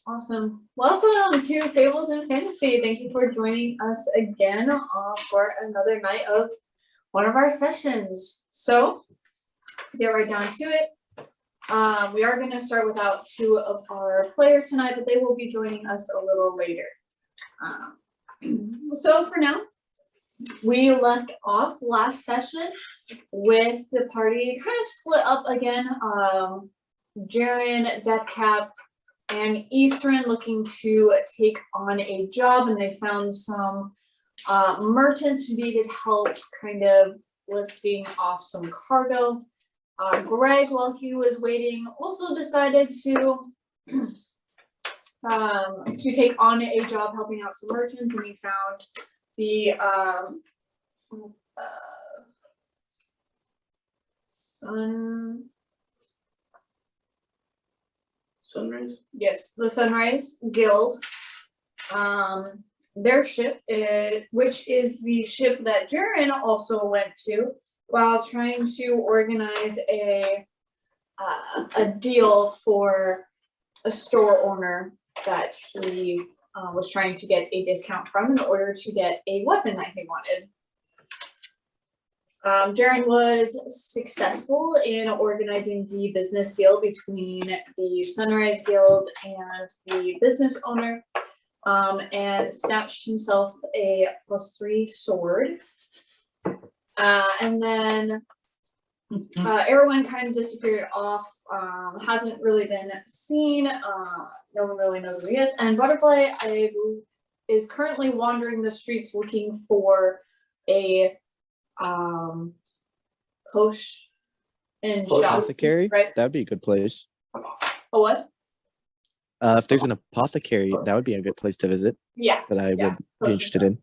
Awesome. Welcome to Fables and Fantasy. Thank you for joining us again for another night of one of our sessions. So, to get right down to it, we are going to start without two of our players tonight, but they will be joining us a little later. So for now, we left off last session with the party kind of split up again. Jaren, Deathcap, and Eastern looking to take on a job, and they found some merchants who needed help kind of lifting off some cargo. Greg, while he was waiting, also decided to take on a job helping out some merchants, and he found the Sunrise? Yes, the Sunrise Guild. Their ship, which is the ship that Jaren also went to while trying to organize a deal for a store owner that he was trying to get a discount from in order to get a weapon that he wanted. Jaren was successful in organizing the business deal between the Sunrise Guild and the business owner, and snatched himself a +3 sword. And then everyone kind of disappeared off, hasn't really been seen. No one really knows who he is. And Butterfly is currently wandering the streets looking for a potion and apothecary, right? That'd be a good place. A what? If there's an apothecary, that would be a good place to visit. Yeah. That I would be interested in.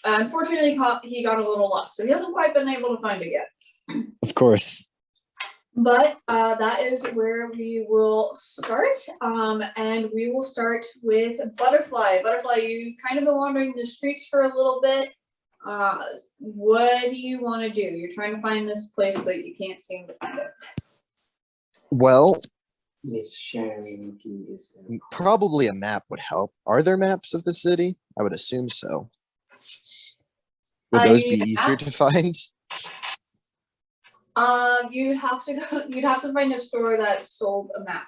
Unfortunately, he got a little lost, so he hasn't quite been able to find it yet. Of course. But that is where we will start, and we will start with Butterfly. Butterfly, you've kind of been wandering the streets for a little bit. What do you want to do? You're trying to find this place, but you can't seem to find it. Well, Miss Sharon is probably a map would help. Are there maps of the city? I would assume so. Would those be easier to find? You'd have to find a store that sold a map.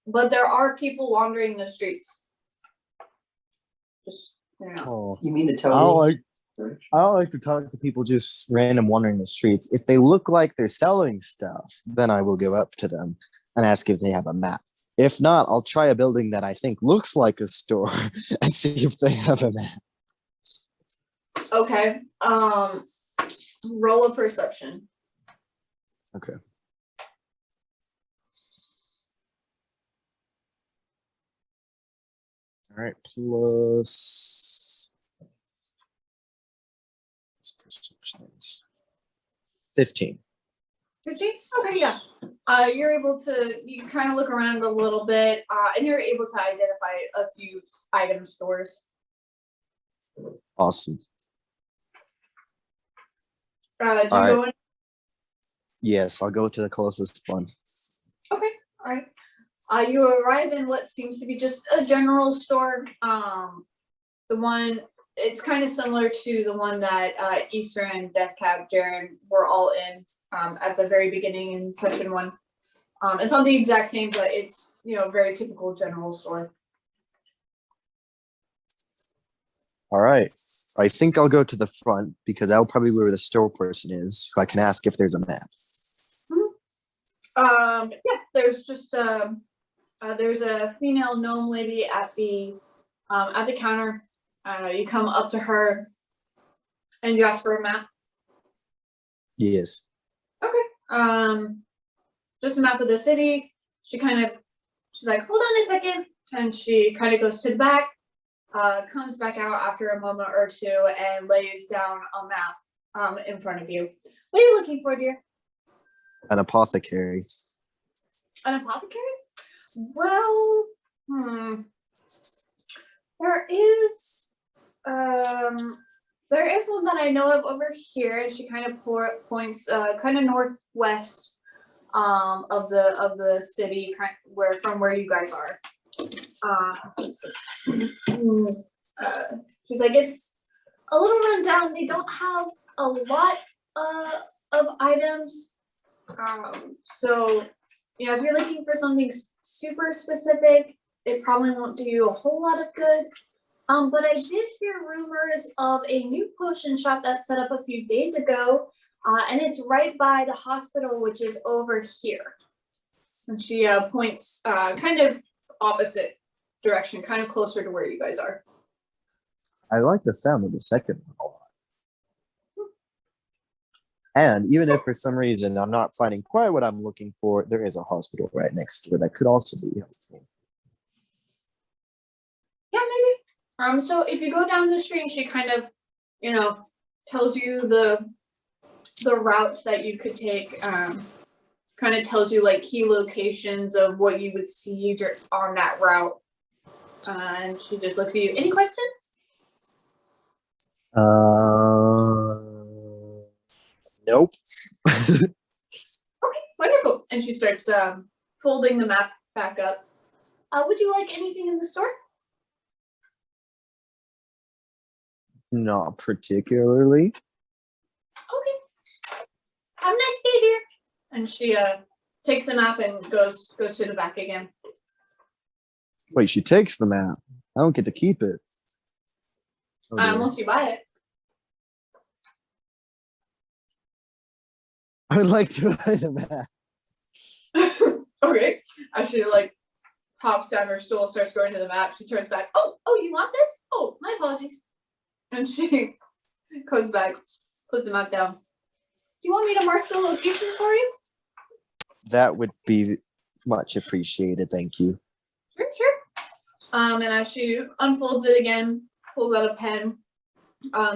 But there are people wandering the streets. Just, you know. Oh, You mean to tell me? I don't like to talk to people just random wandering the streets. If they look like they're selling stuff, then I will go up to them and ask if they have a map. If not, I'll try a building that I think looks like a store and see if they have a map. Okay. Roll a perception. Okay. All right, plus perception is 15. 15? Okay, yeah. You're able to, you kind of look around a little bit, and you're able to identify a few item stores. Awesome. Do you All go in? Yes, I'll go to the closest one. Okay, all right. You arrive in what seems to be just a general store. The one, it's kind of similar to the one that Eastern and Deathcap, Jaren were all in at the very beginning in session 1. It's not the exact same, but it's, very typical general store. All right. I think I'll go to the front because that'll probably be where the store person is, who I can ask if there's a map. Yeah, there's just there's a female gnome lady at the counter. You come up to her and you ask for a map. Yes. Okay. Just a map of the city. She's like, hold on a second, and she kind of goes to the back. Comes back out after a moment or two and lays down a map in front of you. What are you looking for, dear? An apothecary. An apothecary? Well, there is one that I know of over here, and she kind of points kind of northwest of the city, from where you guys are. She's like, it's a little run down. They don't have a lot of items. So, if you're looking for something super specific, it probably won't do you a whole lot of good. But I did hear rumors of a new potion shop that set up a few days ago, and it's right by the hospital, which is over here. And she points kind of opposite direction, kind of closer to where you guys are. I like the sound of the second one a lot. And even if for some reason I'm not finding quite what I'm looking for, there is a hospital right next to it that could also be helpful. Yeah, maybe. So if you go down the street, she kind of, tells you the route that you could take. Kind of tells you like key locations of what you would see on that route. And she just looks at you. Any questions? Nope. Okay, wonderful. And she starts folding the map back up. Would you like anything in the store? Not particularly. Okay. Have a nice day, dear. And she takes the map and goes to the back again. Wait, she takes the map. I don't get to keep it. Oh, dear. Unless you buy it. I would like to buy the map. Okay. As she pops down her stool, starts going to the map, she turns back. Oh, you want this? Oh, my apologies. And she comes back, puts the map down. Do you want me to mark the location for you? That would be much appreciated, thank you. Sure. And as she unfolds it again, pulls out a pen,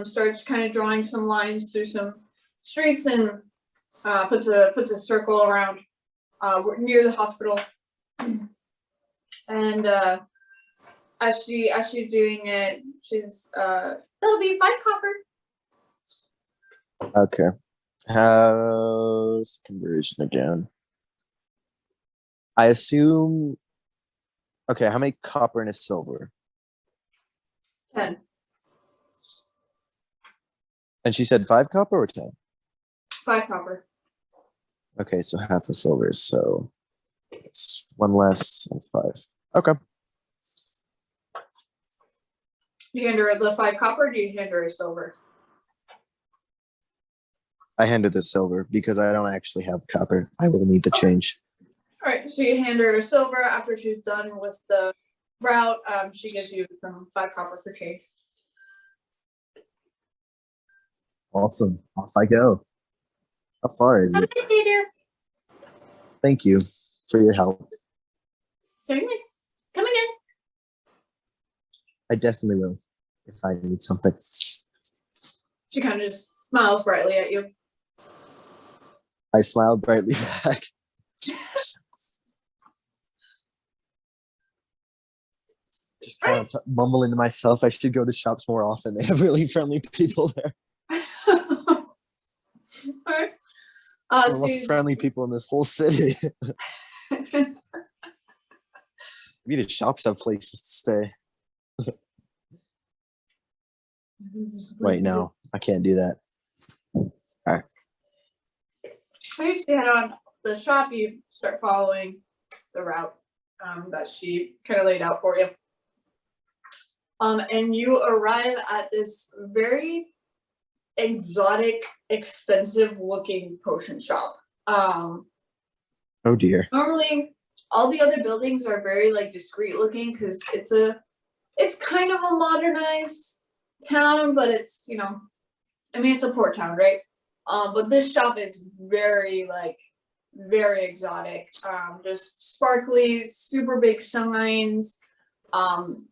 starts kind of drawing some lines through some streets and puts a circle around near the hospital. And as she's doing it, she's that'll be 5 copper. Okay. How's conversion again? I assume. Okay, how many copper and a silver? 10. And she said 5 copper or 10? 5 copper. Okay, so half a silver, so it's 1 less than 5. Okay. Do you hand her the 5 copper, or do you hand her a silver? I handed the silver because I don't actually have copper. I will need the change. All right, so you hand her a silver. After she's done with the route, she gives you some 5 copper for change. Awesome. Off I go. How far is Have a it? nice day, dear. Thank you for your help. Certainly. Come again. I definitely will if I need something. She kind of just smiles brightly at you. I smiled brightly back. Just kind of mumbling to myself, I should go to shops more often. They have really friendly people there. Alright. The most friendly people in this whole city. Maybe the shops have places to stay. Wait, no, I can't do that. Alright. I used to head on the shop. You start following the route that she kind of laid out for you. And you arrive at this very exotic, expensive looking potion shop. Oh dear. Normally all the other buildings are very discreet looking because it's kind of a modernized town, but it's it's a port town, right? But this shop is very very exotic. Just sparkly, super big signs,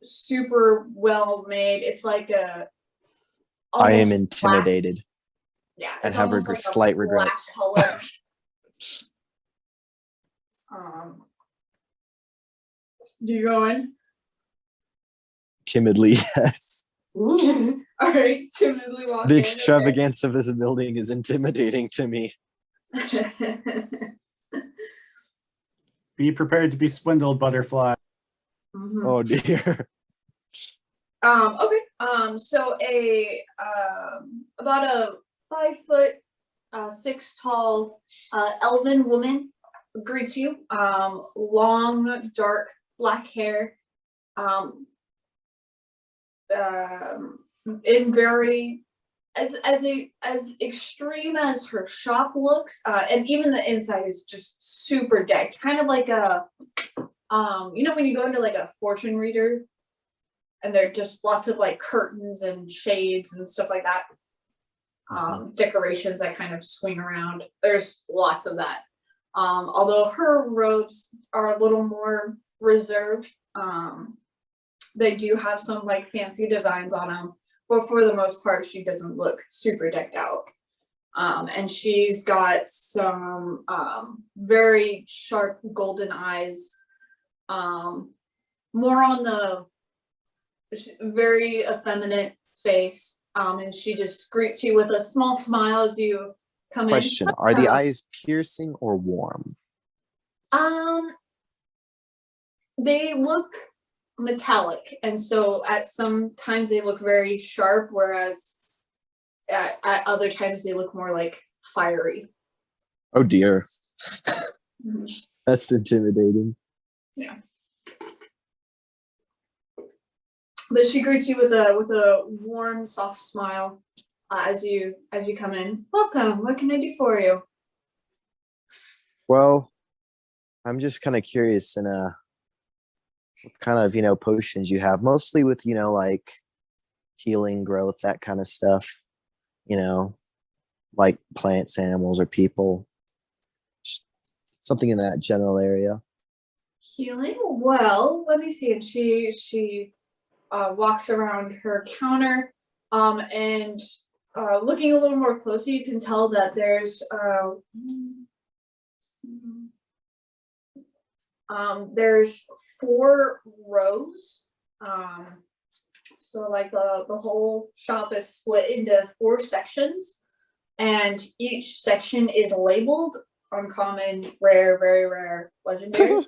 super well made. It's like a I am almost intimidated. black. Yeah, And it's have almost like a slight black regrets. color. Do you go in? Timidly, yes. All right, timidly walk The in. extravagance of this building is intimidating to me. Okay. Be prepared to be swindled, butterfly. Mm-hmm. Oh dear. Okay. So about a 5'6" tall elven woman greets you. Long, dark, black hair. In very as extreme as her shop looks, and even the inside is just super decked, kind of like a when you go into like a fortune reader and there are just lots of like curtains and shades and stuff like that, decorations that kind of swing around. There's lots of that. Although her robes are a little more reserved, they do have some like fancy designs on them, but for the most part, she doesn't look super decked out. And she's got some very sharp golden eyes, more on the very effeminate face. And she just greets you with a small smile as you come Question: in. are the eyes piercing or warm? They look metallic, and so at some times they look very sharp, whereas at other times they look more like fiery. Oh dear. Mm-hmm. That's intimidating. Yeah. But she greets you with a warm, soft smile as you come in. Welcome. What can I do for you? Well, I'm just kind of curious in what kind of potions you have, mostly with like healing, growth, that kind of stuff. Like plants, animals, or people. Just something in that general area. Healing? Well, let me see. And she walks around her counter, and looking a little more closely, you can tell that there's 4 rows. So like the whole shop is split into 4 sections, and each section is labeled uncommon, rare, very rare, legendary.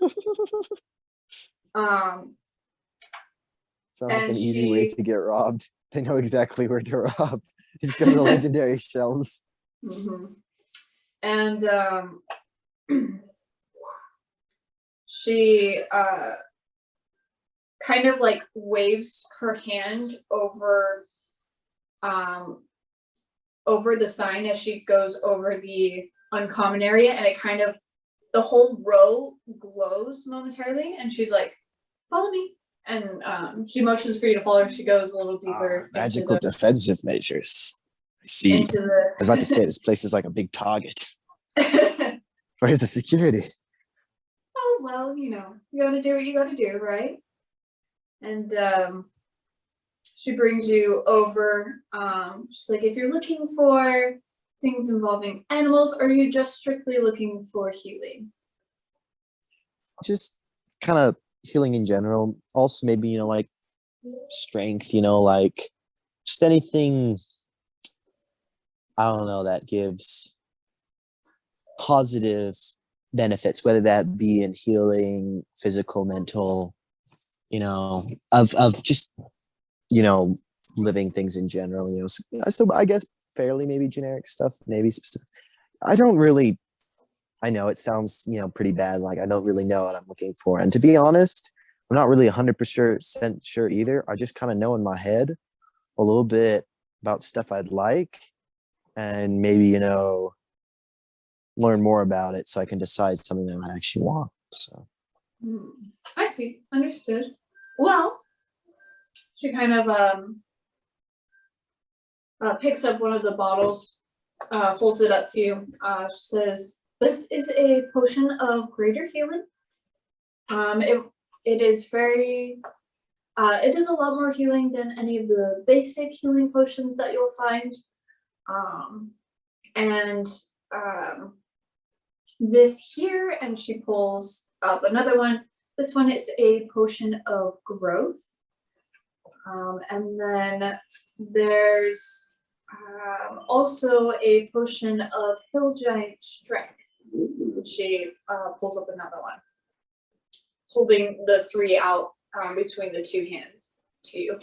Sounds like an easy way to get robbed. They know exactly where to rob. You just go to the legendary shelves. Mm-hmm. And she kind of like waves her hand over the sign as she goes over the uncommon area, and it kind of, the whole row glows momentarily, and she's like, follow me. And she motions for you to follow her. She goes a little deeper. Magical defensive measures. I see. I was about to say, this place is like a big target. Where's the security? Oh, well, you gotta do what you gotta do, right? And she brings you over. She's like, if you're looking for things involving animals, or are you just strictly looking for healing? Just kind of healing in general. Also, maybe, like strength, like just anything, I don't know, that gives positive benefits, whether that be in healing, physical, mental, of just, living things in general, so I guess fairly maybe generic stuff, maybe specific. I know it sounds, pretty bad. Like, I don't really know what I'm looking for. And to be honest, I'm not really 100% sure either. I just kind of know in my head a little bit about stuff I'd like, and maybe, learn more about it so I can decide something that I actually want. So. I see. Understood. Well, she kind of picks up one of the bottles, holds it up to you. She says, this is a potion of greater healing. It is very, it is a lot more healing than any of the basic healing potions that you'll find. This here, and she pulls up another one. This one is a potion of growth. And then there's also a potion of hill giant strength. She pulls up another one, holding the 3 out between the two hands to you.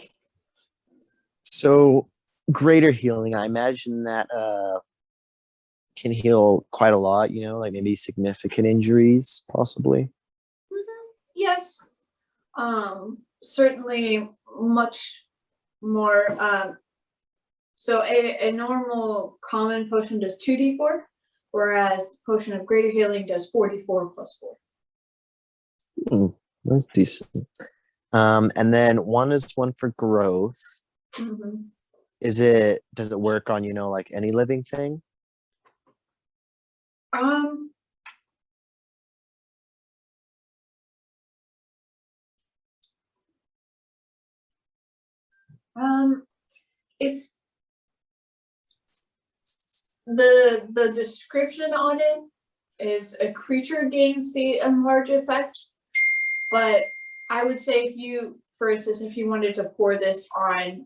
So greater healing, I imagine that can heal quite a lot, you know, like maybe significant injuries, possibly. Yes. Certainly much more. So a normal common potion does 2d4, whereas potion of greater healing does 4d4 plus 4. That's decent. And then one is one for growth. Mm-hmm. Does it work on, you know, like any living thing? It's the description on it is a creature gains the enlarge effect, but I would say if you, for instance, if you wanted to pour this on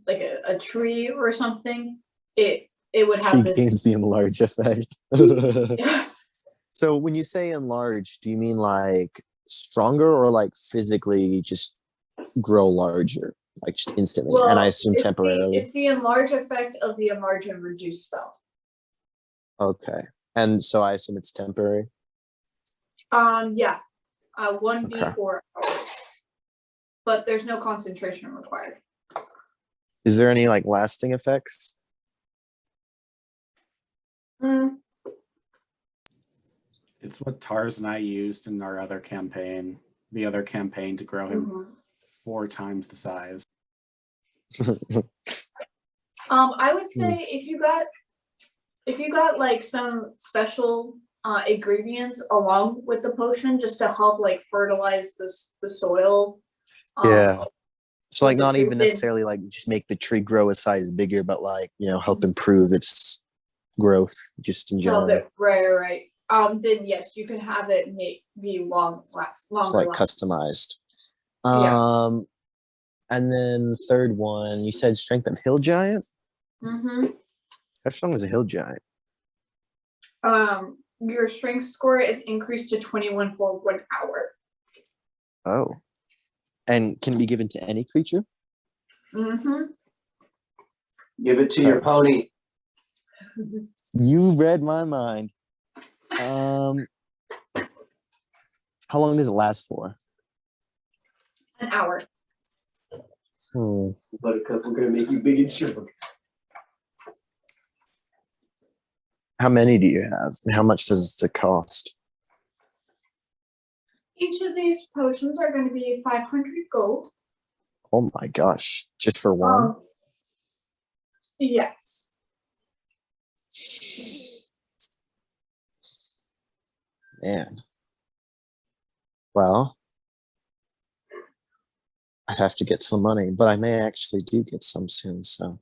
like a tree or something, it would have She this. gains the enlarge effect. Yeah. So when you say enlarge, do you mean like stronger or like physically just grow larger, like just instantly? Well, and I assume it's temporarily. it's the enlarge effect of the enlarge and reduce spell. Okay. And so I assume it's temporary. Yeah. 1d4 hours. But there's no concentration required. Is there any like lasting effects? It's what Tars and I used in our other campaign, the other campaign, to grow him 4 times the size. I would say if you got like some special ingredients along with the potion just to help like fertilize the soil. Yeah. So like not even then- necessarily like just make the tree grow a size bigger, but like, you know, help improve its growth just in general. Right. Then yes, you can have it be longer. It's like customized. Yeah. And then the third one, you said strength of hill giant? Mm-hmm. How strong is a hill giant? Your strength score is increased to 21 for 1 hour. Oh. And can it be given to any creature? Mm-hmm. Give it to your pony. You read my mind. How long does it last for? An hour. Buttercup, we're gonna make you big and strong. How many do you have? And how much does it cost? Each of these potions are going to be 500 gold. Oh my gosh. Just for one? Yes. Man. Well, I'd have to get some money, but I may actually do get some soon, so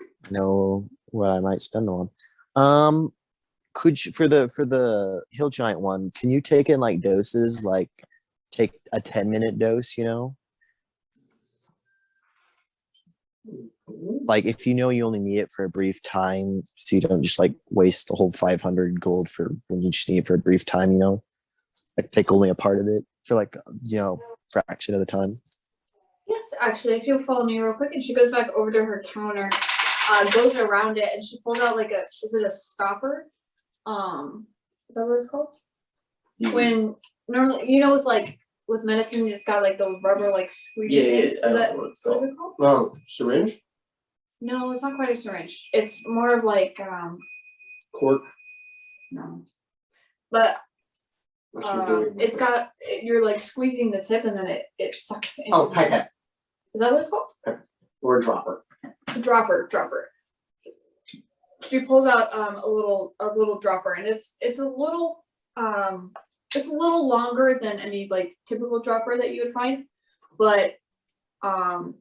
I know what I might spend on. Could you, for the hill giant one, can you take in like doses, like take a 10-minute dose, you know? Like if you know you only need it for a brief time, so you don't just like waste the whole 500 gold for when you just need it for a brief time, you know? Like take only a part of it for like, you know, fraction of the time. Yes, actually, if you'll follow me real quick, and she goes back over to her counter, goes around it, and she pulls out like is it a stopper? Is that what it's called? When normally, you know, with medicine, it's got like the rubber like squeeze. Yeah, Is I know that what it's what is called. it called? Oh, syringe? No, it's not quite a syringe. It's more of like Cork? no, but What you're doing with it's it. got you're like squeezing the tip, and then it sucks in. Oh, pipette. Is that what it's called? Or a dropper. Dropper. She pulls out a little dropper, and it's a little longer than any like typical dropper that you would find, but on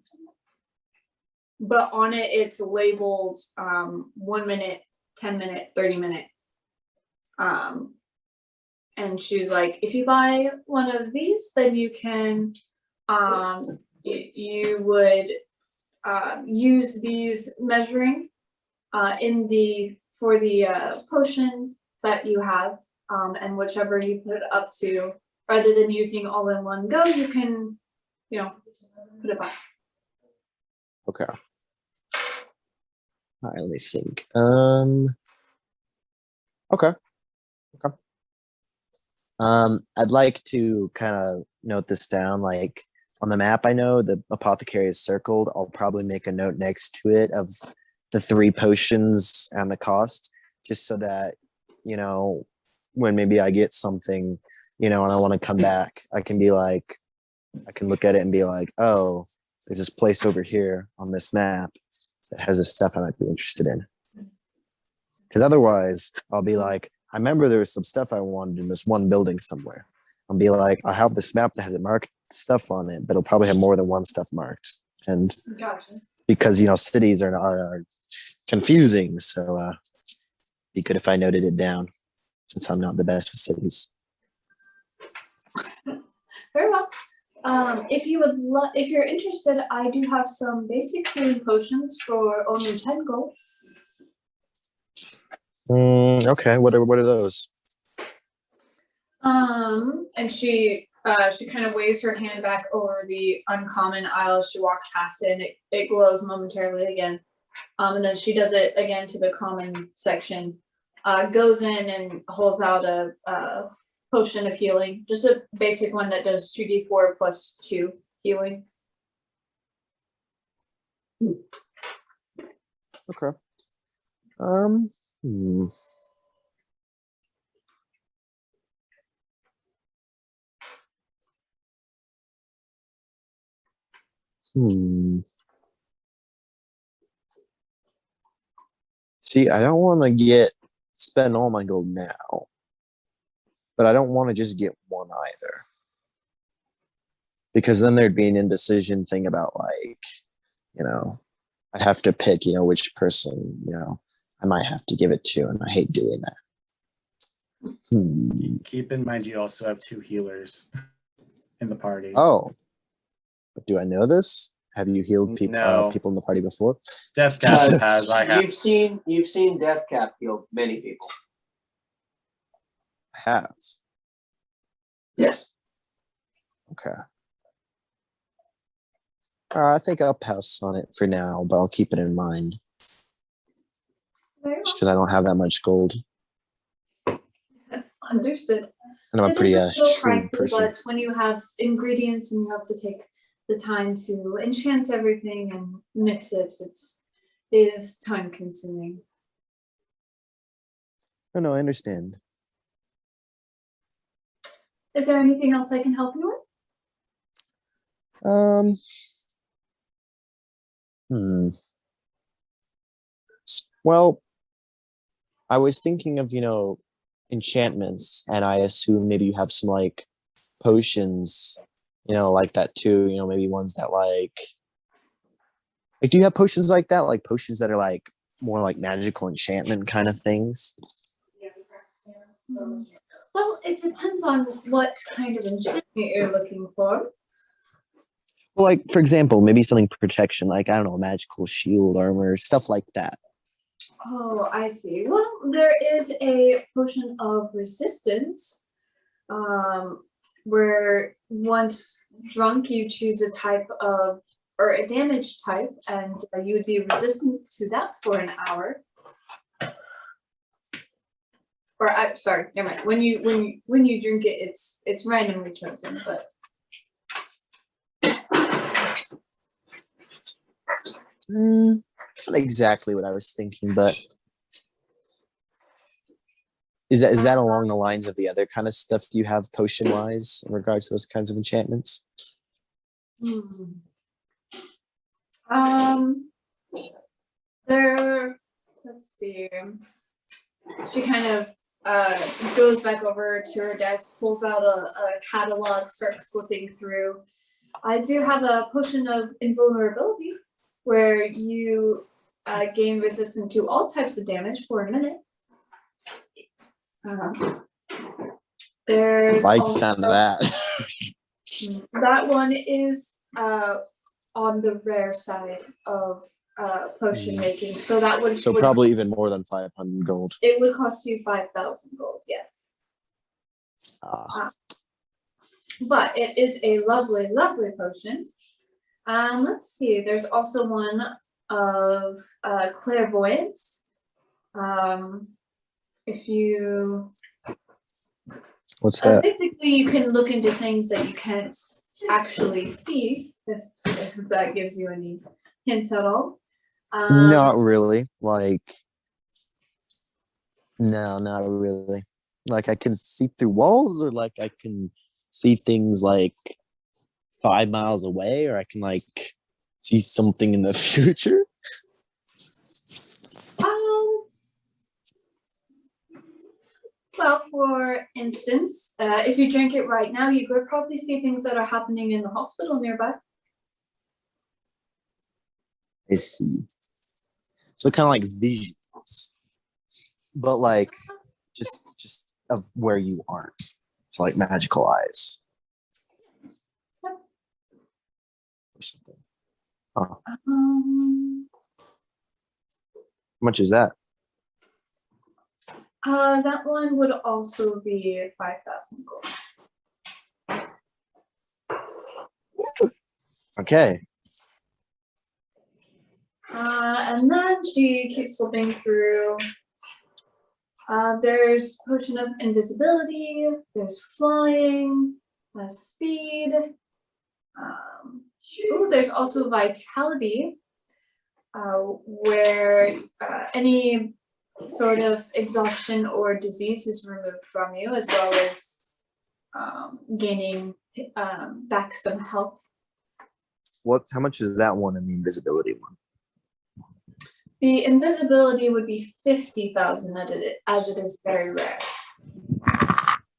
it it's labeled 1 minute, 10 minute, 30 minute. And she's like, if you buy one of these, then you can you would use these measuring for the potion that you have, and whichever you put it up to, rather than using all in one go, you can, put it back. Okay. All right, let me think. Okay. I'd like to kind of note this down. Like on the map, I know the apothecary is circled. I'll probably make a note next to it of the 3 potions and the cost, just so that, when maybe I get something, and I want to come back, I can look at it and be like, oh, there's this place over here on this map that has this stuff I might be interested in. Because otherwise, I'll be like, I remember there was some stuff I wanted in this one building somewhere. I'll be like, I have this map that has it marked stuff on it, but it'll probably have more than one stuff marked. And because, cities are confusing, so be good if I noted it down, since I'm not the best with cities. Very well. If you're interested, I do have some basic healing potions for only 10 gold. Okay, what are those? And she kind of waves her hand back over the uncommon aisle. She walks past it, and it glows momentarily again. And then she does it again to the common section. Goes in and holds out a potion of healing, just a basic one that does 2d4 plus 2 healing. Okay. See, I don't want to spend all my gold now, but I don't want to just get one either, because then there'd be an indecision thing about I have to pick, which person, I might have to give it to, and I hate doing that. Keep in mind you also have 2 healers in the party. Oh, but do I know this? Have you healed No. people in the party before? Death Cap has. I have. You've seen Death Cap heal many people. I have. Yes. Okay. I think I'll pass on it for now, but I'll keep it in mind. Just because I don't have that much gold. Understood. And I'm a pretty shrewd pricey, person. but when you have ingredients and you have to take the time to enchant everything and mix it, it is time consuming. No, I understand. Is there anything else I can help you with? Well, I was thinking of, enchantments, and I assume maybe you have some potions, like that too, maybe ones that do you have potions like that? Like potions that are more like magical enchantment kind of things? Well, it depends on what kind of enchantment you're looking for. Well, for example, maybe something protection, I don't know, magical shield, armor, stuff like that. Oh, I see. Well, there is a potion of resistance, where once drunk, you choose a type of, or a damage type, and you would be resistant to that for an hour. Or sorry, never mind. When you drink it, it's randomly chosen, but. Not exactly what I was thinking, but is that along the lines of the other kind of stuff you have potion wise in regards to those kinds of enchantments? Let's see. She kind of goes back over to her desk, pulls out a catalog, starts flipping through. I do have a potion of invulnerability, where you gain resistance to all types of damage for a minute. There's I like the sound of that. That one is on the rare side of potion making, so that would probably even more than 500 gold. It would cost you 5,000 gold. Yes. Ah, But it is a lovely, lovely potion. Let's see. There's also one of clairvoyance. If you what's that? basically you can look into things that you can't actually see. If that gives you any hints at all. Not really. Like, no, not really. Like, I can see through walls, or like I can see things like 5 miles away, or I can like see something in the future. Well, for instance, if you drink it right now, you could probably see things that are happening in the hospital nearby. I see. So kind of like visions, but like just of where you aren't. So like magical eyes Yep. or something. Huh. How Um, much is that? that one would also be 5,000 gold. Okay. And then she keeps flipping through. There's potion of invisibility. There's flying, speed. There's also vitality, where any sort of exhaustion or disease is removed from you, as well as gaining back some health. How much is that one and the invisibility one? The invisibility would be 50,000 as it is very rare.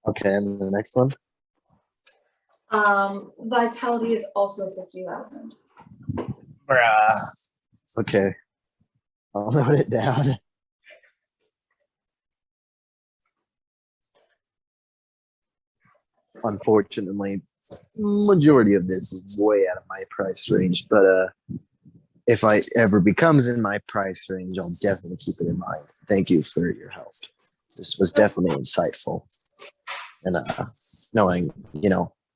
Okay, and the next one? Vitality is also 50,000. Bruh. Okay. I'll note it down. Unfortunately, majority of this is way out of my price range, but if I ever becomes in my price range, I'll definitely keep it in mind. Thank you for your help. This was definitely insightful, and knowing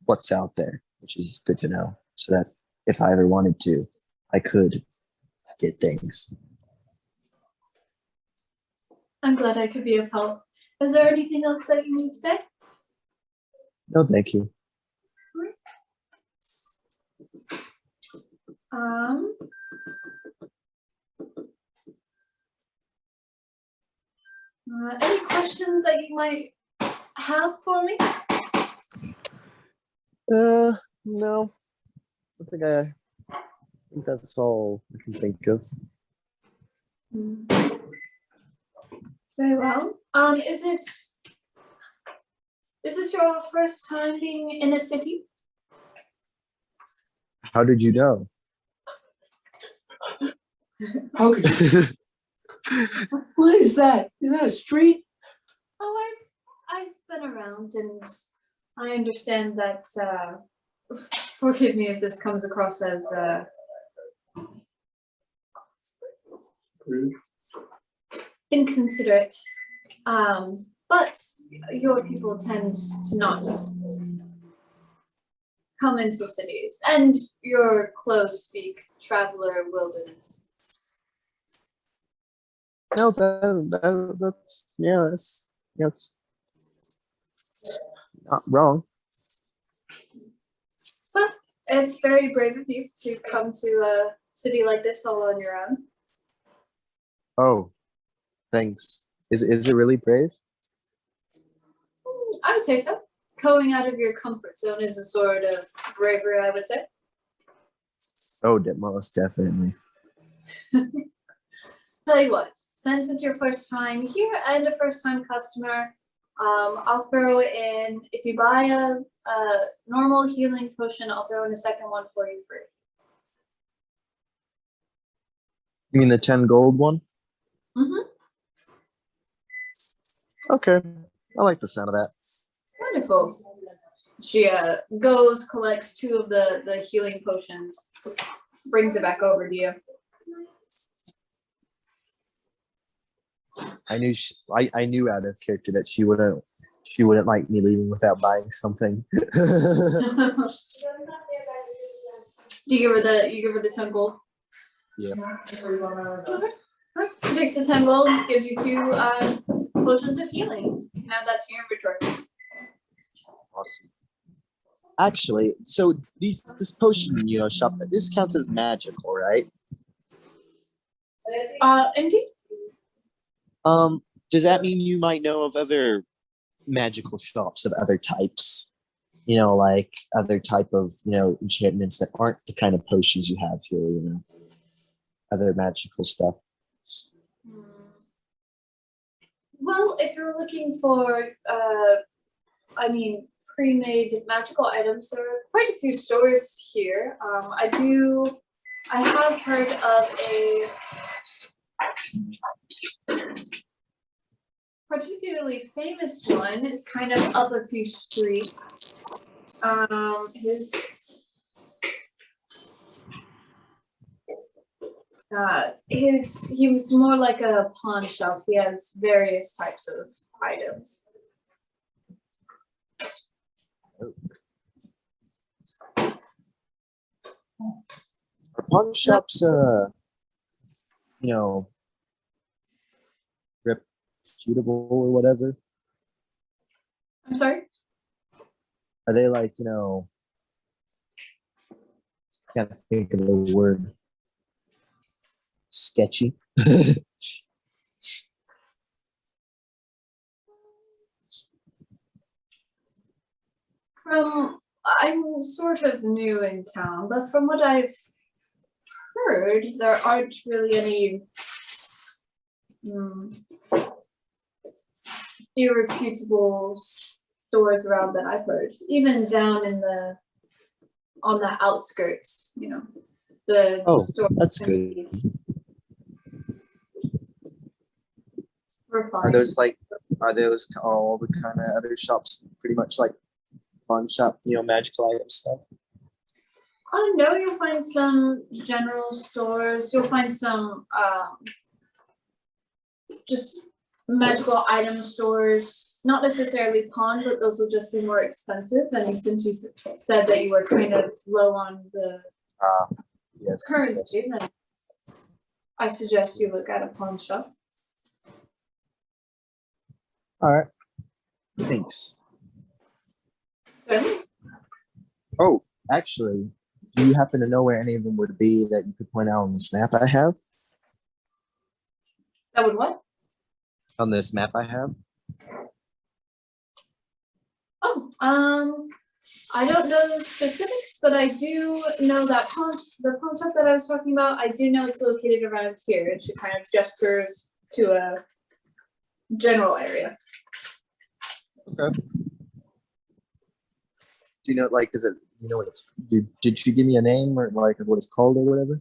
what's out there, which is good to know, so that if I ever wanted to, I could get things. I'm glad I could be of help. Is there anything else that you need today? No, thank you. Any questions that you might have for me? No. I think that's all I can think of. Very well. Is this your first time being in a city? How did you know? How could you? What is that? Is that a street? Oh, I've been around, and I understand that. Forgive me if this comes across as Rude. inconsiderate. But your people tend to not come into cities, and your clothes speak traveler wilderness. No, that's not wrong. But it's very brave of you to come to a city like this all on your own. Oh, thanks. Is it really brave? I would say so. Going out of your comfort zone is a sort of bravery, I would say. Oh, most definitely. Tell you what, since it's your first time here and a first time customer, I'll throw in, if you buy a normal healing potion, I'll throw in a second one for you free. You mean the 10 gold one? Mm-hmm. Okay, I like the sound of that. Wonderful. She goes, collects 2 of the healing potions, brings it back over to you. I knew out of character that she wouldn't She wouldn't like me leaving without buying something. You give her the 10 gold. Yeah. Okay. Alright. She takes the 10 gold, gives you 2 potions of healing. You can add that to your inventory. Awesome. Actually, so this potion, shop, this counts as magical, right? Indeed. Does that mean you might know of other magical shops of other types? Like other type of, enchantments that aren't the kind of potions you have here, other magical stuff. Well, if you're looking for, pre-made magical items, there are quite a few stores here. I have heard of a particularly famous one. It's kind of up a few streets. He was more like a pawn shop. He has various types of items. Are pawn shops, reputable or whatever? I'm sorry? Are they like, can't think of the word, sketchy? I'm sort of new in town, but from what I've heard, there aren't really any irreputable stores around that I've heard. Even down on the outskirts, the store. That's good. We're fine. Are those all the kind of other shops pretty much like pawn shop, magical item stuff? No, you'll find some general stores. You'll find some just magical item stores. Not necessarily pawn, but those will just be more expensive. And since you said that you were kind of low on the Yes. currency, then I suggest you look at a pawn shop. All right. Thanks. Certainly. Oh, actually, do you happen to know where any of them would be that you could point out on this map I have? That would what? On this map I have? Oh, I don't know the specifics, but I do know that the pawn shop that I was talking about, I do know it's located around here. It should kind of gestures to a general area. Okay. Do you know, like, is it, what it's, did she give me a name or like what it's called or whatever?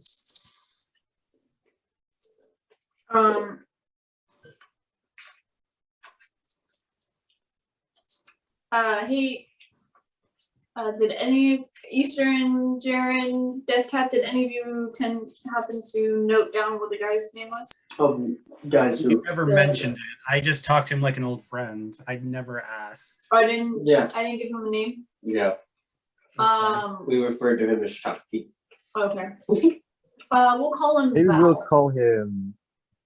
Did any Eastern, Jaren, Deathcat, did any of you happen to note down what the guy's name was? Guys He who, never mentioned it. I just talked to him like an old friend. I never asked. I didn't Yeah. give him a name. yeah, we refer to him as Shakti. Okay. We'll call him Maybe Val. we'll call him.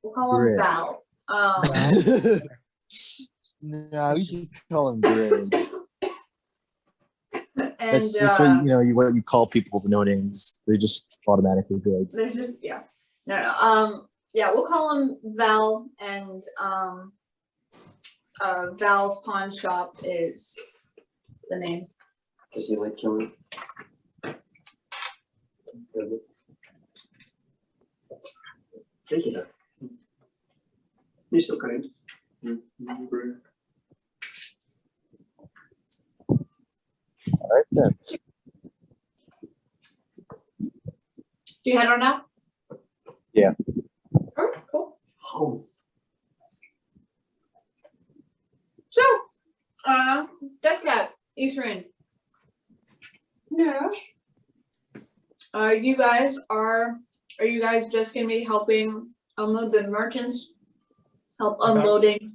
We'll call him Grit. Val. No, we should call him Greg. And That's just what you call people with no names. They're just automatically good. they're just yeah. No. Yeah, we'll call him Val, and Val's pawn shop is the name. Does he like killing? Thank you. You're so kind. All right then. Do you head on now? Yeah. Oh, cool. Oh, So, Deathcat, Eastern. yeah. Are you guys just gonna be helping unload the merchants? Help unloading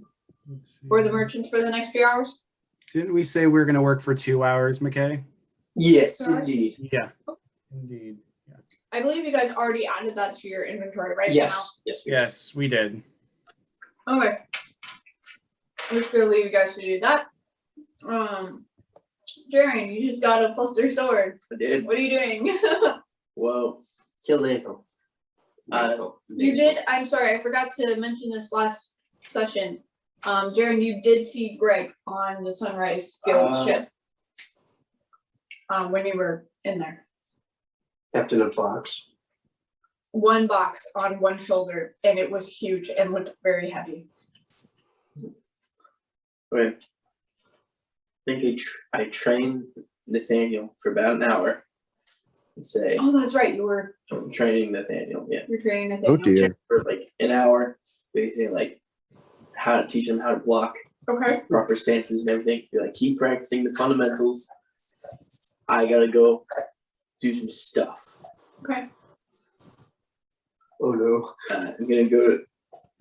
for the merchants for the next few hours? Didn't we say we were going to work for 2 hours, McKay? Yes, Sorry? indeed. Yeah. Indeed. Yeah. I believe you guys already added that to your inventory, right? Yes. Yes. We Yes, we did. Now? Okay. I'm just gonna leave you guys to do that. Jaren, you just got a +3 sword. I did. What are you doing? Whoa. Kill Nathan. You did. I'm sorry, I forgot to mention this last session. Jaren, you did see Greg on the Sunrise Guild ship. When you were in there. Captain of Fox. One box on one shoulder, and it was huge and looked very heavy. Wait. I think I trained Nathaniel for about an hour. Let's say Oh, that's right. You were training Nathaniel. Yeah. you're training Oh Nathaniel. dear. For like an hour, basically like how to teach him how to block, Okay. proper stances and everything. Be like, keep practicing the fundamentals. I gotta go do some stuff. Okay. Oh no. I'm gonna go to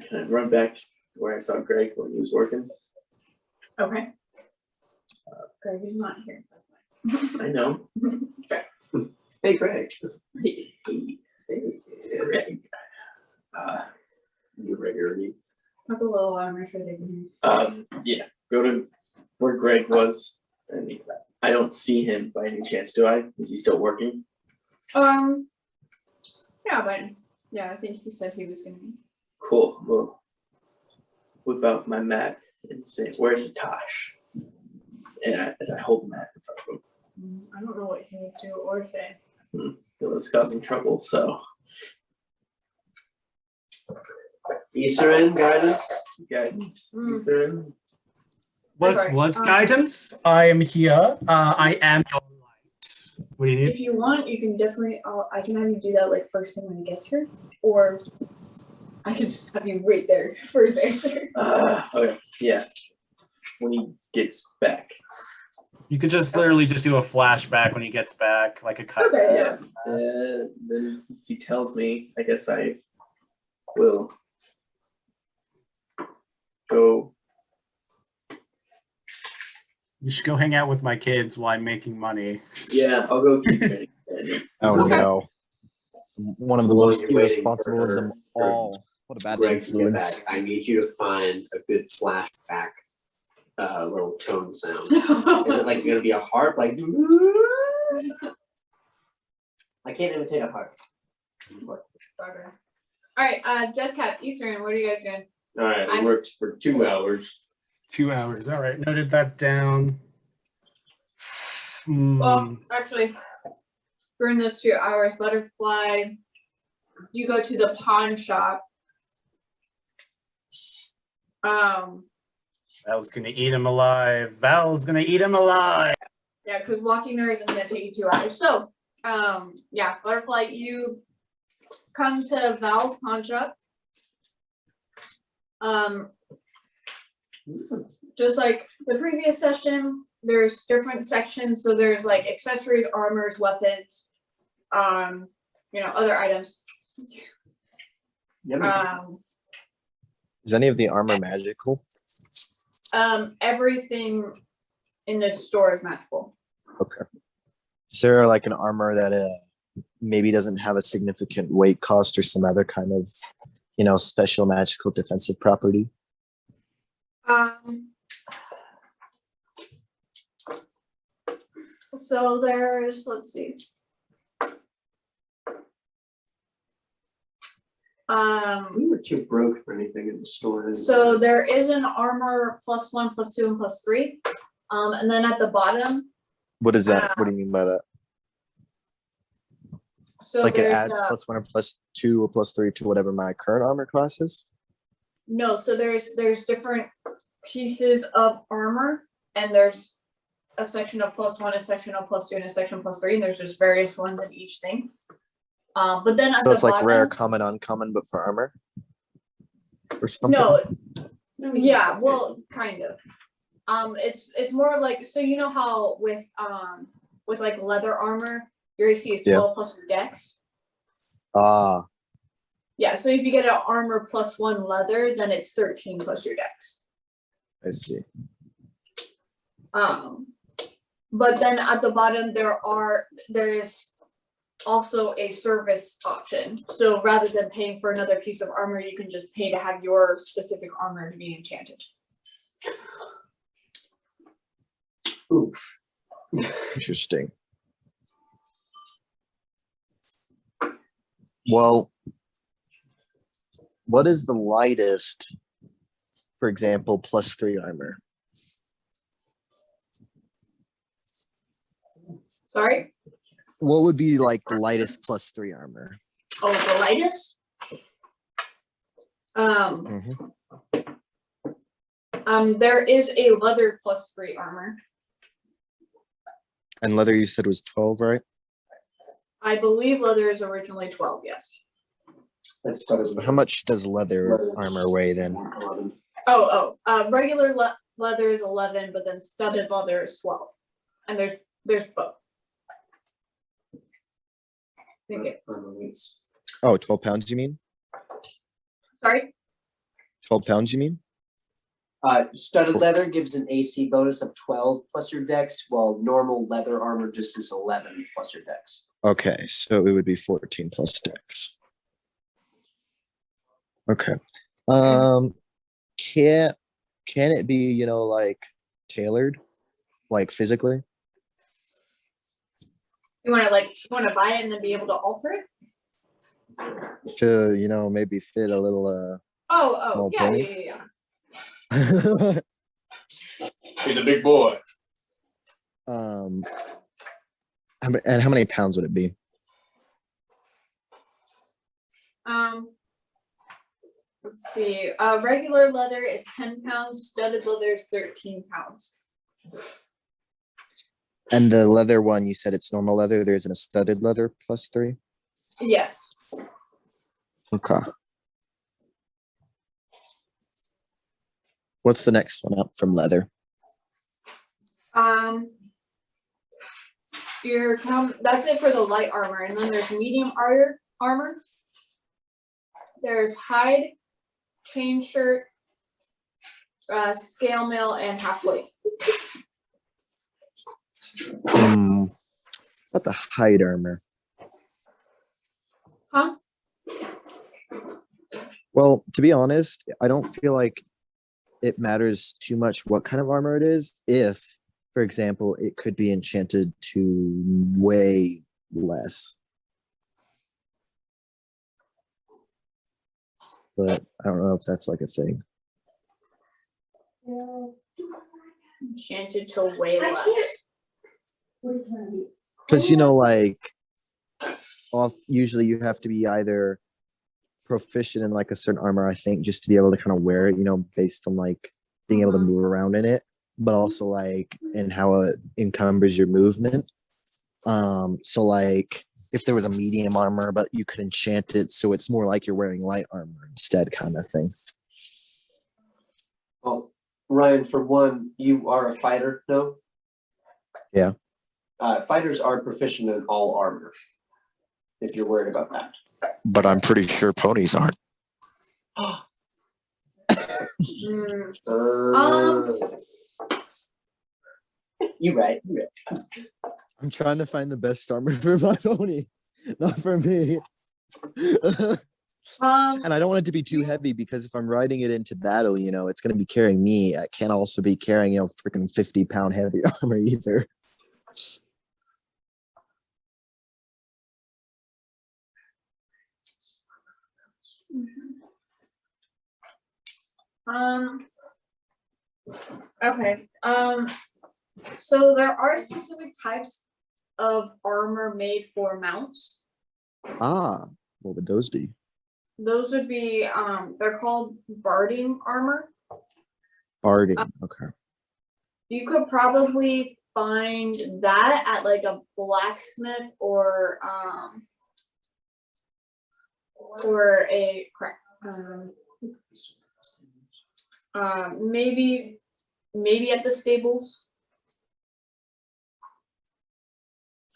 kind of run back where I saw Greg when he was working. Okay. Greg is not here. I know. Okay. Hey, Greg. Hey, Greg. You regularly. Have a little armor for digging. Yeah. Go to where Greg was, and I don't see him by any chance, do I? Is he still working? Yeah, but yeah, I think he said he was gonna be. Cool. Well, whip out my map and say, "Where's Atash?" And as I hold the map in front of him, I don't know what he would do or say. it was causing trouble. So, Easterin guidance. guidance, Mm. Eastern. Sorry, What's guidance? I am here. I am your light. What do you need? If you want, you can definitely. I can have you do that like first thing when he gets here, or I can just have you right there for his answer. Okay. Yeah. When he gets back. You could just literally just do a flashback when he gets back, like a cut. Okay. Yeah. Then once he tells me, I guess I will go. You should go hang out with my kids while I'm making money. Yeah, I'll go keep training. Daniel. Oh Okay. no. One of the While most you're waiting irresponsible of for- them all. What a bad Greg to get back. influence. I need you to find a good flashback little tone sound. Is it like gonna be a harp? Like I can't imitate a harp. Sorry. All right, Deathcap, Eastern, what are you guys doing? All right, I'm- we worked for 2 hours. 2 hours. All right. Noted that down. Well, actually, during those 2 hours, Butterfly, you go to the pawn shop. Val's gonna eat him alive. Val's gonna eat him alive. Yeah, because walking there isn't gonna take you 2 hours. So, yeah, Butterfly, you come to Val's pawn shop. Just like the previous session, there's different sections. So there's like accessories, armors, weapons, other items. Is any of the armor magical? Everything in this store is magical. Okay. Is there like an armor that maybe doesn't have a significant weight cost or some other kind of, special magical defensive property? So there's, let's see. We were too broke for anything in the store. So there is an armor +1, +2, and +3. And then at the bottom, What is that? What do you mean by that? so Like it there's adds +1 or +2 or +3 to whatever my current armor class is? no, so there's different pieces of armor, and there's a section of +1, a section of +2, and a section of +3, and there's just various ones in each thing. But then at So the it's like bottom, rare, common, uncommon, but for armor? Or something? no, yeah, well, kind of. It's more like, so you know how with like leather armor, your AC is 12 plus your dex. Ah, Yeah, so if you get an armor +1 leather, then it's 13 plus your dex. I see. But then at the bottom there's also a service option. So rather than paying for another piece of armor, you can just pay to have your specific armor to be enchanted. Oof. Interesting. Well, what is the lightest, for example, +3 armor? Sorry? What would be like the lightest +3 armor? Oh, the lightest? There is a leather +3 armor. And leather you said was 12, right? I believe leather is originally 12, yes. Let's start. So how much does leather armor weigh then? 11. Regular leather is 11, but then studded leather is 12. And there's both. Thank you. Oh, 12 pounds, you mean? Sorry? 12 pounds, you mean? Studded leather gives an AC bonus of 12 plus your dex, while normal leather armor just is 11 plus your dex. Okay, so it would be 14 plus dex. Okay. Can it be, like tailored, like physically? You want to buy it and then be able to alter it? To, maybe fit a little small Yeah, pony? yeah. He's a big boy. And how many pounds would it be? Let's see. Regular leather is 10 pounds. Studded leather is 13 pounds. And the leather one, you said it's normal leather. There isn't a studded leather +3? Yes. Okay. What's the next one up from leather? That's it for the light armor, and then there's medium armor. There's hide, chain shirt, scale mail, and half plate. What's a hide armor? Huh? Well, to be honest, I don't feel like it matters too much what kind of armor it is if, for example, it could be enchanted to way less. But I don't know if that's like a thing. Enchanted to way less. Because usually you have to be either proficient in like a certain armor, I think, just to be able to kind of wear it, based on like being able to move around in it, but also like in how it encumbers your movement. So like if there was a medium armor, but you could enchant it so it's more like you're wearing light armor instead, kind of thing. Well, Ryan, for one, you are a fighter, no? Yeah. Fighters are proficient in all armor, if you're worried about that. But I'm pretty sure ponies aren't. You right. I'm trying to find the best armor for my pony, not for me. And I don't want it to be too heavy, because if I'm riding it into battle, it's going to be carrying me. I can't also be carrying, freaking 50-pound heavy armor either. Okay. So there are specific types of armor made for mounts. What would those be? Those would be they're called barding armor. Barding, okay. You could probably find that at like a blacksmith or a maybe at the stables.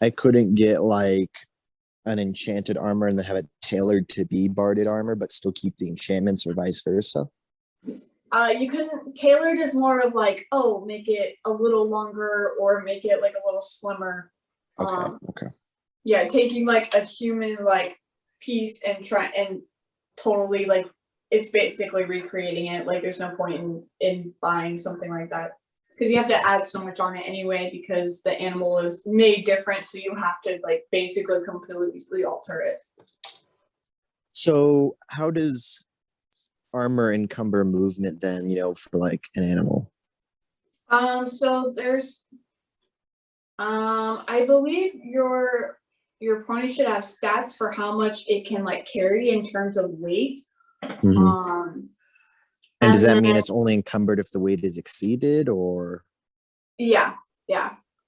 I couldn't get like an enchanted armor and then have it tailored to be barded armor, but still keep the enchantments, or vice versa. You can tailored is more of like, oh, make it a little longer or make it like a little slimmer. Okay. Okay. Yeah, taking like a human like piece and try and totally like it's basically recreating it. Like there's no point in buying something like that. Because you have to add so much on it anyway, because the animal is made different, so you have to like basically completely alter it. So how does armor encumber movement then, for like an animal? So there's I believe your pony should have stats for how much it can like carry in terms of weight. Mhm. And does that mean then- it's only encumbered if the weight is exceeded, or? Yeah.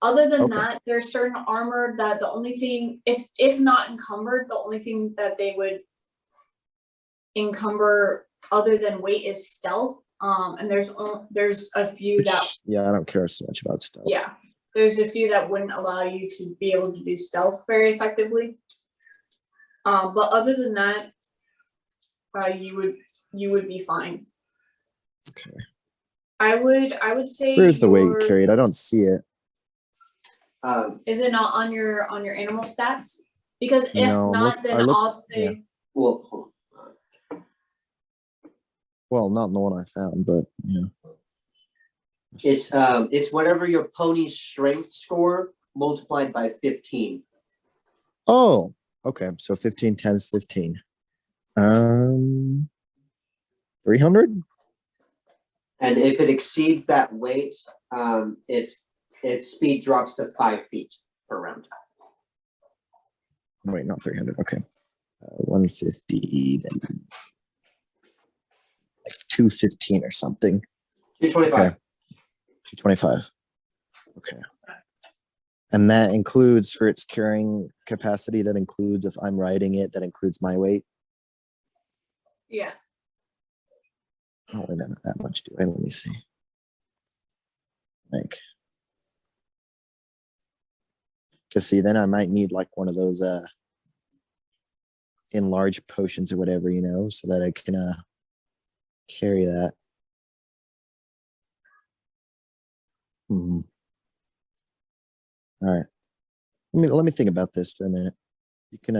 Other than Okay. that, there's certain armor that the only thing, if not encumbered, the only thing that they would encumber other than weight is stealth. And there's a few that Yeah, I don't care so much about stealth. yeah, there's a few that wouldn't allow you to be able to do stealth very effectively. But other than that, you would be fine. Okay. I would say. Where's the weight carried? I don't see it. Is it not on your animal stats? Because if No, not, then I'll say. Well, Well, not in the one I found, but it's whatever your pony's strength score multiplied by 15. Oh, okay. So 15 times 15. 300? And if it exceeds that weight, its speed drops to 5 feet per round. Wait, not 300. Okay. 150, then like 215 or something. 225. Okay. 225. Okay. And that includes for its carrying capacity, that includes if I'm riding it, that includes my weight. Yeah. Oh, wait, not that much, do I? Let me see. Like, because see, then I might need like one of those enlarged potions or whatever, so that I can carry that. All right. Let me think about this for a minute. You can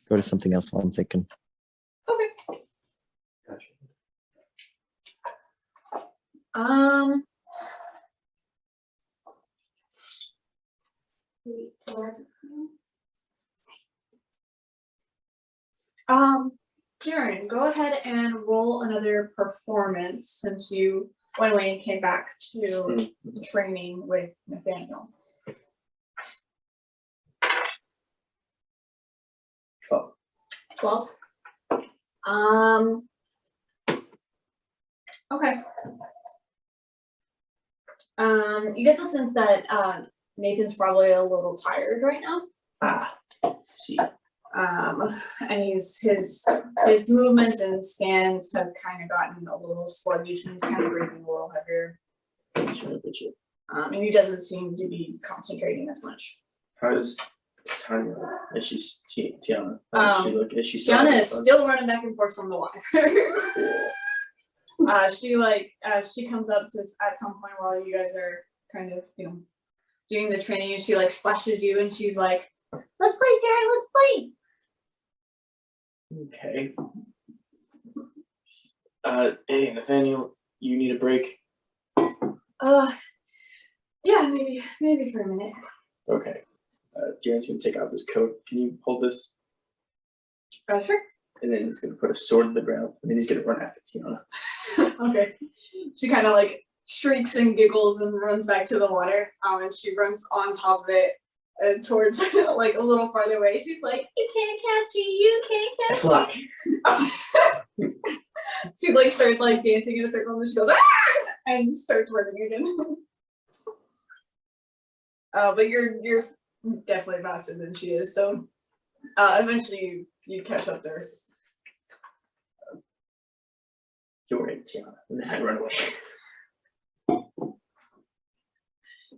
go to something else while I'm thinking. Okay. Gotcha. Jaren, go ahead and roll another performance since you went away and came back to the training with Nathaniel. 12. Okay. You get the sense that Nathan's probably a little tired right now. See. And his movements and stance has kind of gotten a little sluggish, and he's kind of breathing a little heavier. And he doesn't seem to be concentrating as much. How's Tanya? Is she Tiana? How does she look? Is she Tiana is still running back and forth from the water. She comes up to at some point while you guys are kind of doing the training, and she like splashes you, and she's like, "Let's play, Terry. Let's play." Okay. Hey Nathaniel, you need a break? Yeah, maybe for a minute. Okay. Jaren's gonna take off his coat. Can you hold this? Sure. And then he's gonna put a sword in the ground, and then he's gonna run after Tiana. Okay. She kind of like shrieks and giggles and runs back to the water. And she runs on top of it towards like a little farther away. She's like, "You can't catch me. You can't catch me." She like starts like dancing in a circle, and then she goes, "Ah!" and starts running again. But you're definitely faster than she is, so eventually you catch up to her. You're right, Tiana. And then I run away.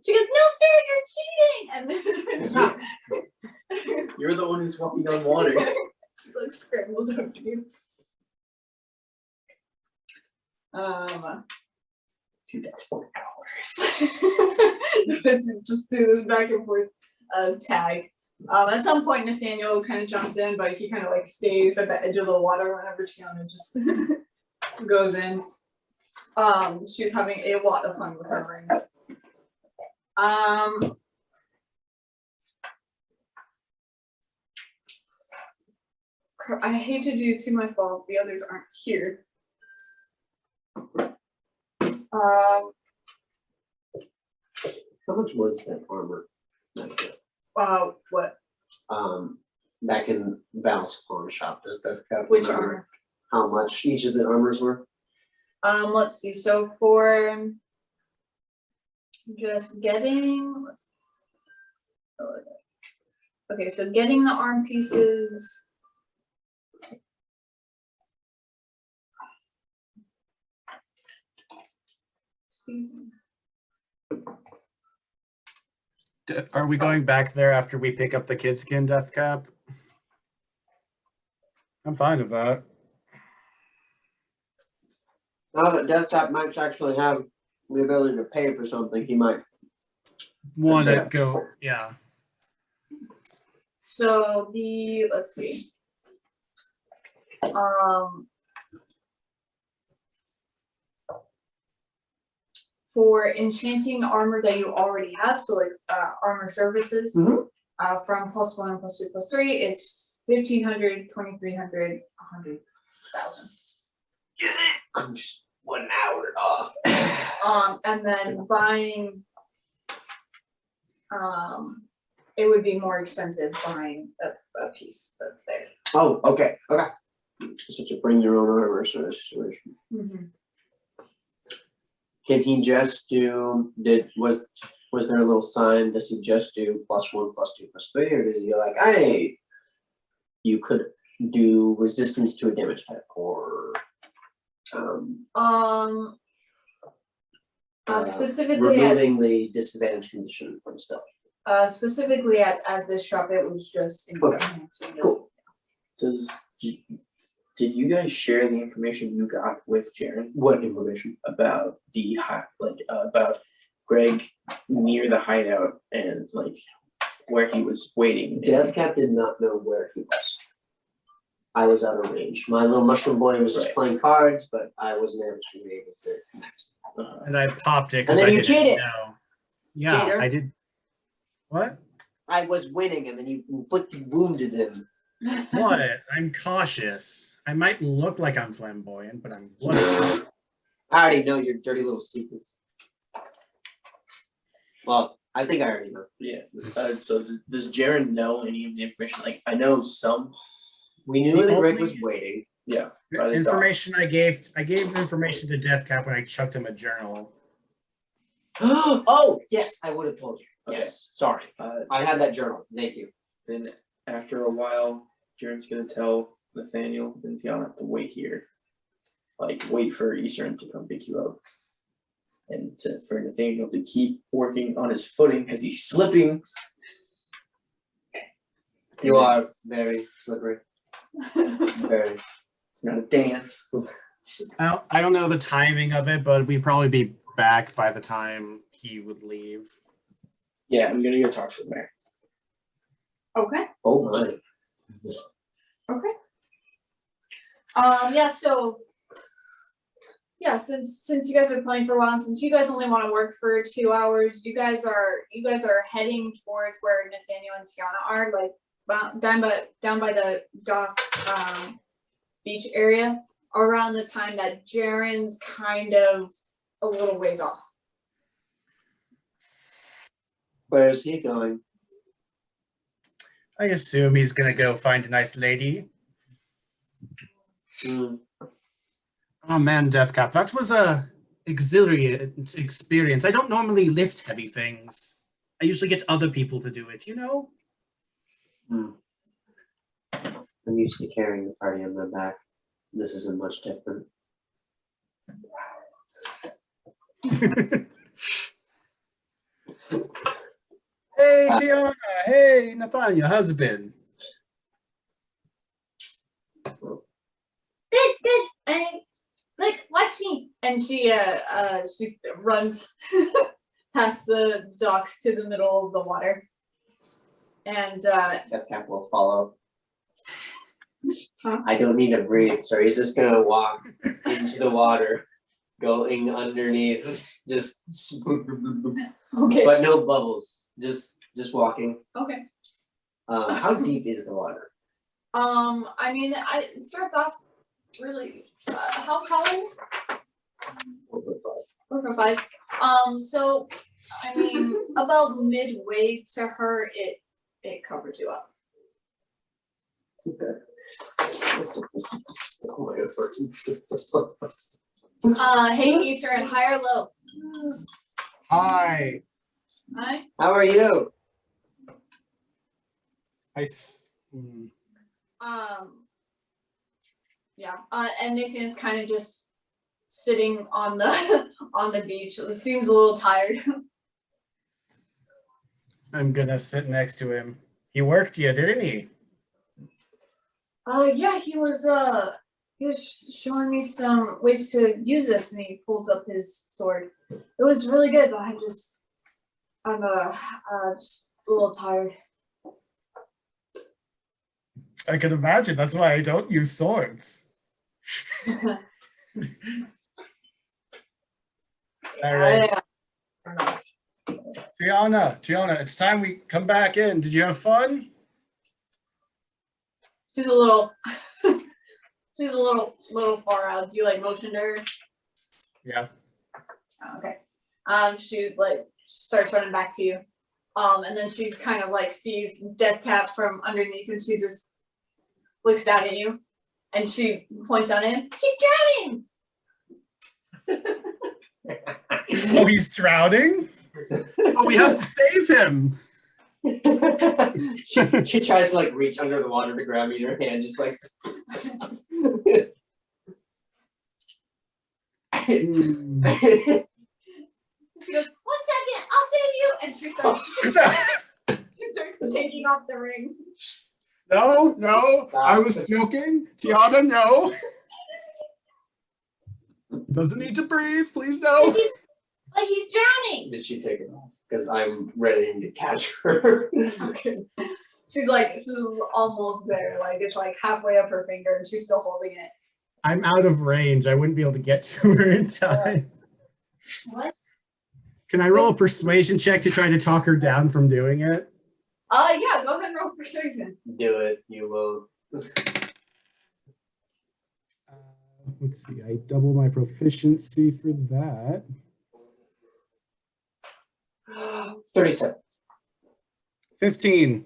She goes, "No fair, you're cheating!" And then You're the one who's walking on water. she like scrambles up to you. Dude, that's $4. Just do this back and forth tag. At some point, Nathaniel kind of jumps in, but he kind of like stays at the edge of the water whenever Tiana just goes in. She's having a lot of fun recovering. I hate to do to my fault. The others aren't here. How much was that armor? What? Back in Val's pawn shop, does that have Which remember armor? how much each of the armors were? Let's see. So for just getting, okay, so getting the arm pieces. Excuse me. Are we going back there after we pick up the kid skin death cap? I'm fine with that. Now that Deathcap might actually have the ability to pay for something, he might. Want to Yeah. go, yeah. So let's see. For enchanting armor that you already have, so like armor services, Mhm. from +1, +2, +3, it's 1,500, 2,300, 100,000. I'm just 1 hour off. And then buying, it would be more expensive buying a piece that's there. Oh, okay, okay. So to bring your own armor sort of situation. Mm-hmm. Can he just do? Was there a little sign? Does he just do +1, +2, +3, or does he like, hey, you could do resistance to a damage type, or Specifically removing the disadvantage condition from stuff? specifically at this shop, it was just enhancing. Cool. Did you guys share the information you got with Jaren What information? about the about Greg near the hideout and like where he was waiting? Deathcap did not know where he was. I was out of range. My little mushroom boy was just Right. playing cards, but I wasn't able to be able to connect. And I popped it And because then I you didn't cheated. know. Yeah, Cheater. I did. What? I was winning, and then you wounded him. What? I'm cautious. I might look like I'm flamboyant, but I'm bloody. I already know your dirty little secrets. Well, I think I already know. Yeah. So does Jaren know any of the information? Like I know some. We knew The that Greg only- was waiting. Yeah. by the dock. Information I gave information to Deathcap when I chucked him a journal. Oh, yes, I would have told you. Okay. Yes, sorry. I had that journal. Thank you. Then after a while, Jaren's gonna tell Nathaniel and Tiana to wait here. Like wait for Eastern to come pick you up. And for Nathaniel to keep working on his footing because he's slipping. You are very slippery. Very. It's not a dance. I don't know the timing of it, but we'd probably be back by the time he would leave. Yeah, I'm gonna go talk to the mayor. Okay. Oh my. Okay. Yeah, so yeah, since you guys are playing for a while, since you guys only want to work for 2 hours, you guys are heading towards where Nathaniel and Tiana are, like down by the dock beach area, around the time that Jaren's kind of a little ways off. Where is he going? I assume he's gonna go find a nice lady. Hmm. Oh man, Deathcap, that was a exhilarating experience. I don't normally lift heavy things. I usually get other people to do it, you know? I'm used to carrying the party on my back. This isn't much different. Hey, Tiana. Hey, Nathaniel. How's it been? Good. Look, watch me. And she runs past the docks to the middle of the water. And Deathcap will follow. Huh? I don't need to breathe, so he's just gonna walk into the water, going underneath, just okay. but no bubbles, just walking. Okay. How deep is the water? I mean, it starts off really. How tall are you? 4.5. So I mean, about midway to her, it covers you up. Hey, Easter, high or low? Hi. Nice. How are you? Yeah. And Nathan's kind of just sitting on the on the beach. It seems a little tired. I'm gonna sit next to him. He worked you, didn't he? Yeah, he was showing me some ways to use this, and he pulls up his sword. It was really good, but I'm just a little tired. I can imagine. That's why I don't use swords. All right. Triana, it's time we come back in. Did you have fun? She's a little she's a little far out. Do you like motion to her? Yeah. Oh, okay. She like starts running back to you. And then she's kind of like sees Deathcap from underneath, and she just looks down at you, and she points down at him. He's drowning. Oh, he's drowning? Oh, we have to save him. she tries to like reach under the water to grab you in her hand, just like. She goes, 1 second, I'll save you, and she starts taking off the ring. No, I was joking. Tiana, no. Doesn't need to breathe, please no. But he's drowning. Did she take it off? Because I'm ready to catch her. Okay. She's almost there. Like it's like halfway up her finger, and she's still holding it. I'm out of range. I wouldn't be able to get to her in time. What? Can I roll a persuasion check to try to talk her down from doing it? Yeah, go ahead and roll persuasion. Do it, you will. Let's see, I double my proficiency for that. 37. 15.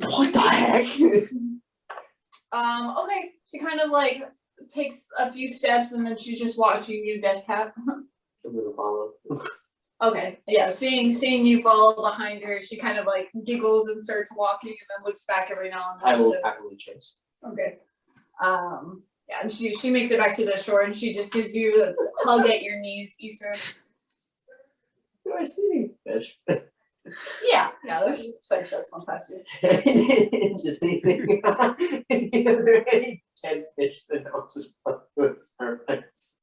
What the heck? Okay. She kind of like takes a few steps, and then she's just watching you, Deathcap. I'm gonna follow. Okay. Yeah, seeing you follow behind her, she kind of like giggles and starts walking, and then looks back every now and then. I will happily chase. Okay. Yeah, and she makes it back to the shore, and she just gives you a hug at your knees, Easter. Do I see any fish? Yeah, there's fish that swim past you. Just anything. Are there any dead fish that don't just float to the surface?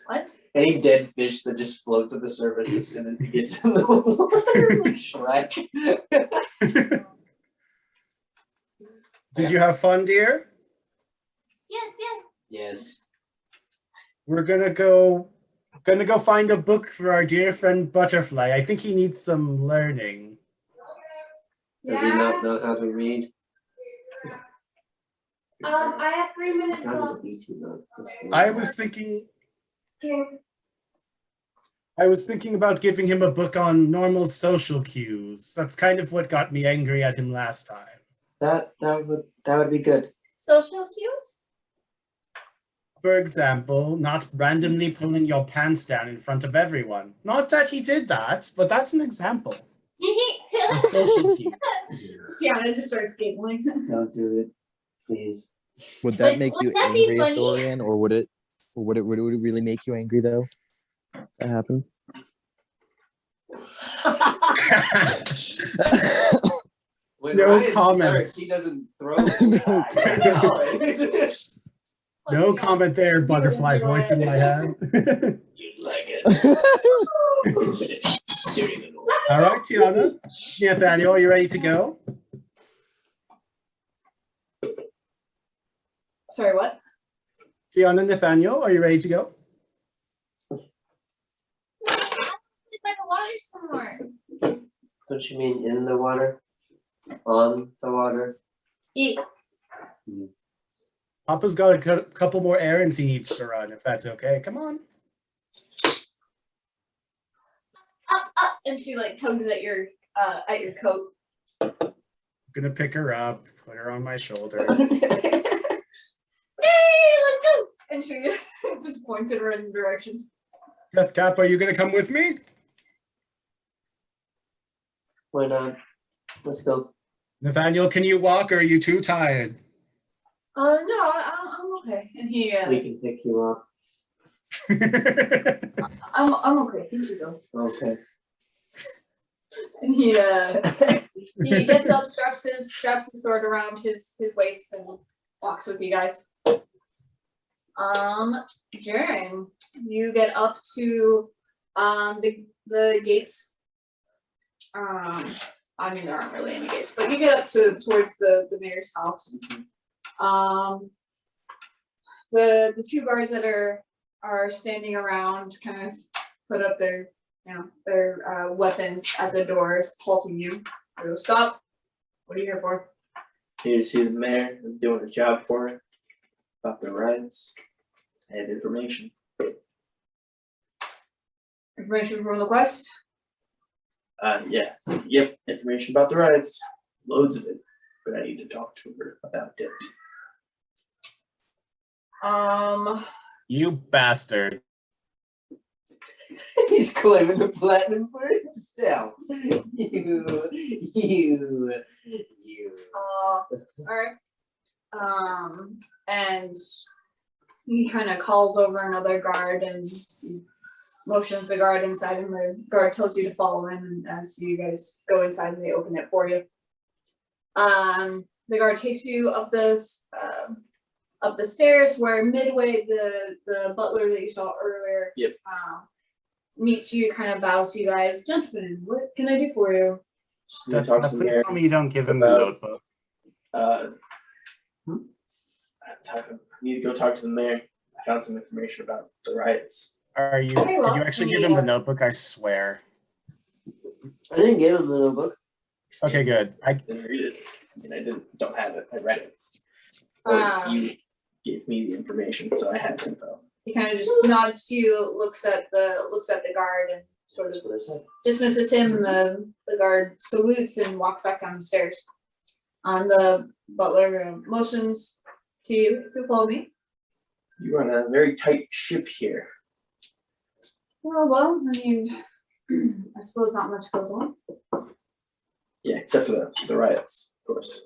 What? Any dead fish that just float to the surface as soon as it gets in the water, like Shrek. Did you have fun, dear? Yes. Yes. We're gonna go find a book for our dear friend Butterfly. I think he needs some learning. Does he not know how to read? I have 3 minutes left. I was thinking about giving him a book on normal social cues. That's kind of what got me angry at him last time. That would be good. Social cues? For example, not randomly pulling your pants down in front of everyone. Not that he did that, but that's an example. A social cue. Tiana just starts giggling. Don't do it, please. Would that Would make you that be angry, funny? Asorian, or would it really make you angry though? That happened. When No Ryan comments. starts, he doesn't throw it back. No comment there, butterfly voice in my head. You'd like it. All right, Tiana. Nathaniel, are you ready to go? Sorry, what? Tiana, Nathaniel, are you ready to go? By the water somewhere. Don't you mean in the water? On the water? Yeah. Papa's got a couple more errands he needs to run, if that's okay. Come on. Up, and she like tugs at your coat. I'm gonna pick her up, put her on my shoulders. Yay, let's go! And she just points in a random direction. Deathcap, are you gonna come with me? Why not? Let's go. Nathaniel, can you walk or are you too tired? No, I'm okay. And he, We can pick you up. I'm okay. He should go. Okay. And he gets up, straps his sword around his waist, and walks with you guys. Jaren, you get up to the gates. I mean, there aren't really any gates, but you get up towards the mayor's house. The two guards that are standing around kind of put up their weapons at the doors, halting you. They go, stop. What are you here for? Here to see the mayor. I'm doing a job for it. About the riots. I have information. Information from the quest? Yeah. Yep. Information about the riots. Loads of it. But I need to talk to her about it. You bastard. He's claiming the platinum for himself. You. Alright. And he kind of calls over another guard and motions the guard inside, and the guard tells you to follow him. And as you guys go inside, and they open it for you. The guard takes you up the stairs, where midway the butler that you saw earlier. Yep. Meets you, kind of bows to you guys. Gentlemen, what can I do for you? Just need to talk to the Please mayor. tell me you don't give him the about- notebook. I need to go talk to the mayor. I found some information about the riots. Did you actually give him the notebook? I swear. I didn't give him the notebook. Okay, good. I didn't read it. I mean, don't have it. I read it. Or you gave me the information, so I have info. He kind of just nods to you, looks at the guard, and sort of That's what I said. dismisses him. And the guard salutes and walks back down the stairs. The butler motions to you to follow me. You run a very tight ship here. Well, I mean, I suppose not much goes on. Yeah, except for the riots, of course.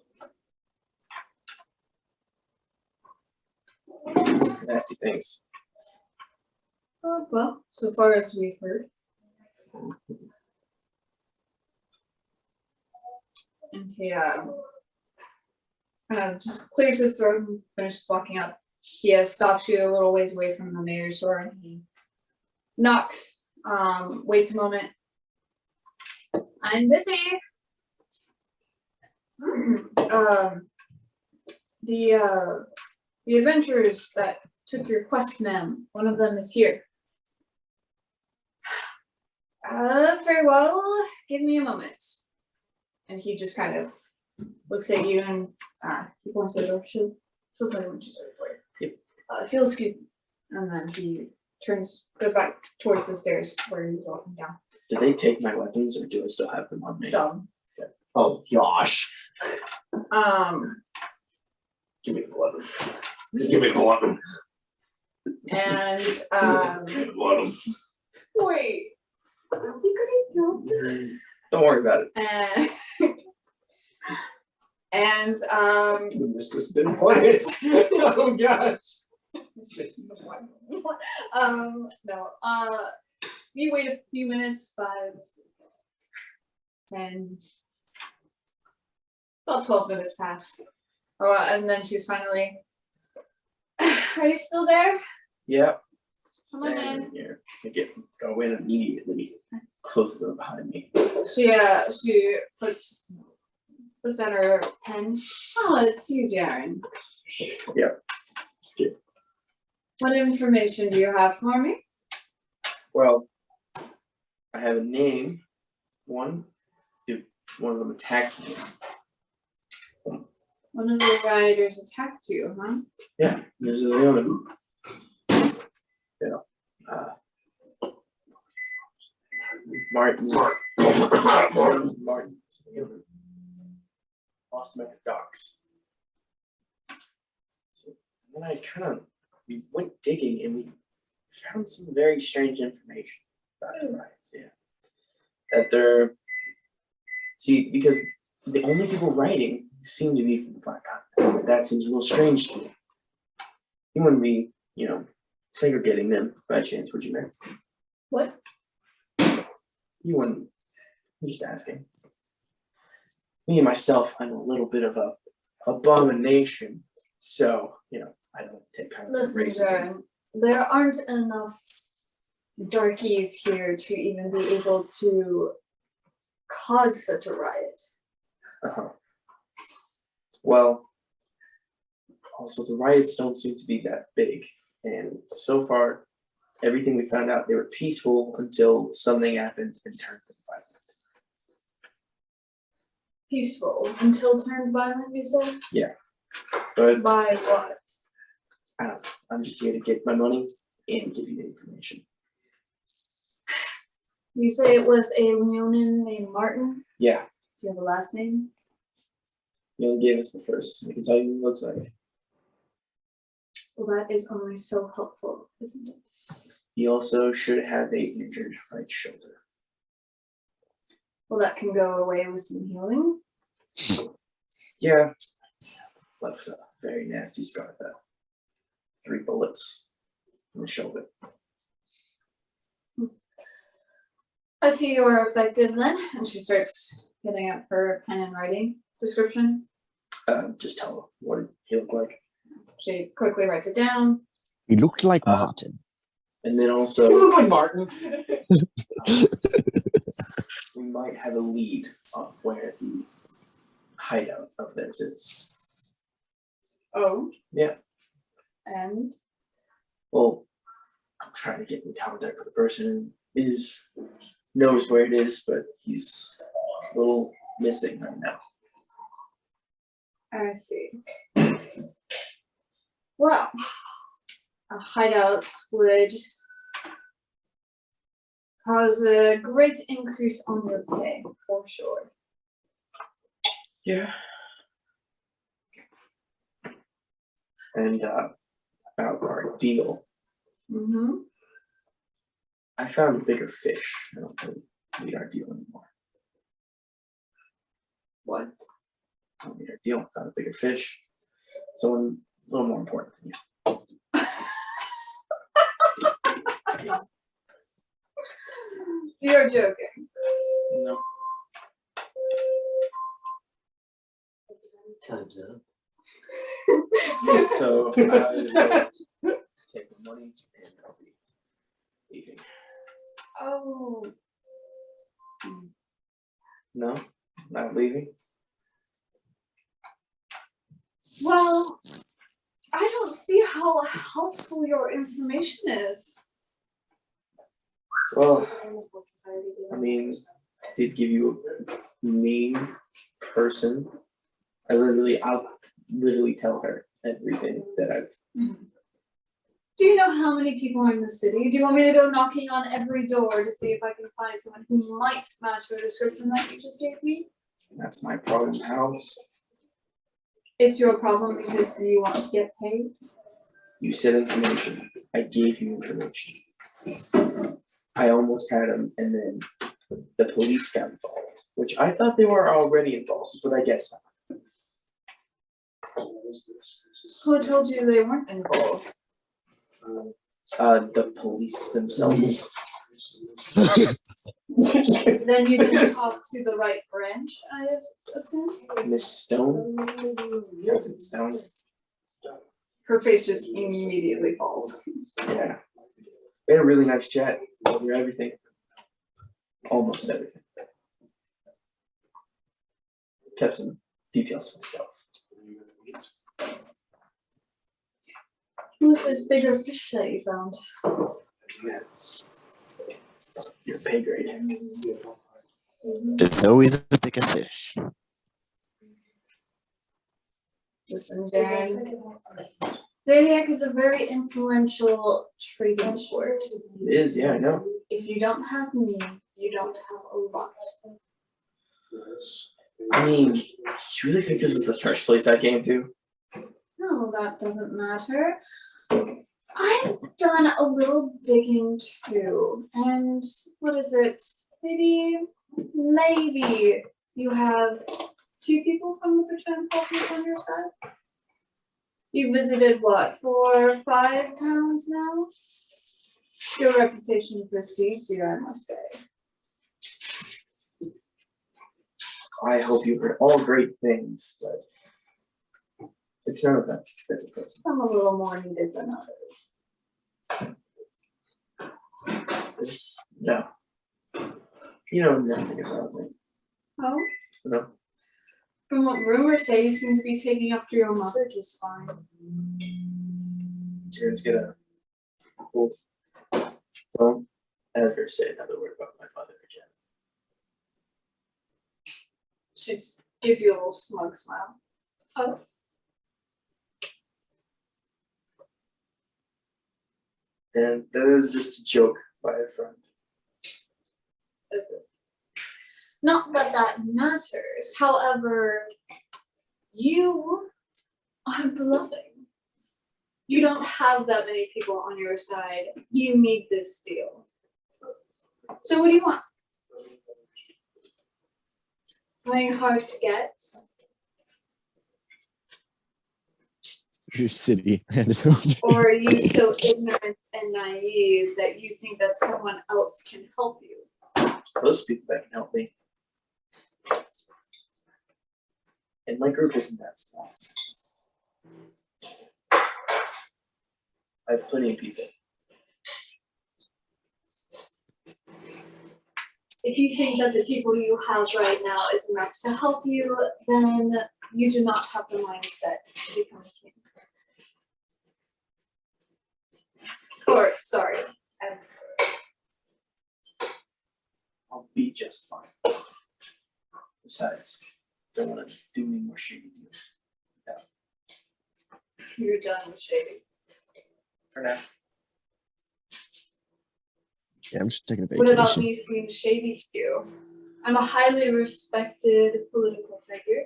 Nasty things. Well, so far as we've heard. And he kind of just clears his throat and finishes walking up. He stops you a little ways away from the mayor's door, and he knocks, waits a moment. I'm busy. The adventurers that took your quest, ma'am, one of them is here. Very well, give me a moment. And he just kind of looks at you and he points to the door. She'll tell you when she's ready for you. Yep. If you'll excuse me. And then he goes back towards the stairs where he's walking down. Did they take my weapons, or do I still have them on me? So, Oh gosh. Give me the weapon. Give me the weapon. and Give me the weapon. wait, is he gonna kill me? Don't worry about it. And The mistress didn't want it. Oh gosh. no. You wait a few minutes, 5, 10, about 12 minutes pass. And then she's finally, are you still there? Yeah. Come on Standing in. here. Go in immediately. Close the door behind me. She puts down her pen. Oh, it's you, Jaren. Skip. What information do you have for me? Well, I have a name. One of them attacked me. One of the riders attacked you, huh? Yeah, this is the other. Martin. Martin. Lost him at the docks. So then we went digging and we found some very strange information about the riots. Yeah, that they're because the only people writing seem to be from the Black Continent. That seems a little strange to me. You wouldn't be, segregating them by chance, would you, Mary? What? You wouldn't. I'm just asking. Me and myself, I'm a little bit of a abomination. So, I don't take kind of Listen, racism. Jaren, there aren't enough darkies here to even be able to cause such a riot. Uh-huh. Well, also the riots don't seem to be that big. And so far, everything we found out, they were peaceful until something happened and turned them violent. Peaceful until turned violent, you said? But By what? I don't know. I'm just here to get my money and give you the information. You say it was a Leonin named Martin? Yeah, Do you have a last name? he only gave us the first. I can tell you what he looks like. Well, that is only so helpful, isn't it? He also should have a injured right shoulder. Well, that can go away with some healing. Yeah, left a very nasty scar though. 3 bullets in the shoulder. I see you are affected then, and she starts getting up her pen and writing description. Just tell him what he looked like. She quickly writes it down. He looked like Martin. And then also, like Martin. we might have a lead on where the hideout of theirs is. Oh. Yeah. And Well, I'm trying to get in contact with the person who knows where it is, but he's a little missing right now. I see. Well, a hideout would cause a great increase on your pay, for sure. Yeah. And about our deal, Mm-hmm. I found a bigger fish. I don't really need our deal anymore. What? I don't need our deal. I found a bigger fish. Someone a little more important than you. You're joking. No. Time's up. So I will take the money and I'll be leaving. Oh. No, not leaving. Well, I don't see how helpful your information is. Well, I mean, I did give you a name, person. I'll literally tell her everything that I've. Do you know how many people are in the city? Do you want me to go knocking on every door to see if I can find someone who might match the description that you just gave me? That's my problem, pal. It's your problem because you want to get paid? You said information. I gave you information. I almost had them, and then the police got involved, which I thought they were already involved, but I guess not. Who told you they weren't involved? The police themselves. Then you didn't talk to the right branch, I assume? Miss Stone. Captain Stone. Her face just immediately falls. Yeah. We had a really nice chat over everything. Almost everything. Kept some details to myself. Who's this bigger fish that you found? Your pay grade. There's always a bigger fish. Listen, Darren. Zodiac is a very influential trading sport. It is, yeah, I know. If you don't have me, you don't have a lot. I mean, do you really think this was the first place I came to? No, that doesn't matter. I've done a little digging too, and what is it? Maybe you have 2 people from the Pretend Focus on your side? You visited what, 4 or 5 towns now? Your reputation precedes you, I must say. I hope you heard all great things, but it's none of that. I'm a little more needed than others. No. You know nothing about me. Oh? No. From what rumors say, you seem to be taking after your mother just fine. Jared's gonna. Oh, don't ever say another word about my mother again. She just gives you a little smug smile. Oh. And that was just a joke by a friend. Is it? Not that that matters. However, you are bluffing. You don't have that many people on your side. You need this deal. So what do you want? Playing hard to get? Your city. Or are you so ignorant and naive that you think that someone else can help you? Those people that can help me. And my group isn't that small. I have plenty of people. If you think that the people you have right now is enough to help you, then you do not have the mindset to become a king. Or, sorry, I'll be just fine. Besides, don't want to do any more shady deals. you're done with shady. For now. Yeah, I'm just taking a What about vacation. me seem shady to you? I'm a highly respected political figure.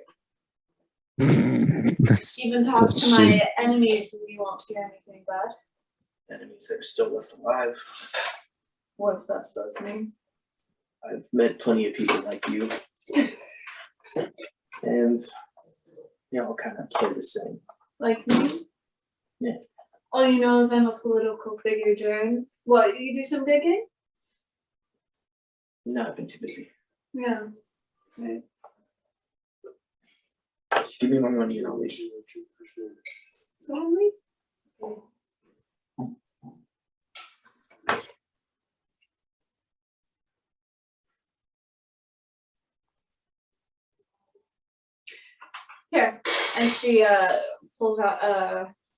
That's Even talk That's to my shady. enemies and you won't hear anything bad. Enemies that are still left alive. What's that supposed to mean? I've met plenty of people like you. And they all kind of care the same. Like me? Yeah. All you know is I'm a political figure, Jaren. What, you do some digging? No, I've been too busy. Yeah. Right. Just give me my money and I'll leave. Sorry? Here, and she pulls out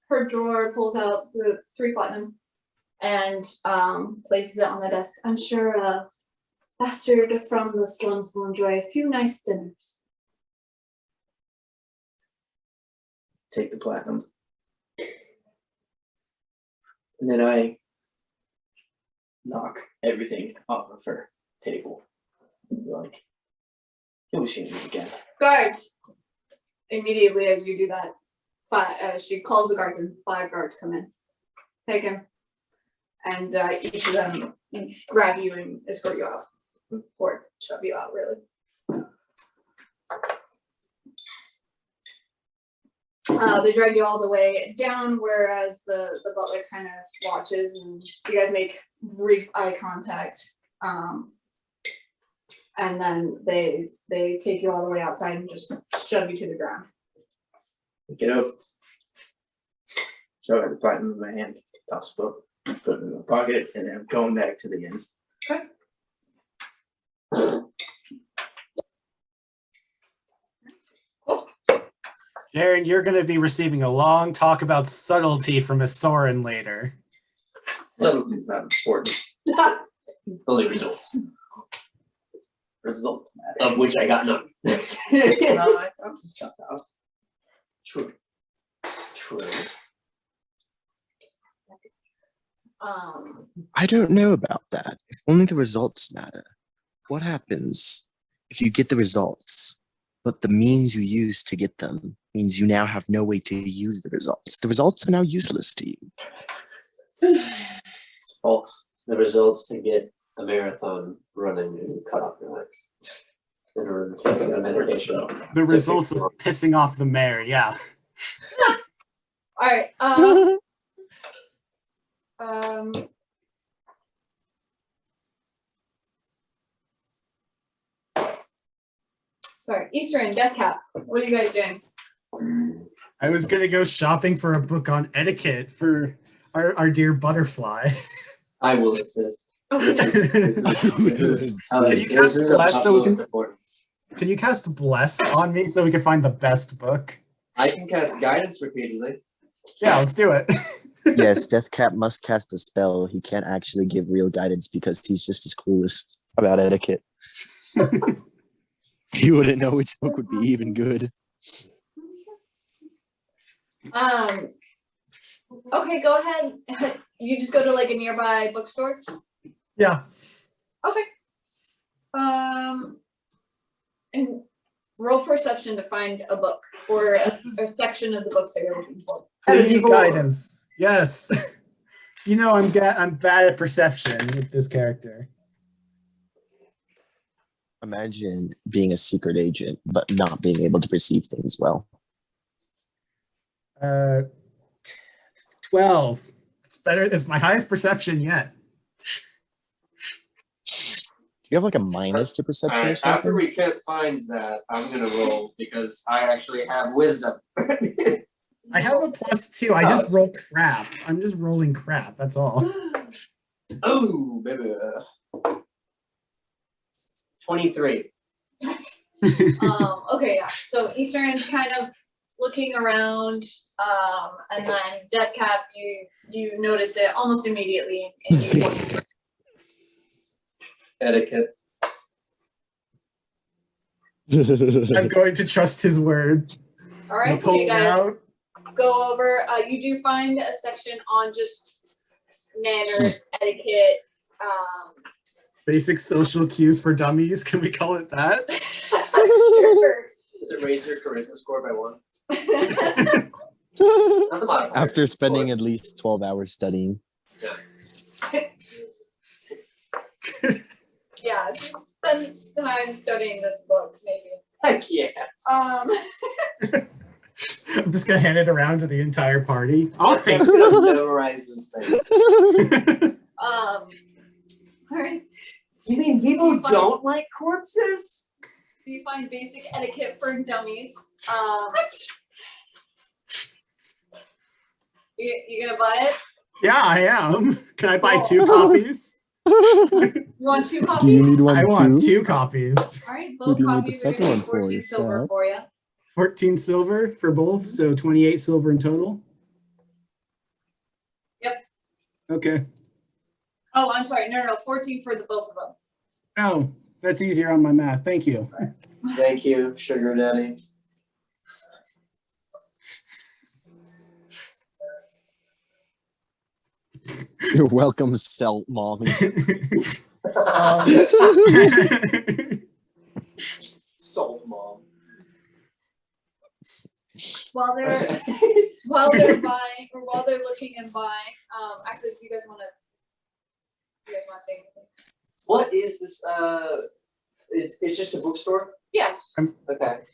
her drawer, pulls out the 3 platinum, and places it on the desk. I'm sure a bastard from the slums will enjoy a few nice dinners. Take the platinum. And then I knock everything off of her table. And be like, you'll be seeing me again. Guards! Immediately as you do that, she calls the guards and 5 guards come in. Take him. And each of them grab you and escort you out. Or shove you out, really. They drag you all the way down, whereas the butler kind of watches and you guys make brief eye contact. And then they take you all the way outside and just shove you to the ground. Get up. So I have the platinum in my hand, toss the book, put it in my pocket, and then I'm going back to the inn. Jaren, you're going to be receiving a long talk about subtlety from a Soren later. Subtlety's not important. Only results, Results matter. of which I got none. No, I found some stuff out. True. True. I don't know about that. If only the results matter. What happens if you get the results, but the means you use to get them means you now have no way to use the results? The results are now useless to you. It's false. The results to get a marathon running and cut off your legs. In order to take a medication. The results of pissing off the mayor, yeah. All right. Sorry, Easter and Deathcap. What are you guys doing? I was going to go shopping for a book on etiquette for our dear butterfly. I will assist. Okay. This is Can you cast of Bless so we can- utmost importance. Can you cast Bless on me so we can find the best book? I can cast guidance repeatedly. Yeah, let's do it. Yes, Deathcap must cast a spell. He can't actually give real guidance because he's just as clueless about etiquette. You wouldn't know which book would be even good. Okay, go ahead. You just go to like a nearby bookstore. Yeah. Okay. And roll perception to find a book or a section of the books that you're looking for. Please guidance. Yes. You know I'm bad at perception with this character. Imagine being a secret agent, but not being able to perceive things well. 12. It's better. It's my highest perception yet. Do you have like a minus to perception or Alright, something? after we can't find that, I'm gonna roll because I actually have wisdom. I have a +2. I just roll crap. I'm just rolling crap. That's all. Oh, baby. 23. Okay, yeah. So Eastern's kind of looking around, and then Deathcap, you notice it almost immediately, and you Etiquette. I'm going to trust his word. all right. So Pull you it guys out. go over. You do find a section on just manners, etiquette. Basic social cues for dummies. Can we call it that? Sure. Does it raise your charisma score by 1? Not the modifier. After spending at least 12 hours studying. Yeah, if you spend time studying this book, maybe. Heck yes. I'm just gonna hand it around to the entire party. All I'm right. gonna memorize this thing. All right. You mean people don't like corpses? So you find basic etiquette for dummies. You gonna buy it? Yeah, I am. Can I buy Cool. 2 copies? You want 2 copies? Do you need one I too? want 2 copies. All right, Who both do you need the copies are second gonna one be for, 14 silver yourself? for you. 14 silver for both, so 28 silver in total. Yep. Okay. Oh, I'm sorry. No, 14 for the both of them. Oh, that's easier on my math. Thank you. Thank you, Sugar Daddy. You're welcome, Selt Mommy. Salt Mom. While they're buying or while they're looking and buying, actually, if you guys want to say anything? What is this? It's just a bookstore? Yes. Okay.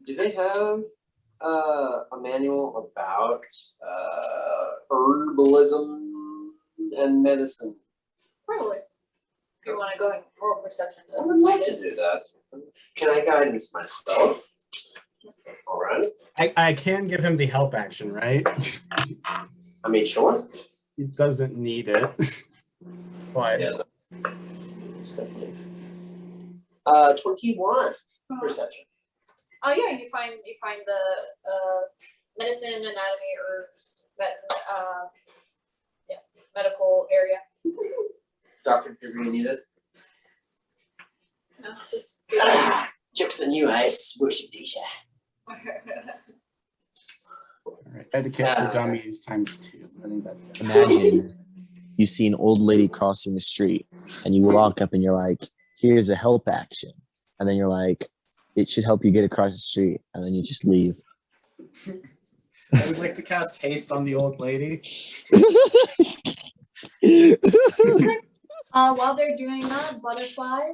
Do they have a manual about herbalism and medicine? Probably. If you want to go ahead and roll perception. I would like to do that. Can I guidance myself? All right. I can give him the help action, right? I mean, sure. He doesn't need it. But Yeah. Definitely. 21 perception. Oh yeah, you find the medicine, anatomy, herbs, medical area. Doctor degree needed. No, it's just Jokes on you, I worship Disha. all right, etiquette for dummies ×2. Running that down. Imagine you see an old lady crossing the street and you walk up and you're like, here's a help action. And then you're like, it should help you get across the street. And then you just leave. I would like to cast haste on the old lady. while they're doing that, butterfly,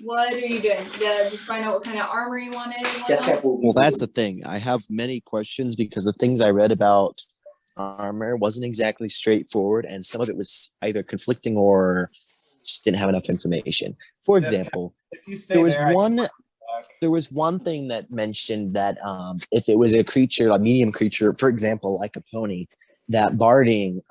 what are you doing? Yeah, just find out what kind of armor you wanted and Death whatnot? cap will be Well, that's the thing. I have many questions because the things I read about armor wasn't exactly straightforward, and some of it was either conflicting or just didn't have enough information. For example, If you stay there was there, I can one back. there was one thing that mentioned that if it was a creature, a medium creature, for example, like a pony, that barding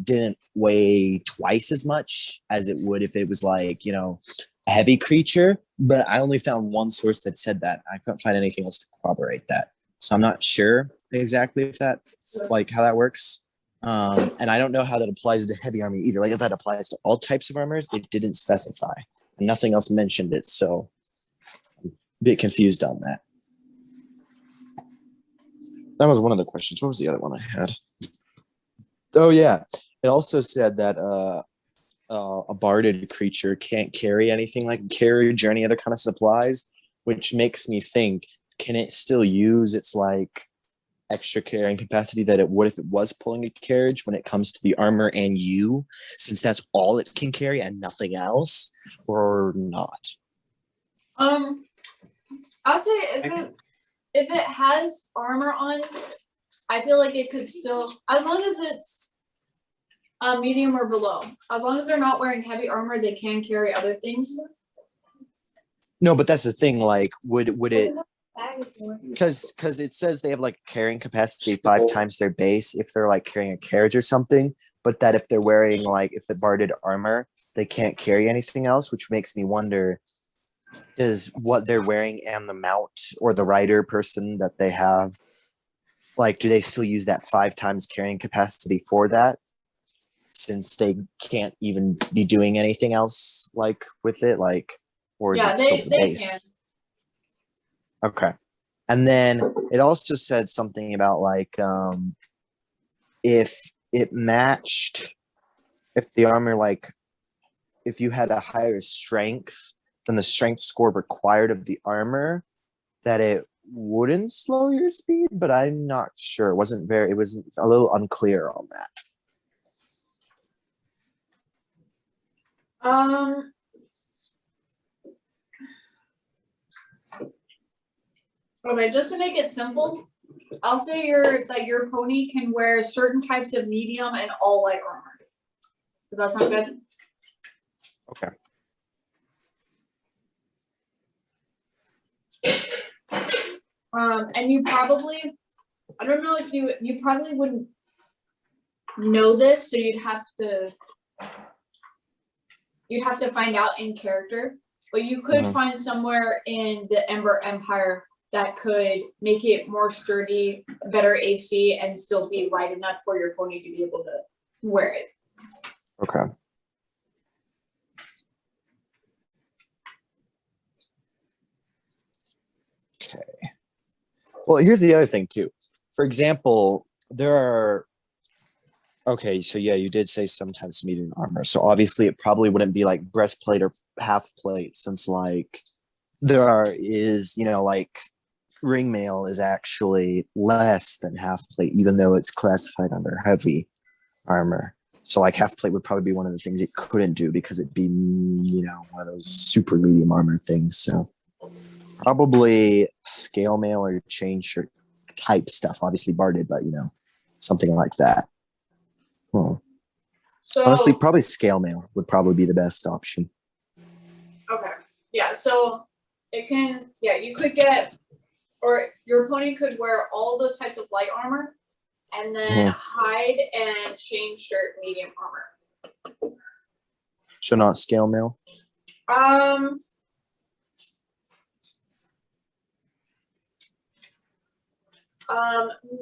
didn't weigh twice as much as it would if it was like, you know, a heavy creature. But I only found one source that said that. I couldn't find anything else to corroborate that. So I'm not sure exactly if that's like how that works. And I don't know how that applies to heavy armor either. Like if that applies to all types of armors, it didn't specify. Nothing else mentioned it. So I'm a bit confused on that. That was one of the questions. What was the other one I had? Oh yeah. It also said that a barded creature can't carry anything like carriage or any other kind of supplies, which makes me think, can it still use its like extra carrying capacity that it would if it was pulling a carriage when it comes to the armor and you, since that's all it can carry and nothing else, or not? I'll say if it has armor on, I feel like it could still, as long as it's medium or below, as long as they're not wearing heavy armor, they can carry other things. No, but that's the thing. Like, would it? Because it says they have like carrying capacity 5 times their base if they're like carrying a carriage or something, but that if they're wearing like if the barded armor, they can't carry anything else, which makes me wonder, does what they're wearing and the mount or the rider person that they have, like, do they still use that 5 times carrying capacity for that, since they can't even be doing anything else like with it, like, or is Yeah, it still they the can. base? Okay. And then it also said something about like if it matched, if the armor, like if you had a higher strength than the strength score required of the armor, that it wouldn't slow your speed, but I'm not sure. It was a little unclear on that. Okay, just to make it simple, I'll say your pony can wear certain types of medium and all light armor. Does that sound good? Okay. And you probably, I don't know if you probably wouldn't know this, so you'd have to find out in character, but you could find somewhere in the Ember Empire that could make it more sturdy, better AC, and still be light enough for your pony to be able to wear it. Okay. Okay. Well, here's the other thing too. For example, there are. Okay, so yeah, you did say sometimes medium armor. So obviously, it probably wouldn't be like breastplate or half plate, since like like ring mail is actually less than half plate, even though it's classified under heavy armor. So like half plate would probably be one of the things it couldn't do because it'd be, one of those super medium armor things. So probably scale mail or chain shirt type stuff, obviously barded, but something like that. So Honestly, probably scale mail would probably be the best option. okay, yeah. So it can, yeah, you could get, or your opponent could wear all the types of light armor, and then hide and chain shirt medium armor. So not scale mail.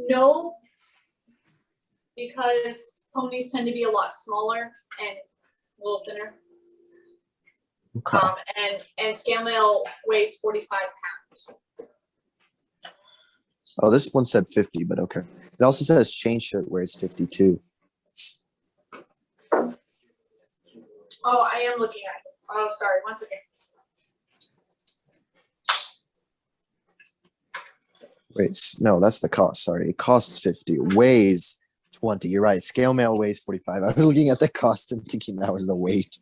No, because ponies tend to be a lot smaller and a little thinner. Okay. And scale mail weighs 45 pounds. Oh, this one said 50, but okay. It also says chain shirt weighs 52. Oh, I am looking at it. Oh, sorry, once again. Wait, no, that's the cost. Sorry, it costs 50. It weighs 20. You're right. Scale mail weighs 45. I was looking at the cost and thinking that was the weight.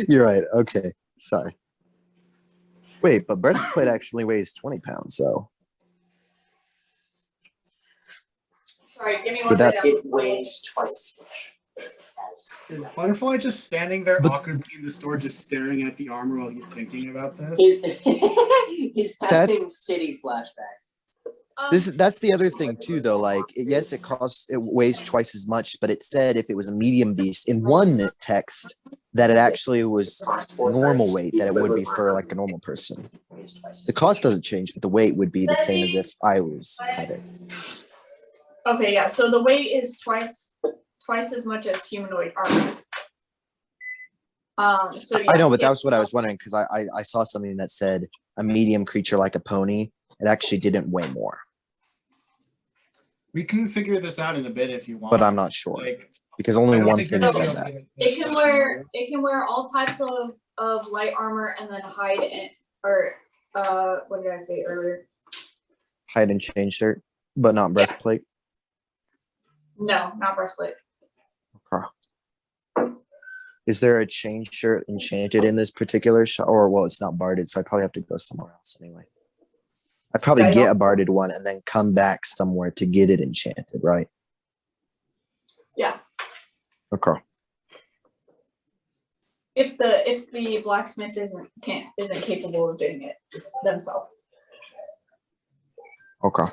You're right. Okay, sorry. Wait, but breastplate actually weighs 20 pounds, though. Sorry, give me But one that- second. It weighs twice as much. Is Butterfly just standing there awkwardly in the store, just staring at the armor while he's thinking about this? He's having That's- city flashbacks. That's the other thing too, though. Like, yes, it weighs twice as much, but it said if it was a medium beast in one text that it actually was normal weight that it would be for like a normal person. The cost doesn't change, but the weight would be the same as if I was at it. Okay, yeah, so the weight is twice as much as humanoid armor. So yeah, I know, but that was what I was wondering because I saw something that said a medium creature like a pony. It actually didn't weigh more, We can figure this out in a bit if you want. but I'm not sure Like, because only I don't one think thing you're said gonna that. be able to It can wear all types of light armor and then hide it, or what did I say earlier? Hide and chain shirt, but not breastplate. No, not breastplate. Okay. Is there a chain shirt enchanted in this particular shop? Or, well, it's not barded, so I probably have to go somewhere else anyway. I'd probably Yeah, I get don't- a barded one and then come back somewhere to get it enchanted, right? Yeah. Okay. If the blacksmith isn't capable of doing it themselves. Okay.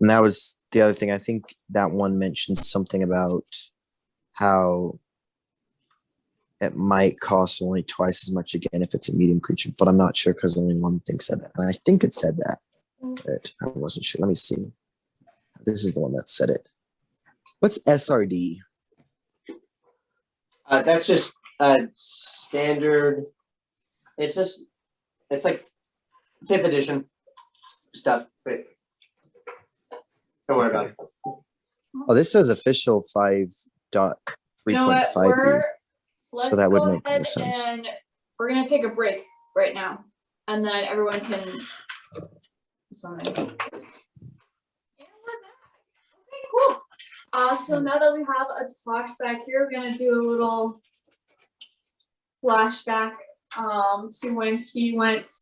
And that was the other thing. I think that one mentioned something about how it might cost only twice as much again if it's a medium creature, but I'm not sure because only one thing said that. And I think it said that, but I wasn't sure. Let me see. This is the one that said it. What's SRD? That's just standard. It's like 5th edition stuff. But don't worry about it. Oh, this says official 5.3.5. You know what? So that would go make more ahead sense. And we're gonna take a break right now, and then everyone can. Sorry. And we're back. Okay, cool. So now that we have Atash back here, we're gonna do a little flashback to when he went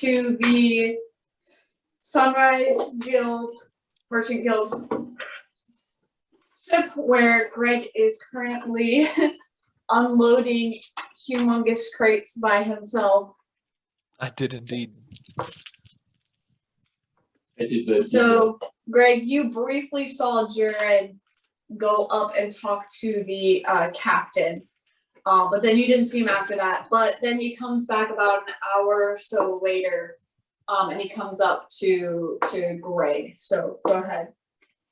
to the Sunrise Guild, Merchant Guild ship, where Greg is currently unloading humongous crates by himself. I did indeed. I did the So, Greg, you briefly saw Jared go up and talk to the captain, but then you didn't see him after that. But then he comes back about an hour or so later, and he comes up to Greg. So go ahead.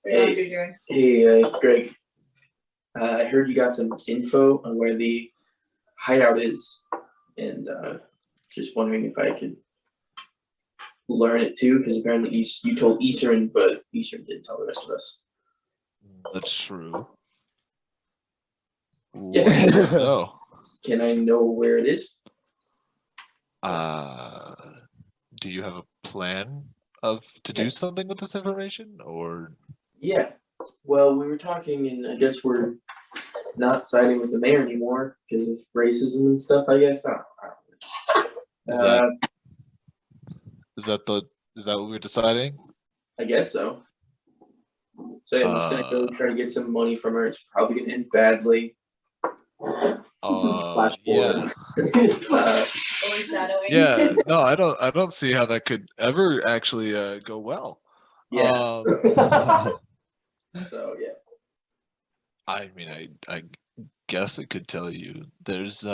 What do you want to do, Jared? Hey, Greg. I heard you got some info on where the hideout is, and just wondering if I could learn it too, because apparently you told Eastern, but Eastern didn't tell the rest of us. That's true. Yeah. No. Can I know where it is? Do you have a plan to do something with this information, or Yeah. Well, we were talking, and I guess we're not siding with the mayor anymore because of racism and stuff. I guess. I don't know. is that what we're deciding? I guess so. So yeah, I'm just gonna go try to get some money from her. It's probably gonna end badly. Flash Yeah, Foreshadowing. yeah. No, I don't see how that could ever actually go well. Yes. Um, So yeah. I mean, I guess I could tell you there's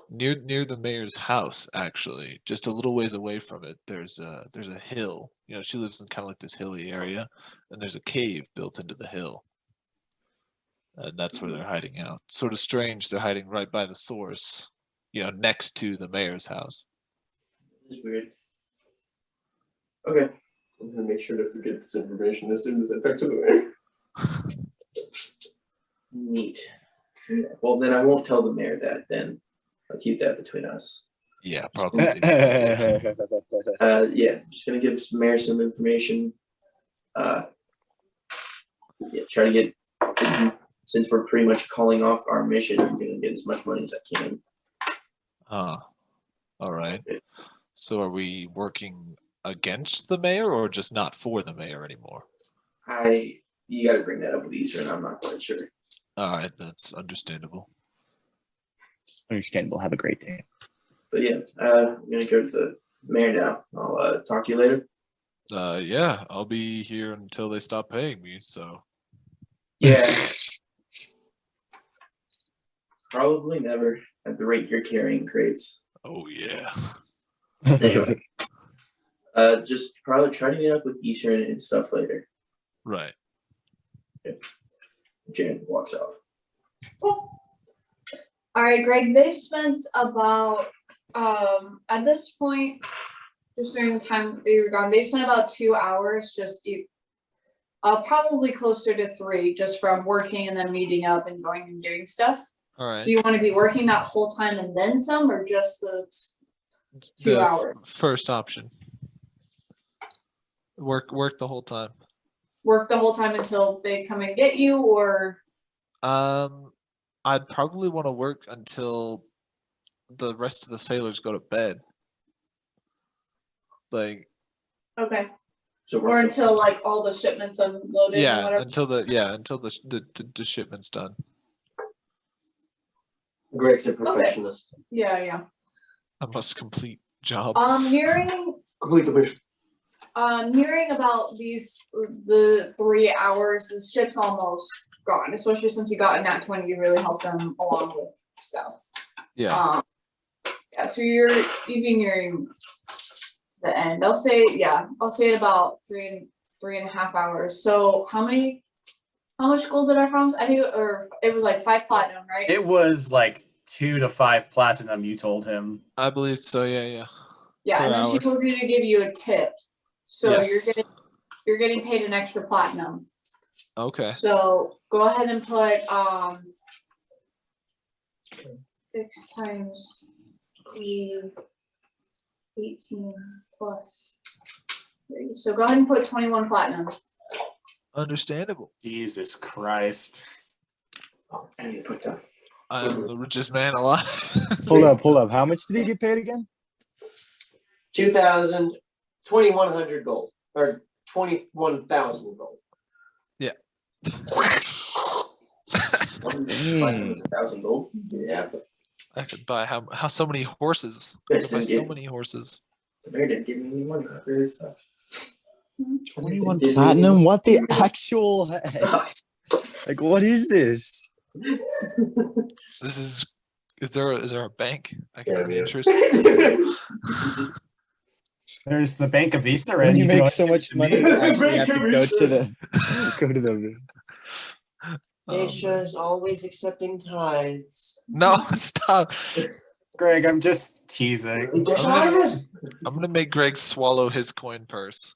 near the mayor's house, actually, just a little ways away from it. There's a hill. You know, she lives in kind of like this hilly area, and there's a cave built into the hill, and that's where they're hiding out. Sort of strange, they're hiding right by the source, you know, next to the mayor's house. It's weird. Okay. I'm gonna make sure to forget this information as soon as I talk to the mayor. Neat. Well, then I won't tell the mayor that. Then I'll keep that between us. Yeah, probably. Yeah. Yeah, just gonna give the mayor some information. Yeah, try to get, since we're pretty much calling off our mission, I'm gonna get as much money as I can. All right. So are we working against the mayor or just not for the mayor anymore? You gotta bring that up with Easter, and I'm not quite sure. All right, that's understandable. Understandable. Have a great day. But yeah, I'm gonna go to the mayor now. I'll talk to you later. Yeah, I'll be here until they stop paying me, so. Yeah. Probably never at the rate you're carrying crates. Oh yeah. Anyway, just probably try to meet up with Eastern and stuff later. Right. Jan walks off. Cool. All right, Greg, they've spent about, at this point, just during the time that you were gone, they spent about 2 hours probably closer to 3, just from working and then meeting up and going and doing stuff. All right. Do you want to be working that whole time and then some, or just the 2 The hours? first option. Work the whole time. Work the whole time until they come and get you, or? I'd probably want to work until the rest of the sailors go to bed. Like, So Or until like all the shipments unloaded and yeah, whatever? until the shipment's done. Greg's a perfectionist. Yeah. I must complete job. Nearing Complete the mission. nearing about the 3 hours, the ship's almost gone, especially since you got a nat 20, you really helped them along with stuff. Yeah. Yeah, so you'd be nearing the end. I'll say at about 3.5 hours. So how much gold did I promise? I think it was like 5 platinum, right? It was like 2 to 5 platinum, you told him. I believe so, yeah. Yeah, per and then she hour. told you to give you a tip. So Yes. you're getting paid an extra platinum. Okay. So go ahead and put 6 times 18 plus 3. So go ahead and put 21 platinum. Understandable. Jesus Christ. Oh, I need to put down. I'm the richest man alive. Hold up. How much did he get paid again? 2,100 gold, or 21,000 gold. Dang. 1,000 gold. Yeah. I could buy how so many horses. I could buy so many horses. The mayor didn't give me any money for his stuff. 21 platinum? What the actual heck? Like, what is this? This is there a bank I can Yeah, have any yeah. interest? There's the Bank of Easter. When you can make go so and much give it money, to you me. actually have to go to the Dacia is always accepting tithes. No, stop. Greg, I'm just teasing. I'm gonna make Greg swallow his coin purse.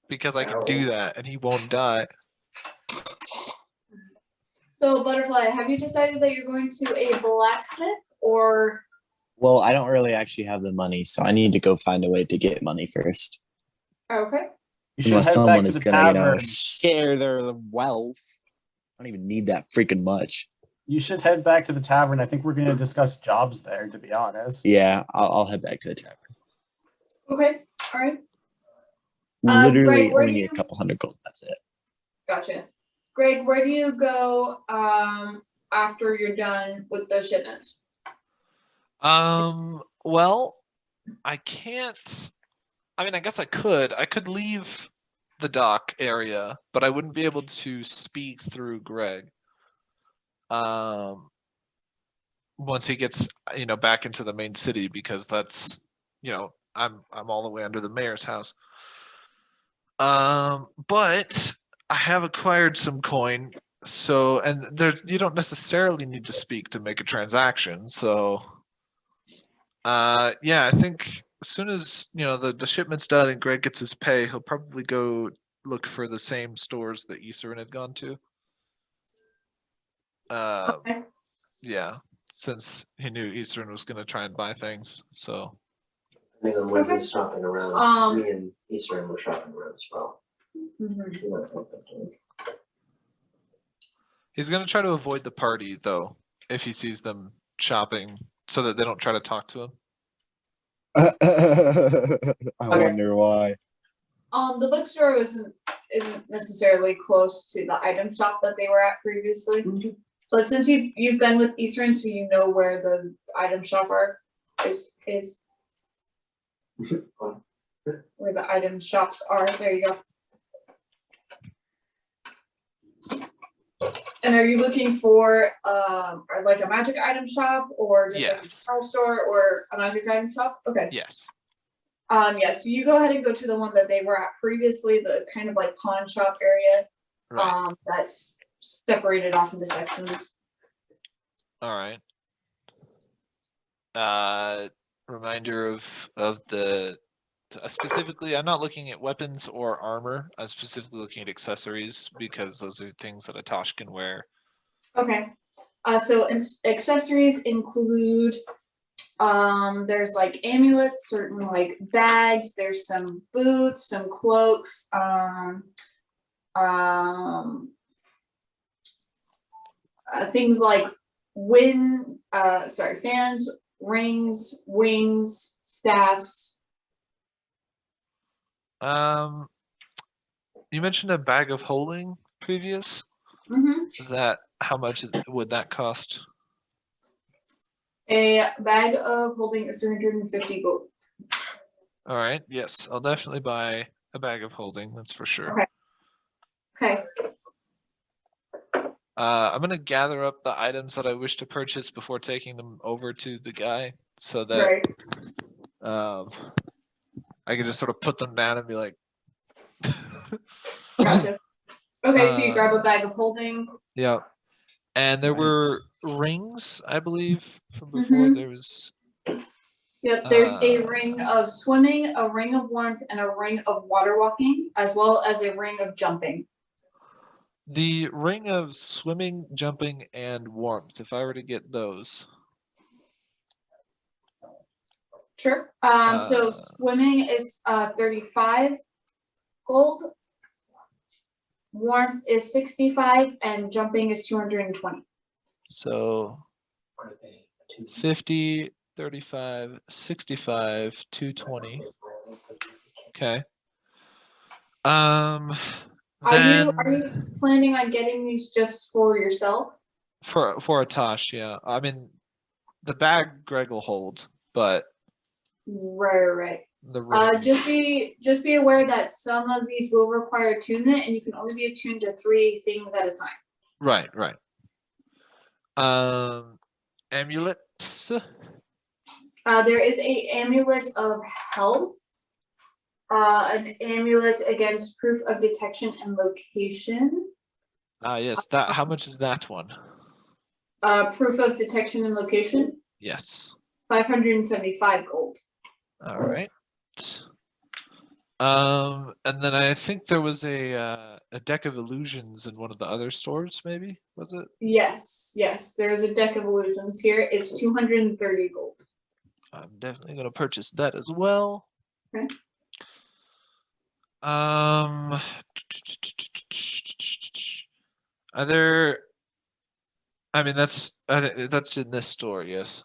Because I can do that and he won't die. So Butterfly, have you decided that you're going to a blacksmith or? Well, I don't really actually have the money, so I need to go find a way to get money first. Okay. You should Unless head someone back to is the gonna, tavern. share their wealth. I don't even need that freaking much. You should head back to the tavern. I think we're going to discuss jobs there, to be honest. Yeah, I'll head back to the tavern. Okay. All right. Literally Greg, where do only a you- couple hundred gold. That's it. Gotcha. Greg, where do you go after you're done with the shipment? Well, I can't. I mean, I guess I could. I could leave the dock area, but I wouldn't be able to speak through Greg. Once he gets, back into the main city, because that's, I'm all the way under the mayor's house. But I have acquired some coin, so you don't necessarily need to speak to make a transaction. So, yeah, I think as soon as the shipment's done and Greg gets his pay, he'll probably go look for the same stores that Easterin had gone to. Okay. Yeah, since he knew Easterin was going to try and buy things, so. Depending on when Okay. he's shopping around, me and Eastern were shopping around as well. Mhm. We went up to- He's gonna try to avoid the party though, if he sees them shopping, so that they don't try to talk to him. I wonder why. The bookstore isn't necessarily close to the item shop that they were at previously. But since you've been with Eastern, so you know where the item shop is where the item shops are. There you go. And are you looking for like a magic item shop or just like a Yes. general store or a magic item shop? Okay. Yes. Yeah, so you go ahead and go to the one that they were at previously, the kind of like pawn shop area. Right. That's separated off into sections. All right. Reminder of the specifically, I'm not looking at weapons or armor. I'm specifically looking at accessories because those are things that Atash can wear. Okay. So accessories include there's like amulets, certain like bags, there's some boots, some cloaks, things like fans, rings, wings, staffs. You mentioned a bag of holding previous. Is that how much would that cost? A bag of holding is 350 gold. All right. Yes, I'll definitely buy a bag of holding. That's for sure. Okay. I'm gonna gather up the items that I wish to purchase before taking them over to the guy, so that Right. I can just sort of put them down and be like. Gotcha. Okay, so you grab a bag of holding. Yeah, and there were rings, I believe, from before. There was. Yep, there's a ring of swimming, a ring of warmth, and a ring of water walking, as well as a ring of jumping. The ring of swimming, jumping, and warmth. If I were to get those. Sure. So swimming is 35 gold. Warmth is 65, and jumping is 220. So 50, 35, 65, 220. Okay. Are Then you planning on getting these just for yourself? for Atash, yeah. I mean, the bag Greg will hold, but Right. the rings. Just be aware that some of these will require attunement, and you can only be attuned to 3 things at a time. Right. Amulets. There is a amulet of health, an amulet against proof of detection and location. Yes. That. How much is that one? Proof of detection and location, Yes. 575 gold. All right. And then I think there was a deck of illusions in one of the other stores. Maybe was it? Yes. There's a deck of illusions here. It's 230 gold. I'm definitely gonna purchase that as well. Okay. Are there? I mean, that's in this store, yes.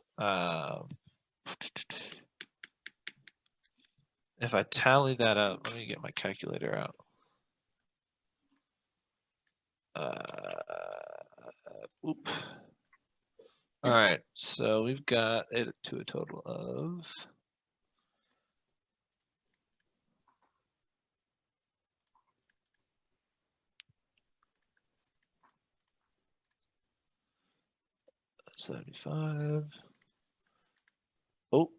If I tally that up, let me get my calculator out. Oop. All right, so we've got it to a total of $75. Oh.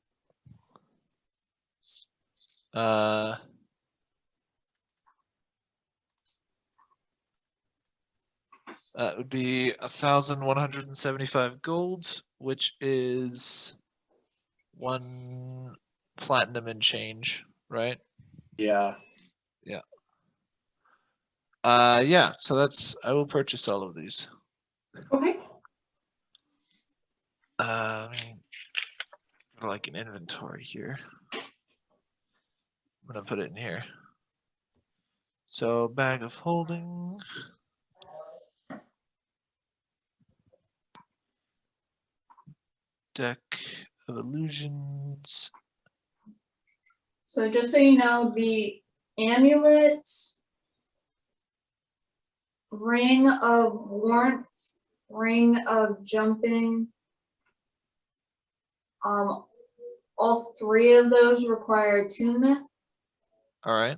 That would be 1,175 gold, which is 1 platinum and change, right? Yeah. Yeah, so I will purchase all of these. Okay. I mean, like an inventory here. I'm gonna put it in here. So bag of holding. Deck of illusions. So just so you know, the amulets, ring of warmth, ring of jumping, all 3 of those require attunement. All right.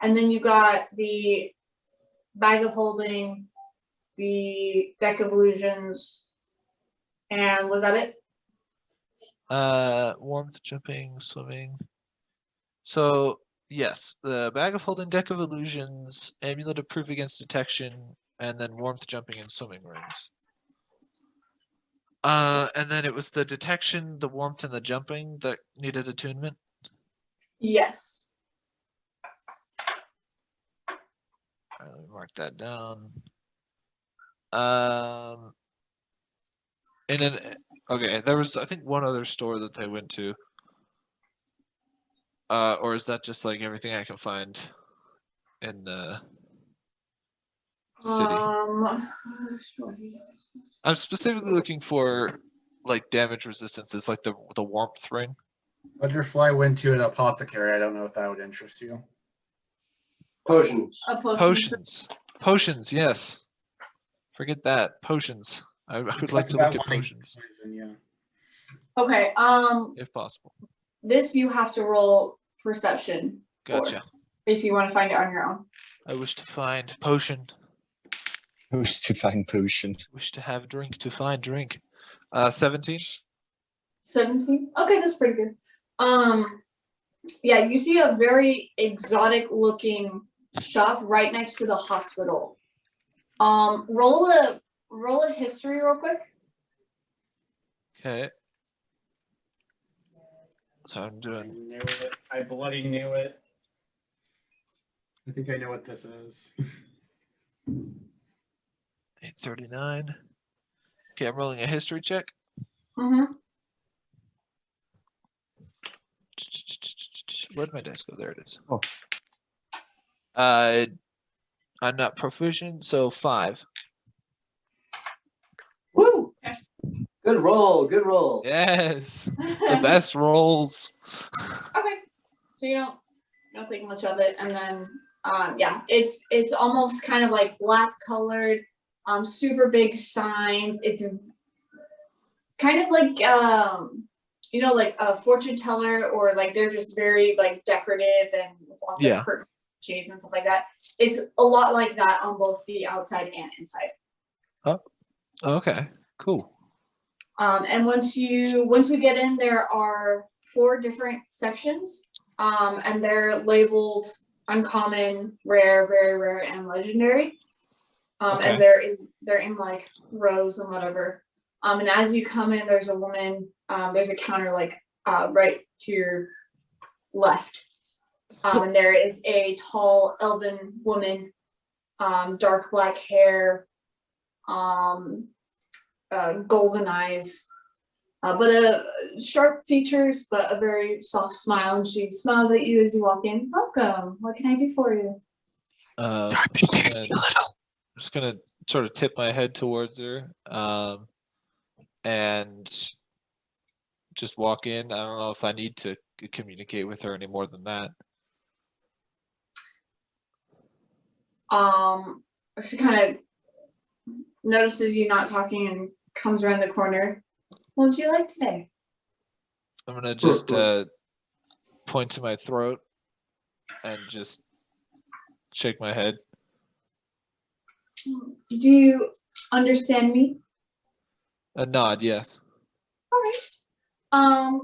And then you got the bag of holding, the deck of illusions, and was that it? Warmth, jumping, swimming. So yes, the bag of holding, deck of illusions, amulet of proof against detection, and then warmth, jumping, and swimming rings. And then it was the detection, the warmth, and the jumping that needed attunement. Yes. All right, let me mark that down. And then okay, there was I think one other store that they went to. Or is that just like everything I can find in the city? I'm specifically looking for like damage resistances, like the warmth ring. Butterfly went to an apothecary. I don't know if that would interest you. Potions. Potions, yes. Forget that. Potions. I would like to look at potions. Poison, yeah. Okay, if possible. this you have to roll perception for, Gotcha. if you want to find it on your own. I wish to find potion. Who's to find potion? Wish to have drink to find drink. 17. 17? Okay, that's pretty good. Yeah, you see a very exotic looking shop right next to the hospital. Roll a history real quick. Okay. So I'm I doing knew it. I bloody knew it. I think I know what this is. 839. Okay, I'm rolling a history check. Mm-hmm. Where'd my dice go? There it is. Oh. I'm not proficient, so 5. Woo! Good roll, good roll. Yes, the best rolls. Okay, so you don't think much of it, and then yeah, it's almost kind of like black colored, super big signs. It's kind of like like a fortune teller, or like they're just very like decorative and with lots Yeah. of curtain shades and stuff like that. It's a lot like that on both the outside and inside. Okay, cool. And once we get in, there are 4 different sections, and they're labeled uncommon, rare, very rare, and legendary. Okay. And they're in like rows and whatever. And as you come in, there's a woman. There's a counter like right to your left, and there is a tall elven woman, dark black hair, golden eyes, but sharp features, but a very soft smile, and she smiles at you as you walk in. Welcome. What can I do for you? I'm just gonna sort of tip my head towards her, and just walk in. I don't know if I need to communicate with her any more than that. She kind of notices you not talking and comes around the corner. What would you like today? I'm gonna just point to my throat and just shake my head. Do you understand me? A nod, yes. All right.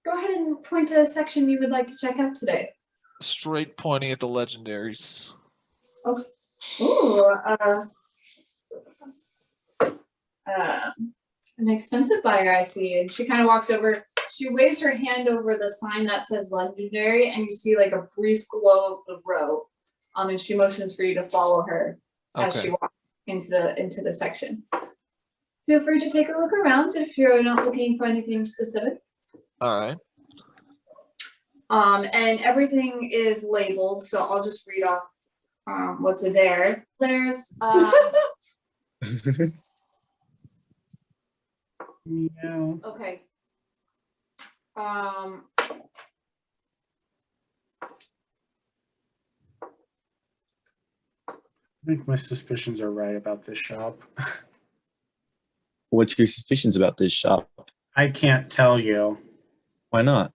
Go ahead and point to a section you would like to check out today. Straight pointing at the legendaries. Ooh, an expensive buyer, I see. And she kind of walks over. She waves her hand over the sign that says legendary, and you see like a brief glow of the row. And she motions for you to follow her as she walks into the section. Feel free to take a look around if you're not looking for anything specific. All right. And everything is labeled, so I'll just read off what's there. There's Meow. okay. I think my suspicions are right about this shop. What's your suspicions about this shop? I can't tell you. Why not?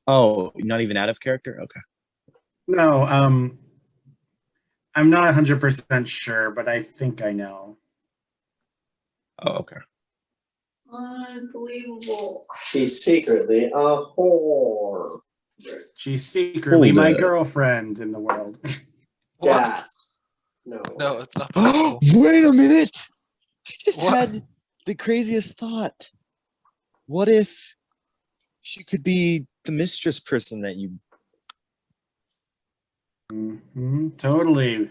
Oh, not even out of character? Okay. No, I'm not 100% sure, but I think I know. Oh, okay. Unbelievable. She's secretly a whore. She's secretly Hold my it. girlfriend in the world. What? Yes. No. No, it's not possible. Wait a minute! I just What? had the craziest thought. What if she could be the mistress person that you... Mhm, totally.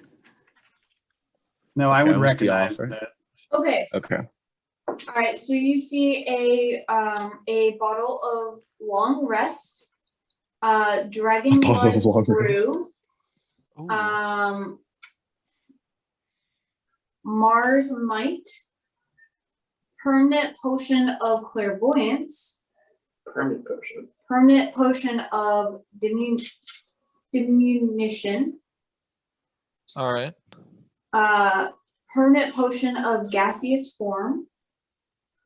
No, I Okay, would what's the recognize offer? that. Okay. Okay. All right. So you see a bottle of long rest, dragon bottle blood of Long Rest. brew, Ooh. Mars might, permanent potion of clairvoyance, Permanent potion. permanent potion of diminution, All right. permanent potion of gaseous form,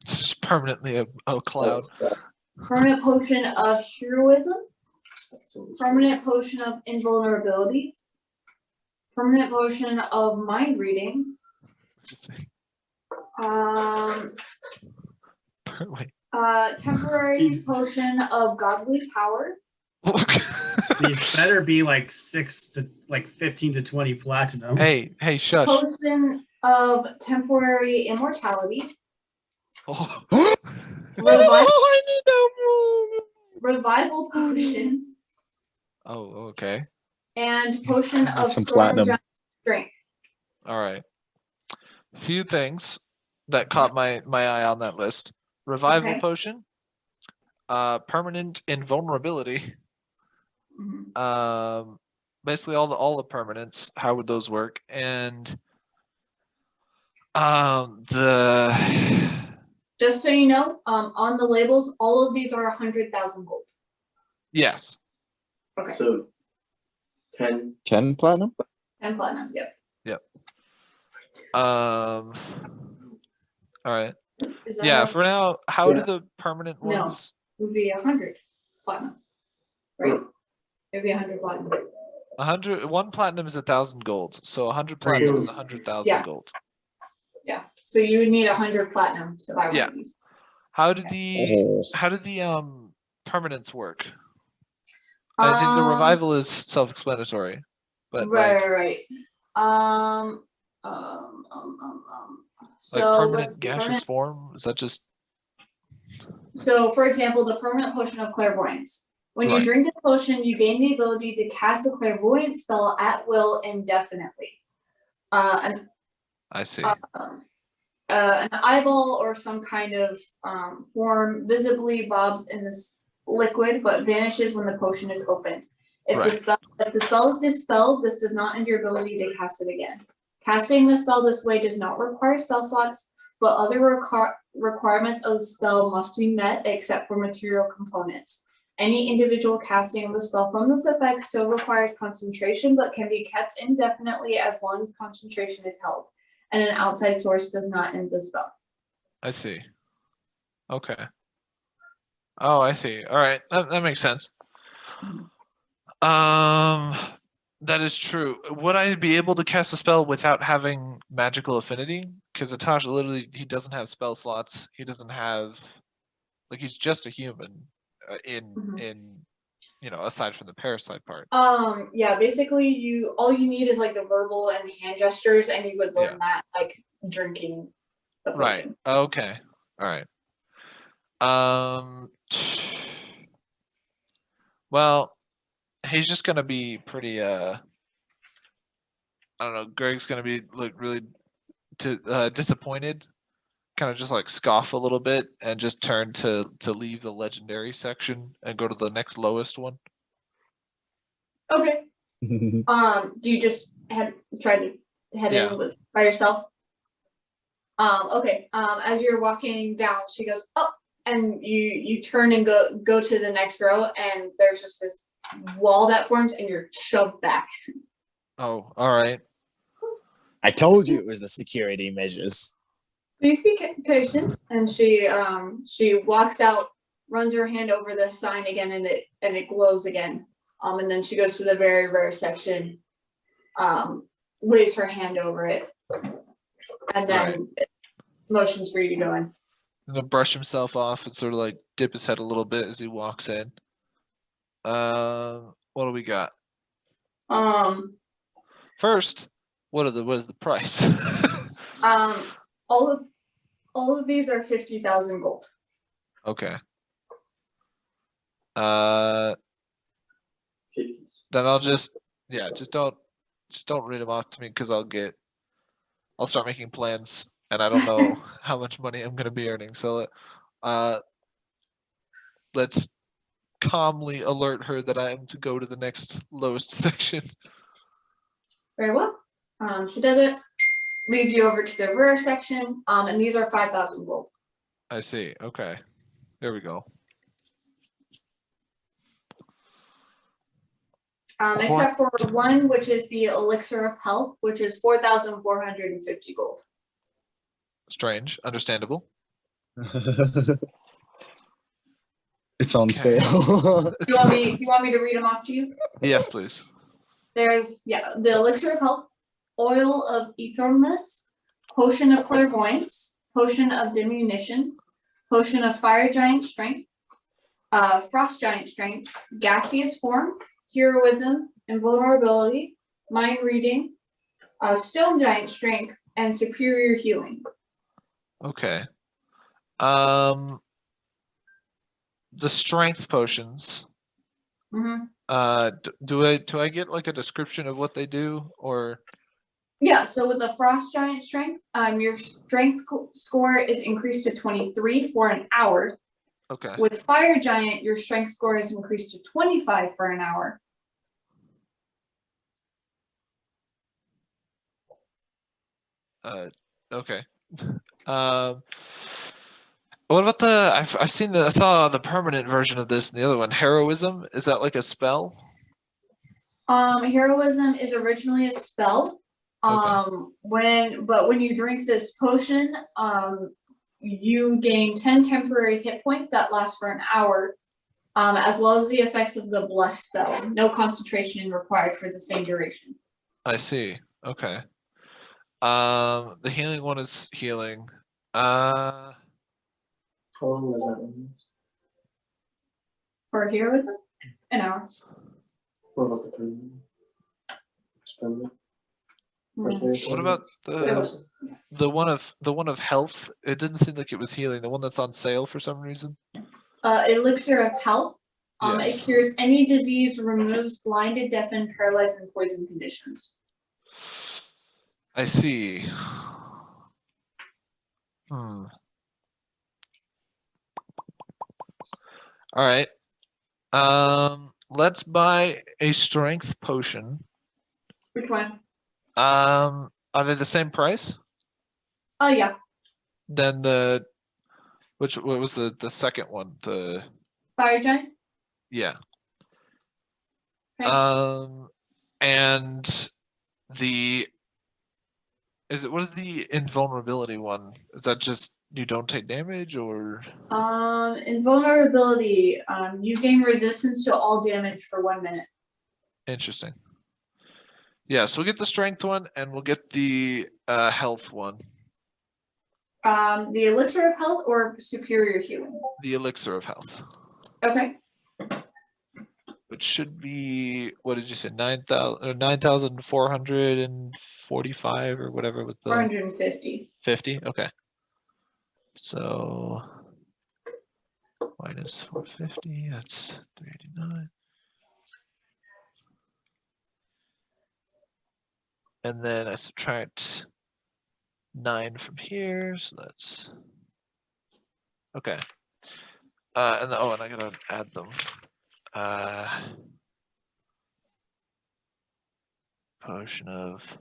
It's just permanently a cloud. permanent potion of heroism, That's permanent potion of invulnerability, permanent potion of mind reading, Wait. temporary potion of godly power, These better be like 15 to 20 platinum. Hey, shush. potion of temporary immortality, Oh. I need that revival potion, Oh, okay. and potion I need of some storm platinum. giant strength. All right. Few things that caught my eye on that list. Revival Okay. potion, permanent invulnerability, Mhm. basically all the permanents. How would those work? And the Just so you know, on the labels, all of these are 100,000 gold. yes. Okay. So 10. 10 platinum? And platinum, yep. All right. Is that Yeah. how- For now, how do Yeah. the permanent No. ones? It would be 100 platinum. Right? It would be 100 platinum. 1 platinum is 1,000 gold. So 100 platinum is 100,000 Yeah. gold. Yeah. So you would need 100 platinum to buy one Yeah. of these. How did the Oh. permanents work? I think the revival is self-explanatory, but Right. So permanent let's gaseous form, is that just So, for example, the permanent potion of clairvoyance. When you Right. drink this potion, you gain the ability to cast a clairvoyant spell at will indefinitely. An I see. an eyeball or some kind of form visibly bobs in this liquid, but vanishes when the potion is opened. If Right. the spell is dispelled, this does not end your ability to cast it again. Casting the spell this way does not require spell slots, but other requirements of the spell must be met except for material components. Any individual casting of the spell from this effect still requires concentration, but can be kept indefinitely as long as concentration is held, and an outside source does not end the spell. I see. Okay. Oh, I see. All right, that makes sense. That is true. Would I be able to cast a spell without having magical affinity? Because Atash literally, he doesn't have spell slots. He doesn't have, like, he's just a human. In aside from the parasite part. Yeah, basically all you need is like the verbal and the hand gestures, and you would learn that like drinking the potion. Right. Okay. All right. Well, he's just gonna be pretty I don't know, Greg's gonna be like really disappointed, kind of just like scoff a little bit and just turn to leave the legendary section and go to the next lowest one. Okay. Do you just try to head in by yourself? Okay. As you're walking down, she goes, oh, and you turn and go to the next row, and there's just this wall that forms, and you're shoved back. Oh, all right. I told you it was the security measures. Please be patient. And she walks out, runs her hand over the sign again, and it glows again. And then she goes to the very rare section, waves her hand over it, and then motions for you to go in. I'm gonna brush himself off and sort of like dip his head a little bit as he walks in. What do we got? First, what is the price? All of these are 50,000 gold. Okay. Then I'll just don't read them off to me, because I'll start making plans, and I don't know how much money I'm gonna be earning. So let's calmly alert her that I am to go to the next lowest section. Very well. She does it, leads you over to the rare section, and these are 5,000 gold. I see. Okay. There we go. Except for one, which is the elixir of health, which is 4,450 gold. Strange. Understandable. It's on Okay. sale. Do you want me to read them off to you? Yes, please. There's the elixir of health, oil of eternalness, potion of clairvoyance, potion of diminution, potion of fire giant strength, frost giant strength, gaseous form, heroism, invulnerability, mind reading, stone giant strength, and superior healing. Okay. The strength potions. Mm-hmm. Do I get like a description of what they do, or? Yeah, so with the frost giant strength, your strength score is increased to 23 for an hour. Okay. With fire giant, your strength score is increased to 25 for an hour. Okay. What about I saw the permanent version of this and the other one, heroism. Is that like a spell? Heroism is originally a spell. Okay. When you drink this potion, you gain 10 temporary hit points that last for an hour, as well as the effects of the blessed spell. No concentration required for the same duration. I see. Okay. The healing one is healing. How long was that one? For heroism, an hour. What about the permanent? Permanent? What about the one of health? It didn't seem like it was healing. The one that's on sale for some reason. Elixir of health. Yes. It cures any disease, removes blinded, deafened, paralyzed, and poison conditions. I see. All right. Let's buy a strength potion. Which one? Are they the same price? Oh yeah. Then what was the second one? Fire giant. Yeah. Okay. And what is the invulnerability one? Is that just you don't take damage, or? Invulnerability. You gain resistance to all damage for 1 minute. Interesting. Yeah, so we'll get the strength one and we'll get the health one. The elixir of health or superior healing. The elixir of health. Okay. Which should be, what did you say, 9,445 or whatever was the 450. 50? Okay. So minus 450, that's 389. And then I subtract 9 from here, so that's okay. And I gotta add them. Potion of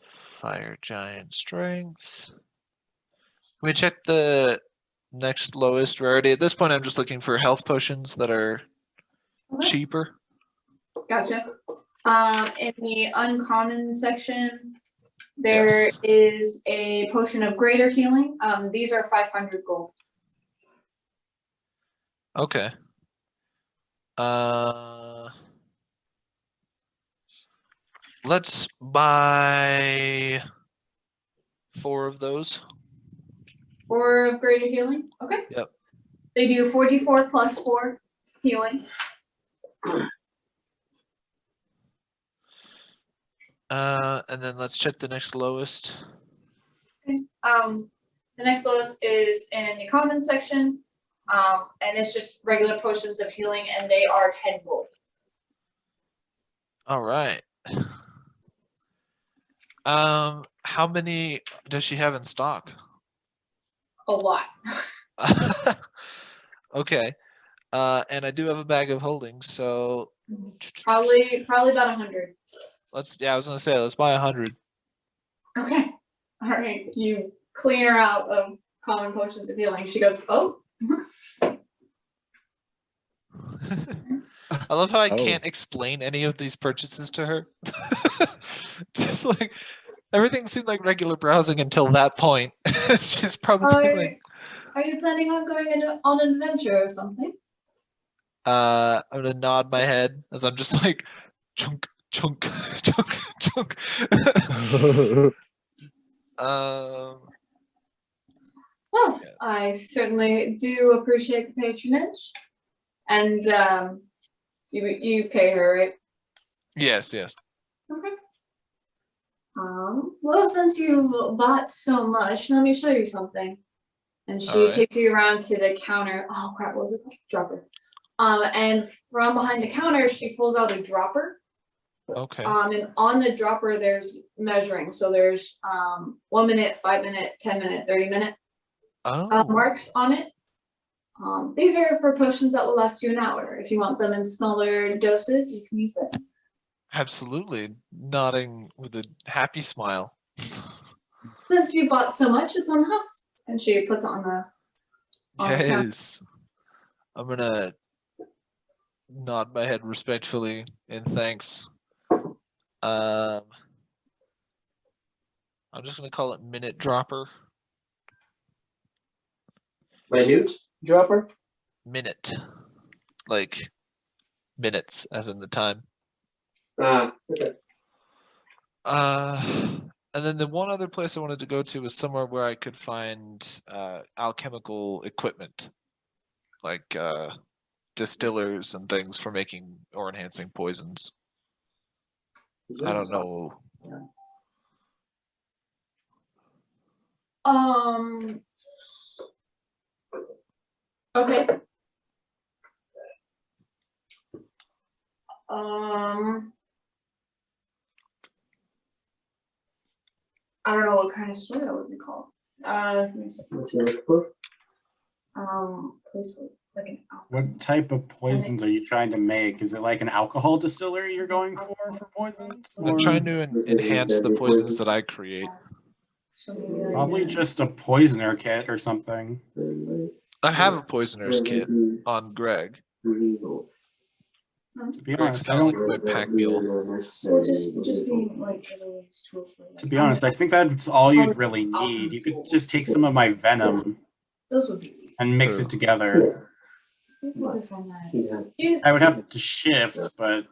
fire giant strength. Can we check the next lowest rarity? At this point, I'm just looking for health potions that are cheaper. Gotcha. In the uncommon section, there is a potion of greater healing. These are 500 gold. Okay. Let's buy 4 of those. 4 of greater healing. Okay. Yep. They do 44 plus 4 healing. And then let's check the next lowest. Okay. The next lowest is in the common section. And it's just regular potions of healing, and they are 10 gold. All right. How many does she have in stock? A lot. Okay. And I do have a bag of holding, so Probably about 100. I was gonna say let's buy 100. Okay. All right. You clean her out of common potions of healing. She goes, oh. I love how I Oh. can't explain any of these purchases to her. Just like everything seemed like regular browsing until that point. She's probably like, Are you planning on going on an adventure or something? I'm gonna nod my head as I'm just like chunk, chunk, chunk, chunk. Well, Yeah. I certainly do appreciate the patronage. And you pay her, right? Yes. Okay. Well, since you've bought so much, let me show you something. And she Alright. takes you around to the counter. Oh crap, what was it called? Dropper. And from behind the counter, she pulls out a dropper. Okay. And on the dropper, there's measuring. So there's 1 minute, 5 minute, 10 minute, 30 minute Oh. marks on it. These are for potions that will last you an hour. If you want them in smaller doses, you can use this. Absolutely. Nodding with a happy smile. Since you bought so much, it's on the house. And she puts it on the counter. Yes. I'm gonna nod my head respectfully in thanks. I'm just gonna call it minute dropper. Minute dropper? Minute. Like minutes as in the time. Okay. And then the one other place I wanted to go to was somewhere where I could find alchemical equipment, like distillers and things for making or enhancing poisons. I don't know. Okay. I don't know what kind of store that would be called. Let me see. What's you looking for? Place for like an alcohol. What type of poisons are you trying to make? Is it like an alcohol distillery you're going for poisons? I'm trying to enhance the poisons that I create. So maybe like Probably that. just a poisoner kit or something. I have a poisoner's kit on Greg. To be Greg's honest, I got don't. like my pack mule. Well, just being like those tools for To be honest, I think that's all you'd really need. You could just take some of my venom those would be. and mix it together. We could find that. Yeah. You- I would have to shift, but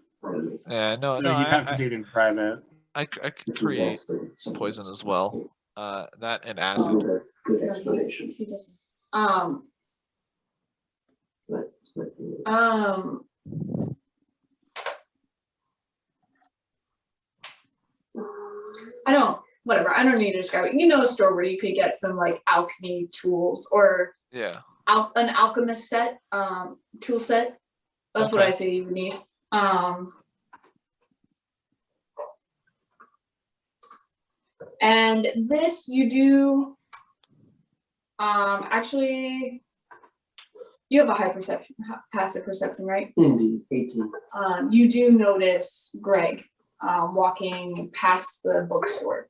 Yeah, no, so no, you'd have to I, do it in private. I could create poison as well. That and acid. Good explanation. he doesn't. But it's my thing. Whatever. I don't need to describe it. You know, a store where you could get some like alchemy tools or Yeah. an alchemist set, tool set. That's what Okay. I say you would need. And this you do. Actually, you have a high perception, passive perception, right? Indeed, 18. You do notice Greg walking past the bookstore.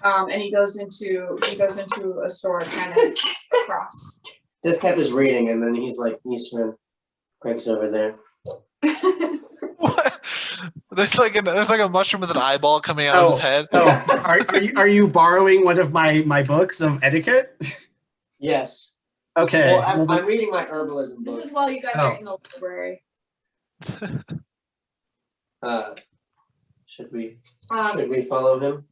And he goes into a store kind of across. Deathcap is reading, and then he's like, Eastman, Greg's over there. What? There's like a mushroom with an eyeball coming out of his head. Oh, are you borrowing one of my books of etiquette? Yes. Okay. Well, I'm reading my herbalism book. This is while you guys are in the library. Should we Um, follow him?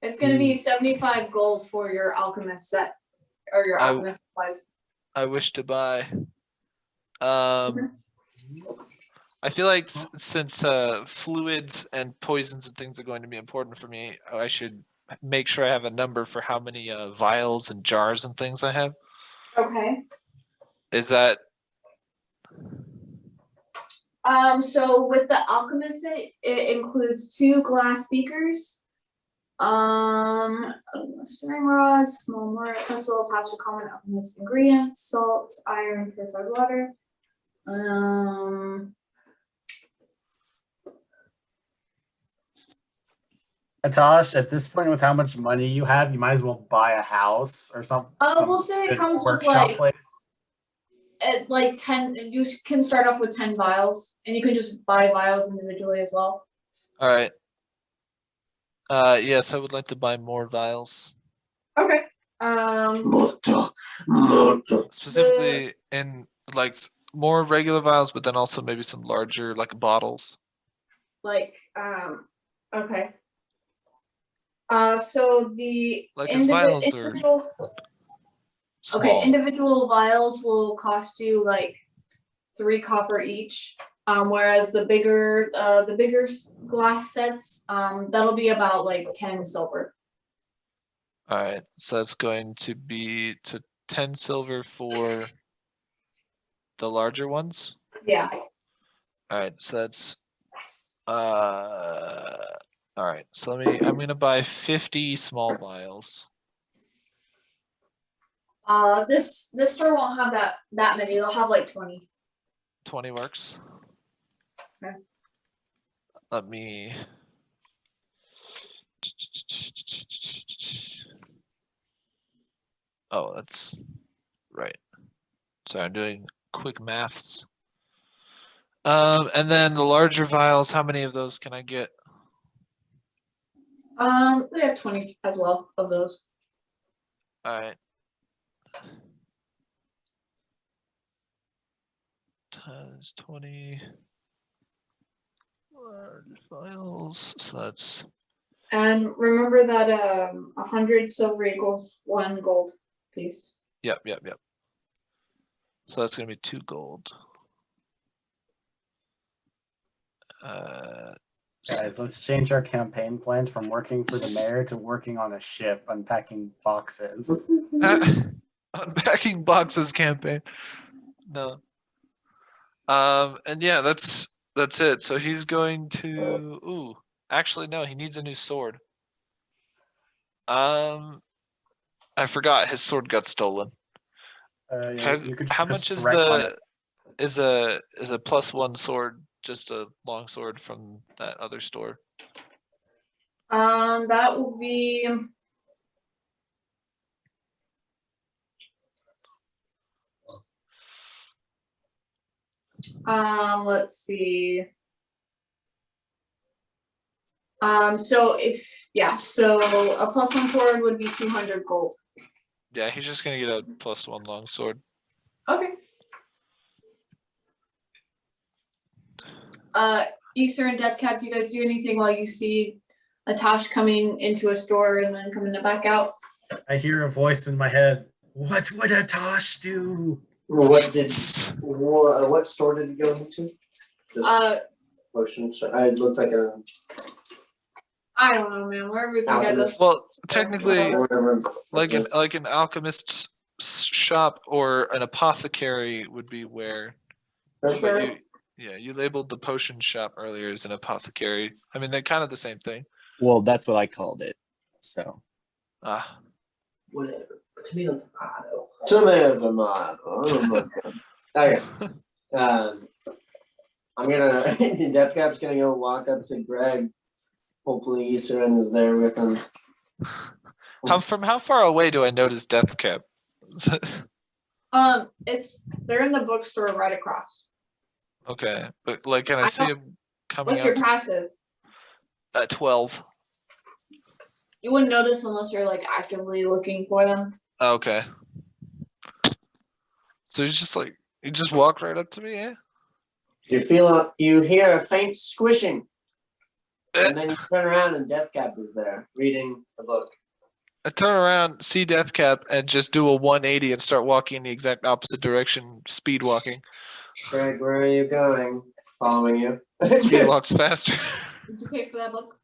it's gonna be 75 gold for your alchemist set or your alchemist supplies. I wish to buy. I feel like since fluids and poisons and things are going to be important for me, I should make sure I have a number for how many vials and jars and things I have. Okay. Is that So with the alchemist set, it includes 2 glass beakers, stirring rods, small mortar pestle, pouch of common alchemist ingredients, salt, iron, purified water. Atash, at this point, with how much money you have, you might as well buy a house or something. We'll say it comes with like 10. You can start off with 10 vials, and you can just buy vials individually as well. all right? Yes, I would like to buy more vials, Okay. specifically in like more regular vials, but then also maybe some larger like bottles. Like okay. So the Like his vials are individual. Small. Okay, individual vials will cost you like 3 copper each. Whereas the bigger glass sets, that'll be about like 10 silver. All right, so that's going to be 10 silver for the larger ones. Yeah. All right, so that's all right. So I'm gonna buy 50 small vials. This store won't have that many. They'll have like 20. 20 works. Okay. Let me. Oh, that's right. Sorry, I'm doing quick maths. And then the larger vials, how many of those can I get? We have 20 as well of those. All right. Times 20 large vials. So that's. And remember that 100 silver equals 1 gold piece. Yep. So that's gonna be 2 gold. Guys, let's change our campaign plans from working for the mayor to working on a ship unpacking boxes. Unpacking boxes campaign. No. And yeah, that's it. So he's going to. Actually, no. He needs a new sword. I forgot his sword got stolen. How much is is a +1 sword? Just a long sword from that other store. That will be. Let's see. So a +1 sword would be 200 gold. Yeah, he's just gonna get a +1 longsword. Okay. Easter and Deathcap, do you guys do anything while you see Atash coming into a store and then coming back out? I hear a voice in my head. What would Atash do? What store did he go into? Just potion. So it looked like a. I don't know, man. Wherever we can get us. Well, technically, Whatever. like an alchemist's shop or an apothecary would be where. But you labeled the potion shop earlier as an apothecary. I mean, they're kind of the same thing. Well, that's what I called it. So Ah, Whatever. Tomato. Okay. I'm gonna. Deathcap's gonna go walk up to Greg. Hopefully, Easterin is there with him. how far away do I notice Deathcap? They're in the bookstore right across. Okay, but like, can I see him coming What's your out passive? at 12? You wouldn't notice unless you're like actively looking for them. Okay. So he just walked right up to me, yeah? You hear a faint squishing, and then you turn around and Deathcap is there reading the book. I turn around, see Deathcap, and just do a 180 and start walking in the exact opposite direction, speed walking. Greg, where are you going? Following you. Speed walks faster. Did you pay for that book?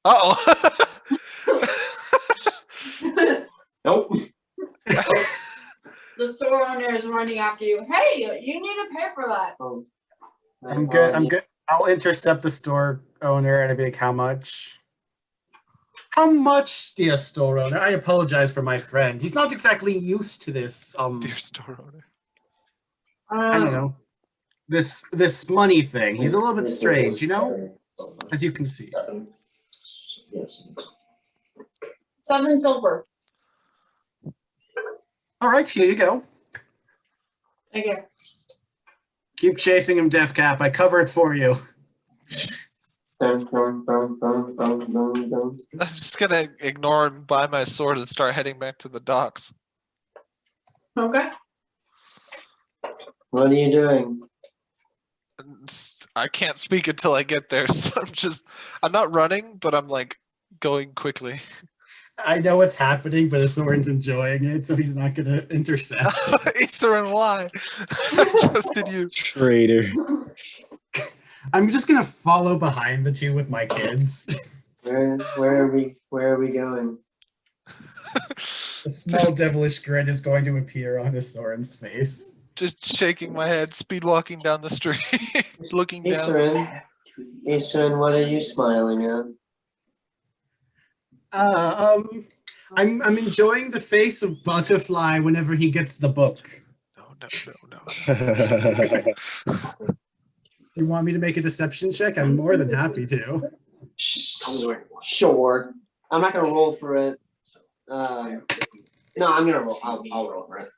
Uh-oh. Nope. The store owner is running after you. Hey, you need to pay for that. Oh, I'm good. I'll intercept the store owner and I'll be like, how much? How much, dear store owner? I apologize for my friend. He's not exactly used to this. Dear store owner. I don't know. This money thing. He's a little bit strange, you know? As you can see. Yes. 7 silver. All right, here you go. Okay. Keep chasing him, Deathcap. I cover it for you. Dun, dun, dun, dun, dun, dun, dun. I'm just gonna ignore him, buy my sword, and start heading back to the docks. Okay. What are you doing? I can't speak until I get there, so I'm not running, but I'm like going quickly. I know what's happening, but Soren's enjoying it, so he's not gonna intercept. Easter and why? I trusted you. traitor. I'm just gonna follow behind the two with my kids. Where are we going? A small devilish grin is going to appear on Soren's face. Just shaking my head, speed walking down the street, looking down. Eastern, what are you smiling at? I'm enjoying the face of Butterfly whenever he gets the book. No. You want me to make a deception check? I'm more than happy to. Sure. I'm not gonna roll for it. No, I'm gonna roll. I'll roll for it.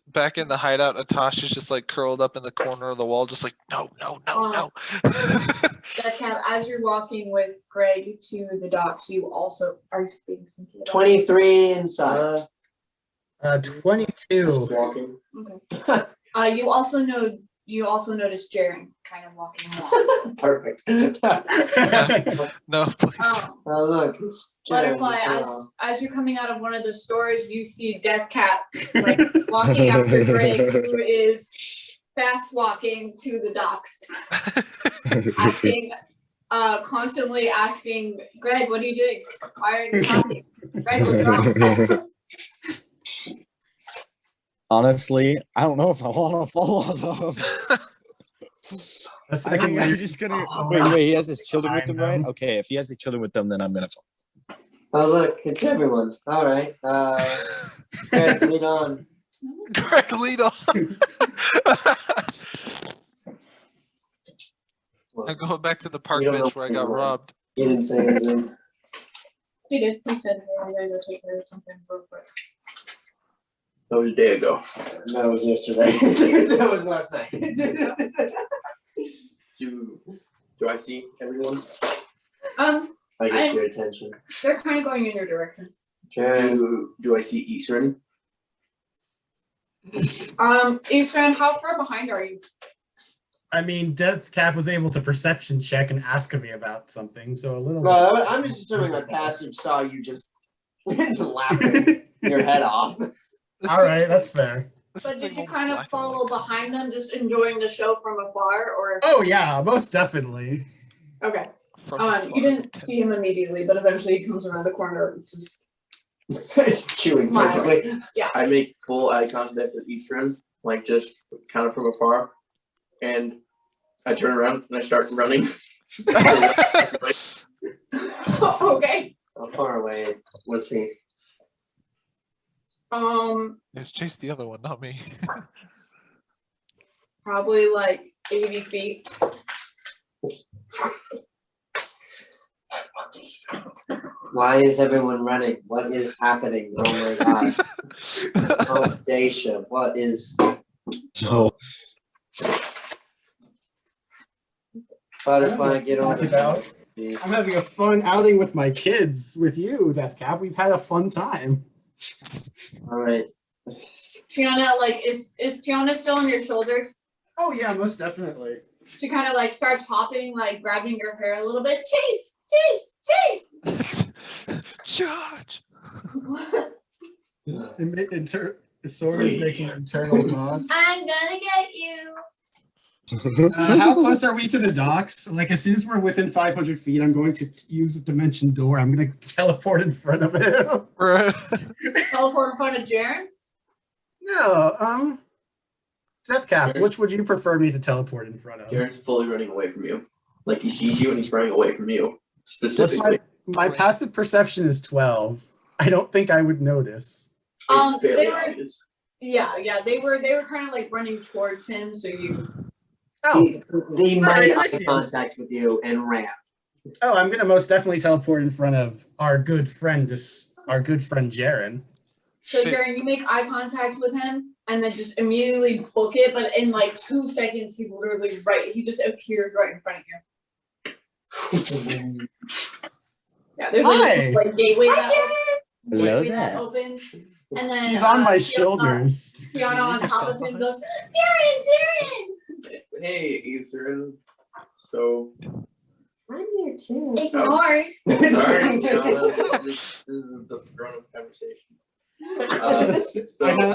Back in the hideout, Atash is just like curled up in the corner of the wall, just like no. Deathcap, as you're walking with Greg to the docks, you also are being sneaky. 23 inside. 22. Walking. Okay. You also notice Jaren kind of walking along. Perfect. No, please. Oh look, it's Butterfly, as you're coming out of one of the stores, you see Deathcap like walking after Greg, who is fast walking to the docks, constantly asking Greg, "What are you doing? Why are you talking? Greg, what's wrong?" Honestly, I don't know if I want to follow them. I think I'm just gonna wait. He has his children with him, right? Okay, if he has the children with them, then I'm gonna. Oh look, it's everyone. All right. Greg, lead on. Greg, lead on. I'm going back to the park bench where I got robbed. He didn't say anything. He did. He said, "Hey, I'm gonna go take care of something real quick." That was a day ago. That was yesterday. That was last night. Do I see everyone? I get your attention. They're kind of going in your direction. Do I see Eastern? Eastern, how far behind are you? I mean, Deathcap was able to perception check and ask me about something, so a little. Well, I'm just assuming my passive saw you just laughing your head off. All right, that's fair. But did you kind of follow behind them, just enjoying the show from afar, or? Oh yeah, most definitely. Okay. You didn't see him immediately, but eventually he comes around the corner, and just Chewing Smile. frantically. yeah. I make full eye contact with Eastern, like just kind of from afar, and I turn around and I start running. Okay. How far away was he? It's chase the other one, not me. Probably like 80 feet. Why is everyone running? What is happening? Oh my god. Oh, Daisha, what is... No. Butterfly, get on About. I'm having a fun outing with my kids, with you, Deathcap. We've had a fun time. Alright. Tiana, like, is Tiana still on your shoulders? Oh yeah, most definitely. She kind of like starts hopping, like grabbing your hair a little bit. Chase, chase, chase. Charge! Sora's making internal thoughts. I'm gonna get you. How close are we to the docks? Like, as soon as we're within 500 feet, I'm going to use a dimension door. I'm going to teleport in front of him. Teleport in front of Jaren? No, Deathcap, which would you prefer me to teleport in front of? Jaren's fully running away from you. Like he sees you and he's running away from you. What's Specifically. my passive perception is 12. I don't think I would notice. It's fairly They were, obvious. yeah, they were kind of like running towards him, so you. Oh, They made I eye see. contact with you and ran. I'm going to most definitely teleport in front of our good friend Jaren. So Jaren, you make eye contact with him, and then just immediately book it. But in like 2 seconds, he's literally right. He just appears right in front of you. Yeah, there's like Hi. this like gateway that, Hello gateway that there. opens, and then She's on my Tiana- shoulders. Tiana on top of him goes, Jaren. Hey, Eastern. So I'm here too. Ignore. sorry, Tiana, this is the grown-up conversation.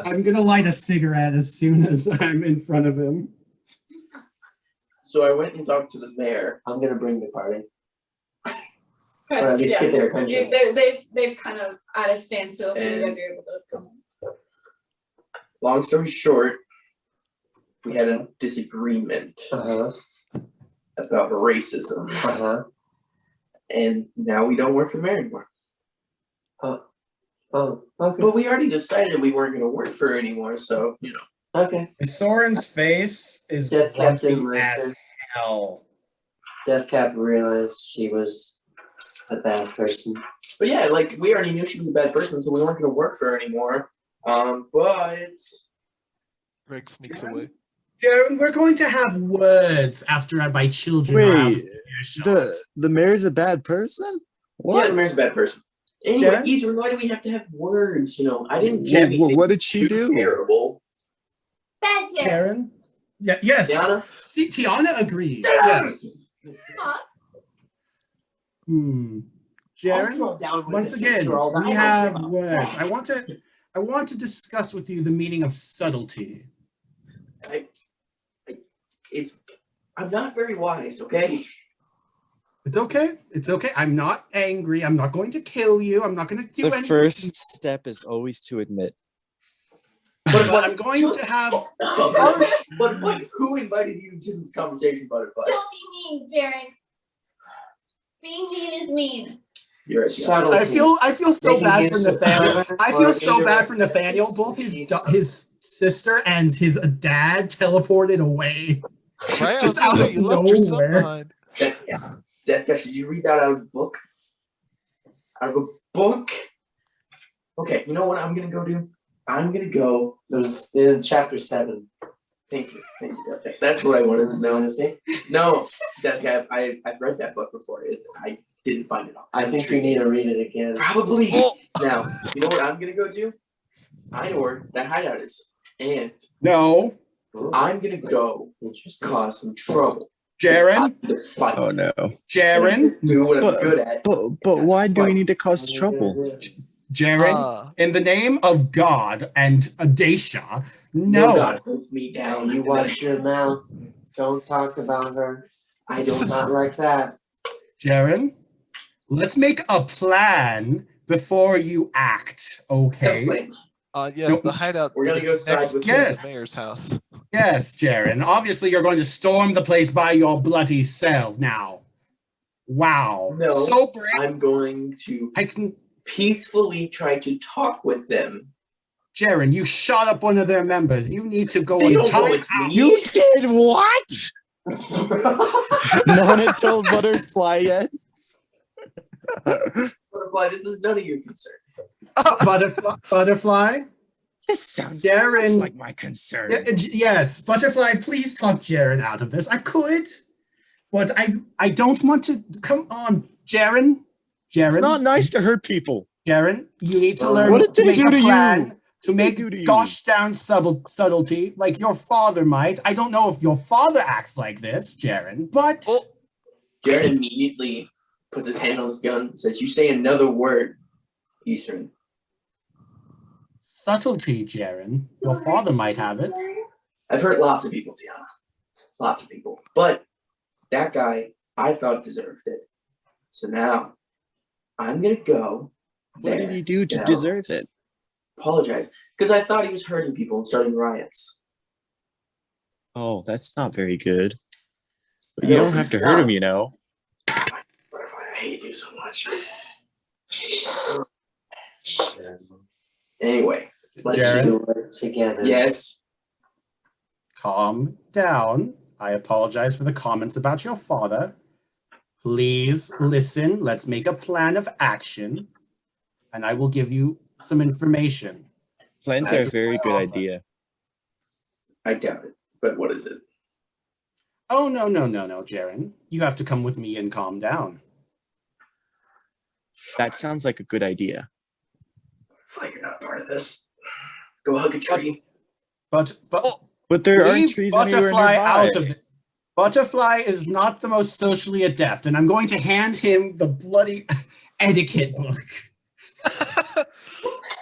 I'm going to light a cigarette as soon as I'm in front of him. So I went and talked to the mayor. I'm gonna bring the party. Or at least Yeah, get their attention. they've kind of at a standstill, so you And- guys are able to come. Long story short, we had a disagreement Uh-huh. about racism, Uh-huh. and now we don't work for the mayor anymore. Oh, okay. But we already decided we weren't going to work for her anymore, so you know. Okay. Soren's face is Death Captain grumpy as Lantern. hell. Deathcap realized she was a bad person. But yeah, like we already knew she was a bad person, so we weren't going to work for her anymore. But Greg sneaks away. Jaren, we're going to have words after my children are out of Wait, earshot. the mayor's a bad person? yeah, the mayor's a bad person. Anyway, Jen? Eastern, why do we have to have words? You know, I didn't do Jen, anything what did she too do? terrible. Bad Jaren. Jaren? Yeah, yes. Tiana? Tiana agrees. Yes. Huh? I'll Jaren, throw down with once a again, 6-year-old. I we don't have give a words. fuck. I want to discuss with you the meaning of subtlety. I'm not very wise, okay? It's okay. It's okay. I'm not angry. I'm not going to kill you. I'm not going to do The anything. first step is always to admit. But I'm going to have But who invited you to this conversation, Butterfly? Don't be mean, Jaren. Being mean is mean. You're right. Tiana. Subtlety. I feel so Making bad for use of Nathaniel. power I or feel so bad for indirect Nathaniel. Both means his sister and his dad teleported away. Right? Just I was out gonna say, of you left your son nowhere. behind. Death Cat, did you read that out of a book? Out of a book? Okay, you know what I'm gonna go do? I'm gonna go. It was in chapter 7. Thank you, Death Cat. That's what I wanted to know. No, Death Cat, I've read that book before. I didn't find it. I think you need to read it again. Probably. Now, you know what I'm gonna go do? I know where that hideout is, and No, I'm gonna go Interesting. cause some trouble. Jaren. To fight. Oh no. Jaren. Do what I'm But- good at. But why do we need to cause trouble? Jaren. In the name of God and Adesha, no. God holds me down. You watch your mouth. Don't talk about her. I don't Not like that. Jaren, let's make a plan before you act, okay? complain. Yes, Nope. the hideout. We're gonna is go side next with to Yes. the mayor's house. Yes, Jaren. Obviously, you're going to storm the place by your bloody self now. Wow. No, So brave. I'm going to I can. peacefully try to talk with them. Jaren, you shot up one of their members. You need to go They and don't know time it's out. me. You did what? No one had told Butterfly yet. Butterfly, this is none of your concern. Butterfly. This sounds Jaren- much like my concern. Yes, Butterfly. Please talk Jaren out of this. I could, but I don't want to. Come on, Jaren. It's not nice to hurt people. Jaren, you need to learn What did to they make do a to you? plan to they make do to you? gosh down subtlety like your father might. I don't know if your father acts like this, Jaren, but Oh. Jared immediately puts his hand on his gun and says, "You say another word, Eastern." subtlety, Jaren. Your father might have it. I've hurt lots of people, Tiana. Lots of people. But that guy, I thought deserved it. So now, I'm going to go What there. did he do to No. deserve it? Apologize. Because I thought he was hurting people and starting riots. Oh, that's not very good. But I you know, don't have to it's hurt not. him, you know. Butterfly, I hate you so much. Anyway, let's Jared? just... Work together. Yes. Calm down. I apologize for the comments about your father. Please listen. Let's make a plan of action, and I will give you some information. Plans are a very good idea. I doubt it. But what is it? Oh, no, Jaren. You have to come with me and calm down. That sounds like a good idea. Butterfly, you're not part of this. Go hug a tree. But But there aren't leave trees anywhere Butterfly nearby. out of it. Butterfly is not the most socially adept, and I'm going to hand him the bloody etiquette book.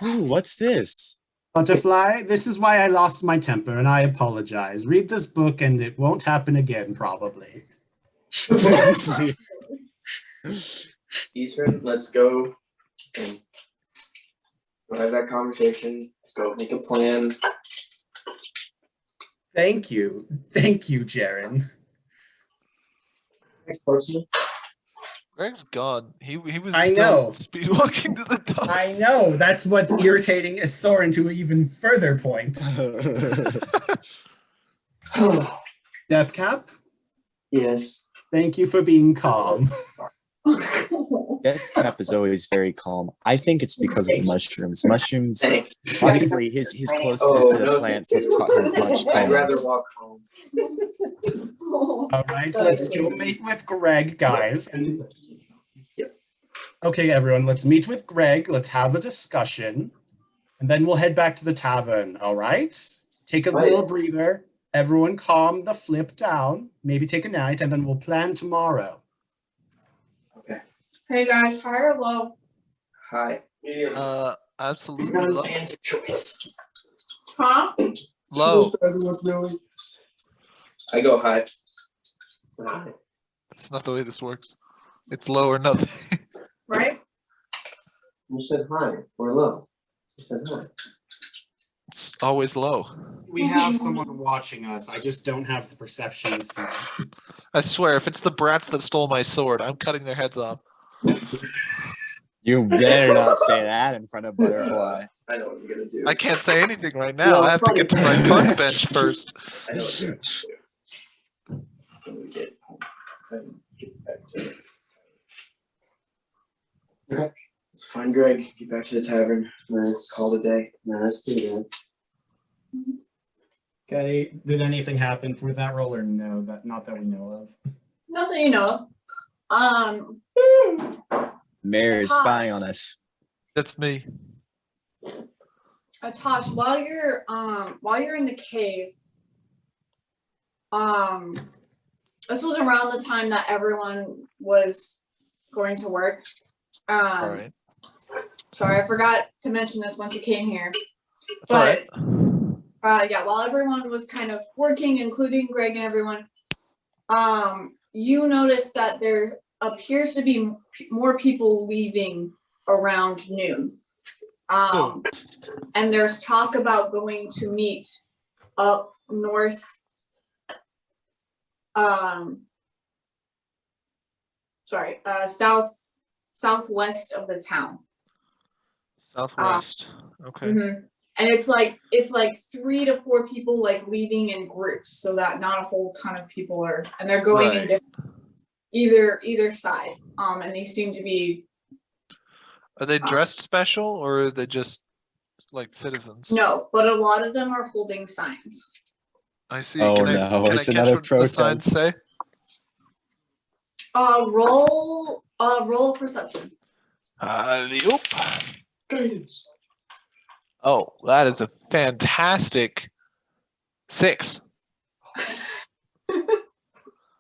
Ooh, what's this? Butterfly, this is why I lost my temper, and I apologize. Read this book, and it won't happen again, probably. Eastern, let's go and have that conversation. Let's go make a plan. Thank you, Jaren. Next person. Greg's gone. He was I still know. speed walking to the docks. I know, that's what's irritating Soren to an even further point. Deathcap, Yes. thank you for being calm. Deathcap is always very calm. I think it's because of the mushrooms. Mushrooms, Thanks. obviously, his closeness Oh, to the no. plants has taught him much I'd rather kindness. walk home. All right, let's go meet with Greg, guys. And Yep. okay, everyone, let's meet with Greg. Let's have a discussion, and then we'll head back to the tavern. All right? Take a Right. little breather. Everyone, calm the flip down. Maybe take a night, and then we'll plan tomorrow. Hey guys, high or low? Hi. Absolutely None of low. the fans of choice. Huh? Low. I go high. That's not the way this works. It's low or nothing. Right? You said hi or low. You said hi. It's always low. We have someone watching us. I just don't have the perception to see. I swear, if it's the brats that stole my sword, I'm cutting their heads off. You better not say that in front of Butterfly. I know what I'm gonna do. I can't say anything right now. Well, I have to get to my park bench first. I know what I'm gonna do. When we get home. So I can get back to it. Let's find Greg, get back to the tavern, Let's call it a day. let's do that. Okay, did anything happen for that roll or no? That not that we know of. Not that you know. Mayor is spying on us. That's me. Atash, while you're in the cave, this was around the time that everyone was going to work. All right. Sorry, I forgot to mention this once you came here. That's all right. Yeah, while everyone was kind of working, including Greg and everyone, you noticed that there appears to be more people leaving around noon. And there's talk about going to meet up north. Southwest of the town. Southwest. Okay. Mhm. And it's like 3 to 4 people like leaving in groups, so that not a whole ton of people are, and they're going in Right. different, either side. And they seem to be Are they dressed special or are they just like citizens? no, but a lot of them are holding signs. I see. Oh, Can I, no, can it's I catch another what the signs protest. say? Roll perception. Alley-oop. Oh, that is a fantastic 6.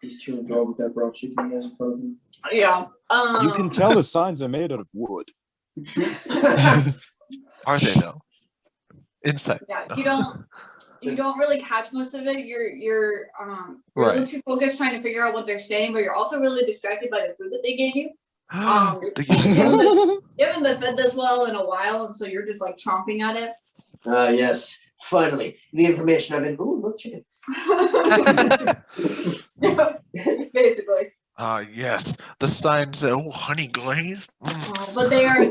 He's chewing dog with that broad chicken he has in front of him. Yeah. You can tell the signs are made out of wood. Are they though? Insight. Yeah, No. you don't really catch most of it. You're a Right. little too focused trying to figure out what they're saying, but you're also really distracted by the food that they gave you. The- You haven't been fed this well in a while, and so you're just like chomping at it. Yes, finally, the information I've been. Ooh, look, chicken. Basically. Yes. The sign said, "Oh, honey glazed." But they have a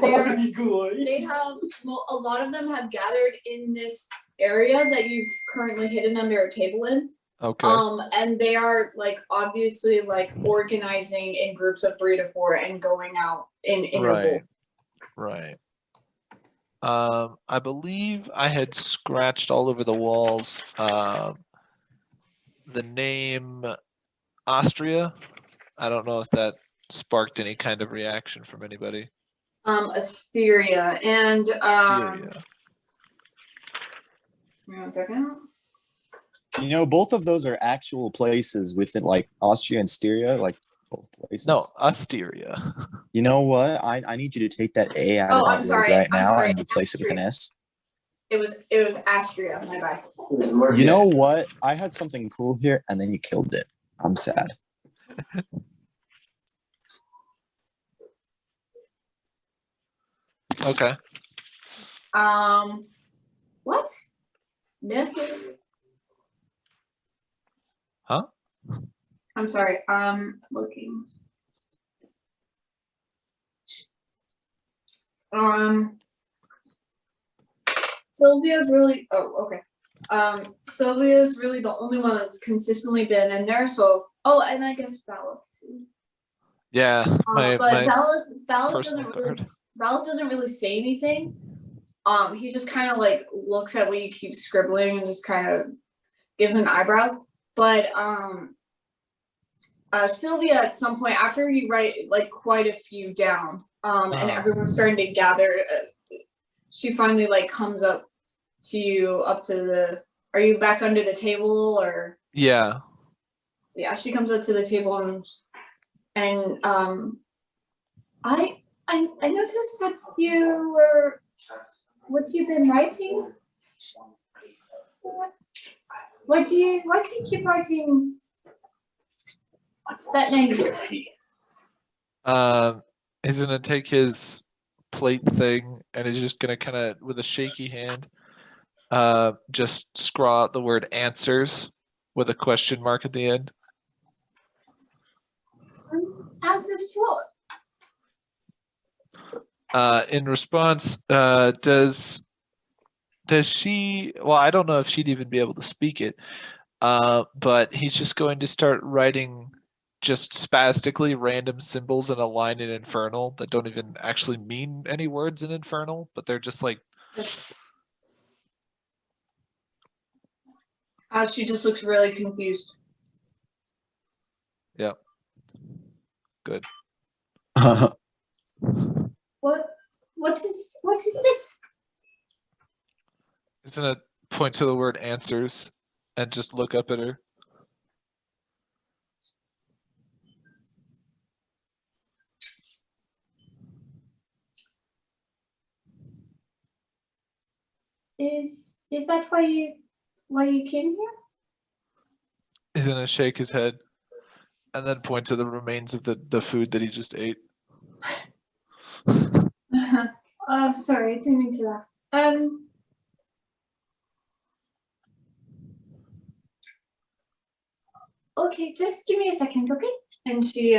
lot of them have gathered in this area that you've currently hidden under a table in. Okay. And they are like obviously like organizing in groups of 3 to 4 and going out in interval. Right. I believe I had scratched all over the walls the name Austria. I don't know if that sparked any kind of reaction from anybody. Asteria and Asteria. give me 1 second. You know, both of those are actual places within like Austria and Styria, like both places. No, Asteria. You know what? I need you to take that A out Oh, of I'm that word sorry, right I'm now sorry, and replace it with an S. It was Astria, my bad. You know what? I had something cool here and then you killed it. I'm sad. Okay. What? No. Huh? I'm sorry. Looking. Sylvia's really. Oh, okay. Sylvia's really the only one that's consistently been in there. So, and I guess Bella too. Yeah, But Bella personal doesn't really say anything. He just kind of like looks at what you keep scribbling and just kind of gives an eyebrow. But Sylvia, at some point after you write like quite a few down, and everyone's starting to gather, she finally like comes up to you, up to the. Are you back under the table or? Yeah. Yeah, she comes up to the table and I noticed what you've been writing. Why do you keep writing that name? He's gonna take his plate thing and he's just gonna kind of, with a shaky hand, just scrawl out the word answers with a question mark at the end. Answers to what? In response, does she, well, I don't know if she'd even be able to speak it, but he's just going to start writing just spastically random symbols in a line in Infernal that don't even actually mean any words in Infernal, but they're just like, She just looks really confused. yeah, good. What is this? He's gonna point to the word answers and just look up at her. Is that why you came here? He's gonna shake his head and then point to the remains of the food that he just ate. Oh, sorry, I didn't mean to laugh. Okay, just give me a second, okay? And she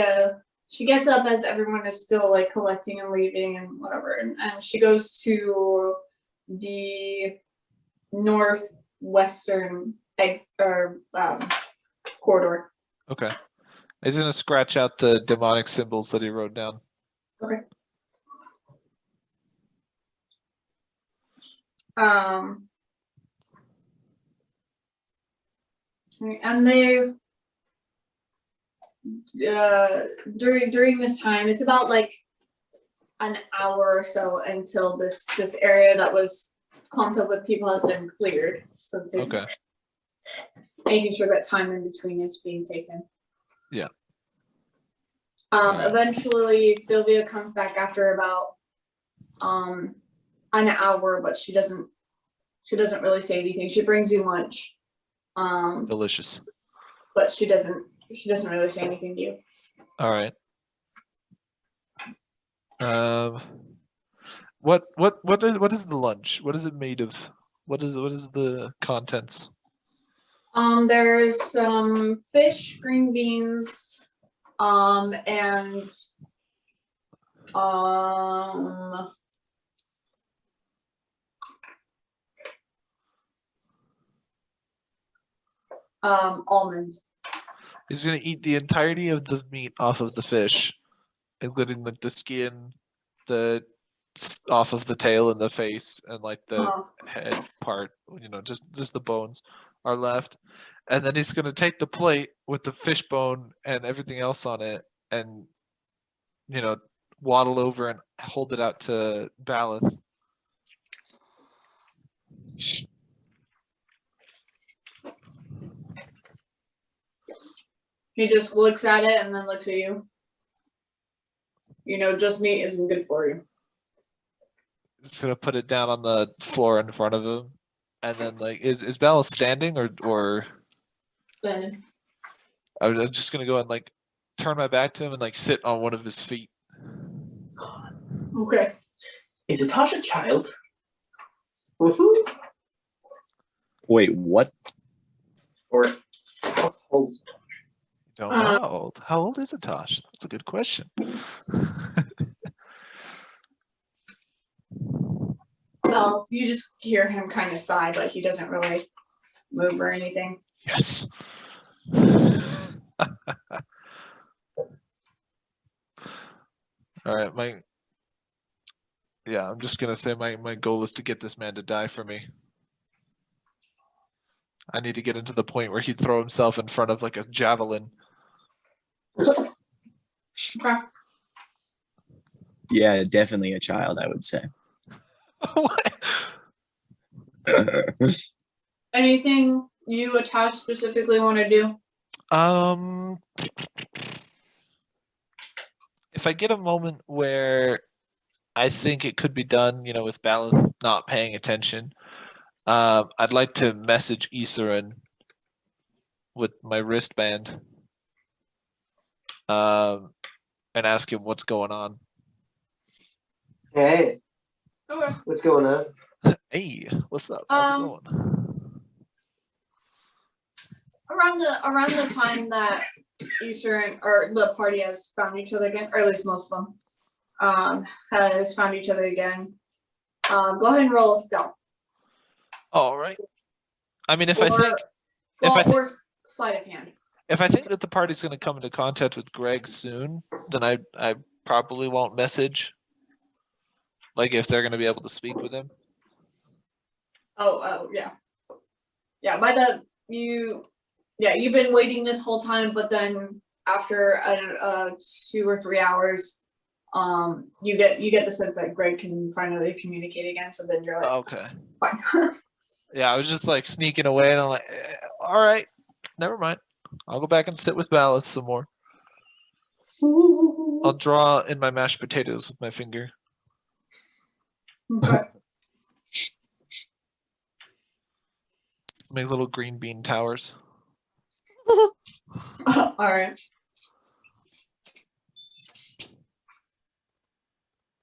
gets up as everyone is still like collecting and leaving and whatever, and she goes to the northwestern corridor. Okay. He's gonna scratch out the demonic symbols that he wrote down. Okay. And they during this time, it's about like an hour or so until this area that was clumped up with people has been cleared. So it's Okay. making sure that time in between is being taken. Yeah. Eventually Sylvia comes back after about an hour, but she doesn't really say anything. She brings you lunch. Delicious. But she doesn't really say anything to you. All right. What is the lunch? What is it made of? What is the contents? There's some fish, green beans, and almonds. He's gonna eat the entirety of the meat off of the fish, including like the skin, off of the tail and the face, and like the head part. You know, just the bones are left, and then he's gonna take the plate with the fish bone and everything else on it, and waddle over and hold it out to Baleth. He just looks at it and then looks at you. Just meat isn't good for you. He's gonna put it down on the floor in front of him, and then like, is Baleth standing or? Standing. I'm just gonna go and like turn my back to him and like sit on one of his feet. Okay. Is Atash a child? Wait, what? Or how old is Atash? Don't know how old. How old is Atash? That's a good question. Well, you just hear him kind of sigh, but he doesn't really move or anything. Yes. All right, I'm just gonna say my goal is to get this man to die for me. I need to get into the point where he'd throw himself in front of like a javelin. Okay. Yeah, definitely a child, I would say. What? Anything you Atash specifically want to do? If I get a moment where I think it could be done, with Baleth not paying attention, I'd like to message Isurin with my wristband, and ask him what's going on. Hey, Okay. what's going on? Hey, what's up? How's it going? Around the time that Eastern or the party has found each other again, or at least most of them, has found each other again. Go ahead and roll a stealth. All right. I mean, if Or I think or sleight of hand. if I think that the party's going to come into contact with Greg soon, then I probably won't message. Like if they're going to be able to speak with him. Oh, yeah. Yeah, you've been waiting this whole time, but then after 2 or 3 hours, you get the sense that Greg can finally communicate again. So then you're like, Okay. fine. Yeah, I was just like sneaking away, and I'm like, all right, never mind. I'll go back and sit with Malice some more. I'll draw in my mashed potatoes with my finger. Okay. Make little green bean towers. All right.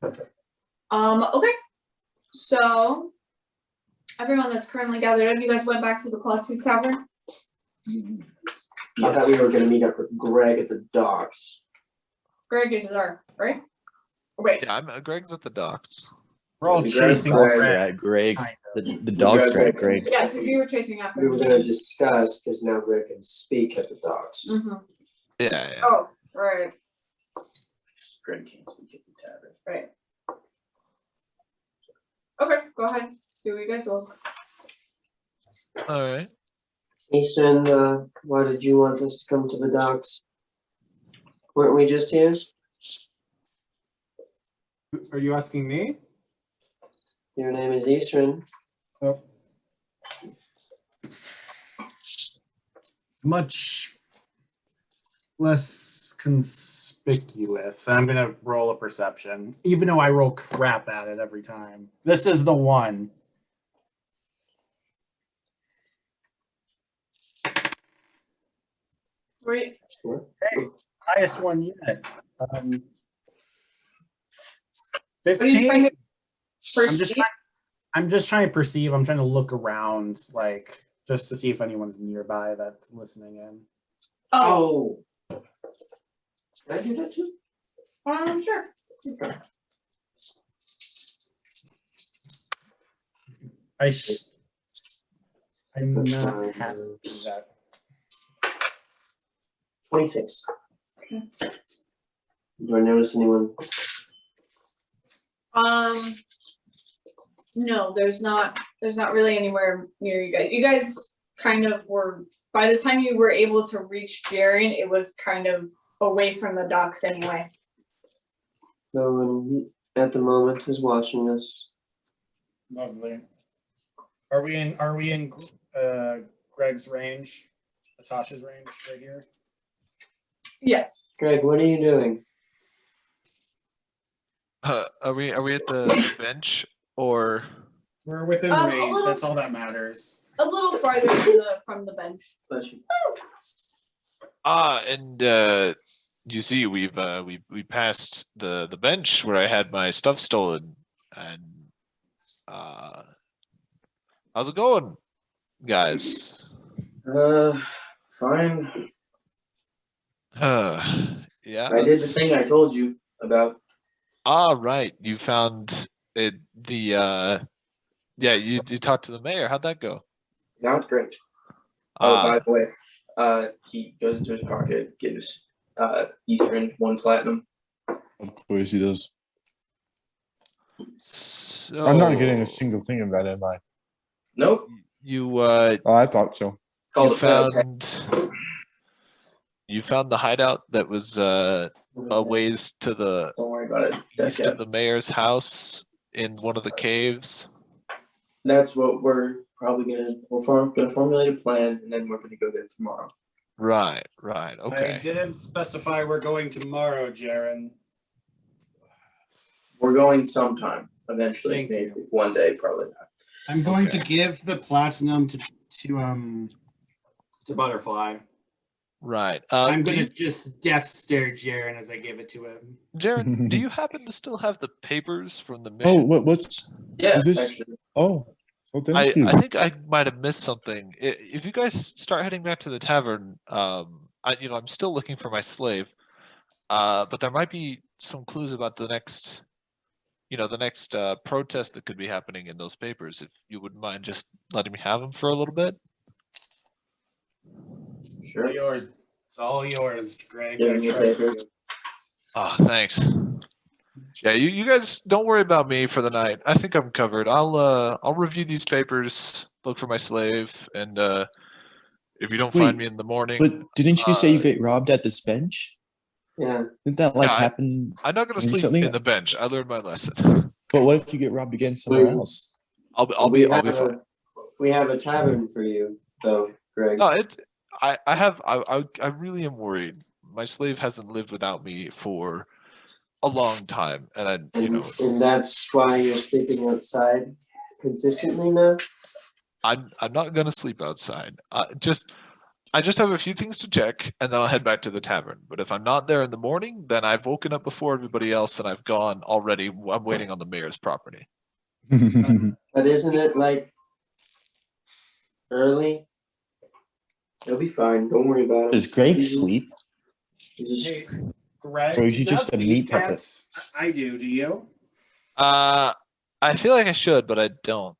Okay. So everyone that's currently gathered up, you guys went back to the Clock Tooth Tavern? I thought we were gonna meet up with Greg at the docks. Greg is there, right? Wait. Yeah, Greg's at the docks. We're all Yeah, we grabbed chasing Greg. Dogs are Greg. at Greg. Kind The dogs are at Greg. Yeah, because you were chasing after. We were gonna discuss, because now Greg can speak at the docks. Mm-hmm. Yeah. Oh, right, Greg can't speak at the tavern. right. Okay, go ahead. Do what you guys will. All right. Easton, why did you want us to come to the docks? Weren't we just here? Are you asking me? Your name is Eastern. Oh. Much less conspicuous. I'm gonna roll a perception, even though I roll crap at it every time. This is the one. Wait. Hey, highest one yet. Are you 15. trying to I'm just trying to perceive. I'm trying to look around, like, just to see if anyone's nearby that's listening in. Oh, Can I do that too? sure. I'm That's not fine. happy with that. 26. Do I notice anyone? No, there's not really anywhere near you guys. You guys kind of were, by the time you were able to reach Jaren, it was kind of away from the docks anyway. No one at the moment is watching us. Lovely. Are we in Greg's range? Atash's range right here? Yes. Greg, what are you doing? Are we at the bench or? We're within A range. little- That's all that matters. A little farther from the bench. Bless you. And you see, we passed the bench where I had my stuff stolen, and how's it going, guys? Fine. Yeah. I did the thing I told you about. Right. You found it. Yeah. You talked to the mayor. How'd that go? Not great. Oh, Ah, by the way, he goes into his pocket, gives Eastern 1 platinum. Of course he does. so I'm not getting a single thing of that, am I? Nope. You Oh, I thought so. you Called it failed. found the hideout that was a ways to the Don't worry about it. east of the mayor's house in one of the caves. That's what we're probably gonna formulate a plan, and then we're gonna go there tomorrow. Right. I Okay. didn't specify we're going tomorrow, Jaren. We're going sometime eventually, Thank maybe you. one day, probably not. I'm going Okay. to give the platinum to Butterfly. Right. I'm do gonna you- just death stare Jaren as I give it to him. Jared, do you happen to still have the papers from the Oh, mission? what's Yeah, Is this- actually. oh thank I you. think I might have missed something. If you guys start heading back to the tavern, I'm still looking for my slave, but there might be some clues about the next protest that could be happening in those papers. If you wouldn't mind just letting me have them for a little bit. Sure. Yours. It's all yours, Greg. Give I me your trust paper. you. Oh, thanks. Yeah, you guys don't worry about me for the night. I think I'm covered. I'll review these papers, look for my slave, and if you don't find Wait, me in the morning, But didn't you say you uh, get robbed at this bench? Yeah. Didn't that like Yeah, happen I'm not gonna sleep recently? in the bench. I learned my lesson. But what if you get robbed again somewhere Wait. else? I'll we be have fine. we have a tavern for you, though, Greg. No, I really am worried. My slave hasn't lived without me for a long time, and And that's why you're sleeping outside consistently now? I'm not gonna sleep outside. I just have a few things to check, and then I'll head back to the tavern. But if I'm not there in the morning, then I've woken up before everybody else, and I've gone already. I'm waiting on the mayor's property. But isn't it like early? It'll be fine. Don't worry about it. Does Greg sleep? He's just- Hey, Greg. Or is he do you just have a thieves' meat puppet? cant? I do. Do you? I feel like I should, but I don't.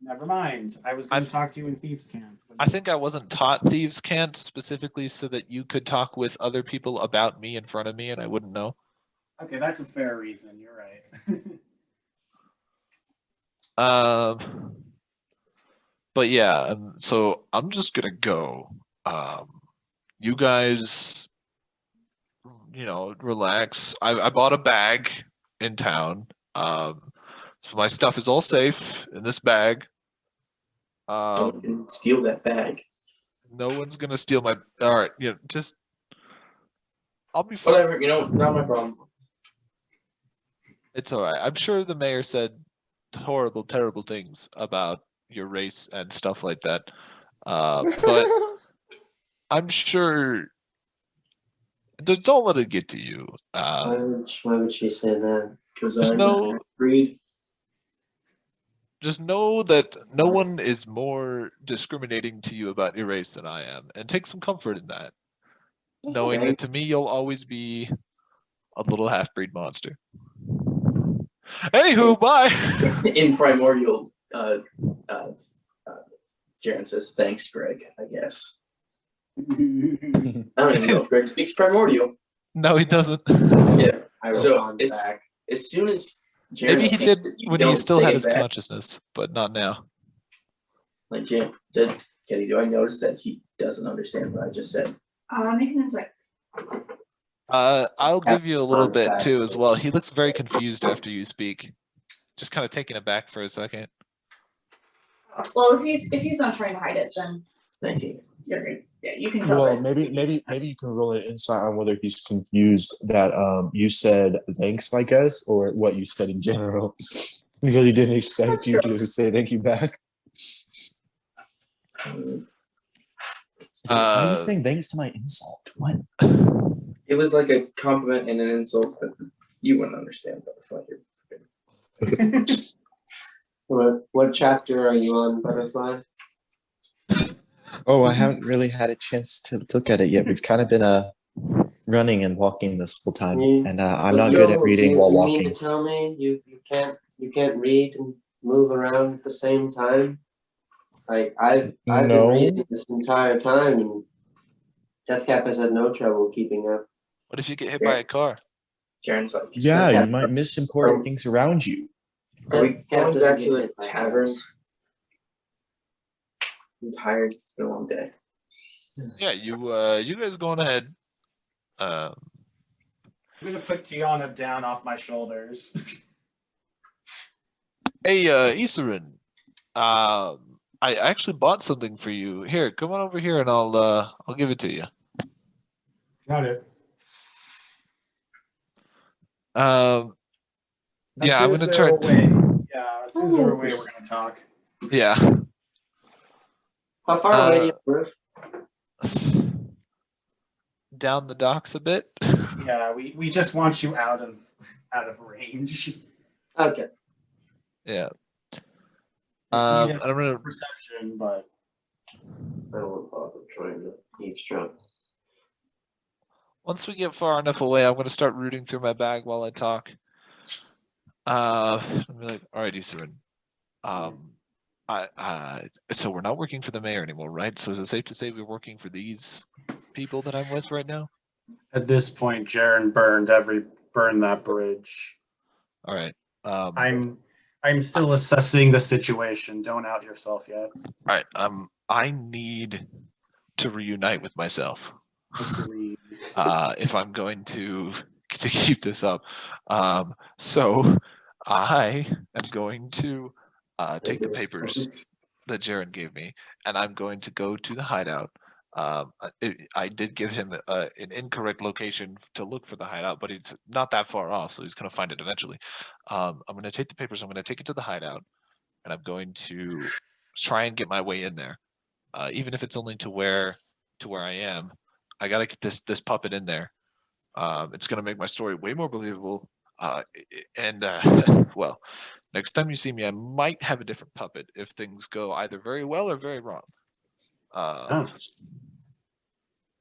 Never mind. I was going to talk to you in thieves' camp. I think I wasn't taught thieves can't specifically so that you could talk with other people about me in front of me, and I wouldn't know. Okay, that's a fair reason. You're right. But yeah, so I'm just gonna go. You guys, relax. I bought a bag in town. So my stuff is all safe in this bag. Someone can steal that bag. No one's gonna steal my. All right, just. I'll be fine. Whatever, not my problem. It's all right. I'm sure the mayor said horrible, terrible things about your race and stuff like that. But I'm sure. Don't let it get to you. why would she say that? Because Just I'm know- breed. Just know that no one is more discriminating to you about your race than I am, and take some comfort in that. Knowing that to me, you'll always be a little half-breed monster. Anywho, bye. In primordial, Jaren says, "Thanks, Greg." I guess. I don't even know if Greg speaks primordial. No, he doesn't. Yeah. I will So on it's back. as soon as Jaren Maybe he sees did that you when he don't still say had it his back, consciousness, but not now. like Jaren, Kenny, do I notice that he doesn't understand what I just said? Make an insight. I'll give you a little bit Back. too as well. He looks very confused after you speak, just kind of taken aback for a second. Well, if he's not trying to hide it, then 19. you're good. Yeah, you can tell. Well, that- maybe you can roll an insight on whether he's confused that you said thanks, I guess, or what you said in general, because he didn't expect you to say thank you back. He's like, why are you saying thanks to my insult? What? It was like a compliment and an insult, but you wouldn't understand. Butterfly. What chapter are you on, Butterfly? Oh, I haven't really had a chance to look at it yet. We've kind of been running and walking this whole time, and I'm Let's not good go. at reading while You mean walking. to tell me you can't read and move around at the same time? Like I've been No. reading this entire time, and Deathcap has had no trouble keeping up. What if you get hit by a car? Jaren's like, Yeah, Okay. you might miss important things around you. are we Deathcap going doesn't back get to the hit by tavern? cars. I'm tired. It's been a long day. Yeah, you guys going ahead. I'm going to put Tiana down off my shoulders. Hey, Isurin. I actually bought something for you. Here, come on over here, and I'll give it to you. Got it. Yeah, I'm gonna try. Yeah, as soon as we're away, we're going to talk. Yeah. How far away do you live? Down the docks a bit. Yeah, we just want you out of range. Okay. Yeah. You need And I'm gonna. perception, but I don't bother trying to eavesdrop. Once we get far enough away, I'm gonna start rooting through my bag while I talk. I'll be like, all right, Isurin. So we're not working for the mayor anymore, right? So is it safe to say we're working for these people that I'm with right now? At this point, Jaren burned that bridge. All right. I'm still assessing the situation. Don't out yourself yet. All right. I need to reunite with myself. Agreed. If I'm going to keep this up. So I am going to take the papers that Jaren gave me, and I'm going to go to the hideout. I did give him an incorrect location to look for the hideout, but it's not that far off, so he's going to find it eventually. I'm going to take the papers. I'm going to take it to the hideout, and I'm going to try and get my way in there, even if it's only to where I am. I got to get this puppet in there. It's going to make my story way more believable. Well, next time you see me, I might have a different puppet if things go either very well or very wrong.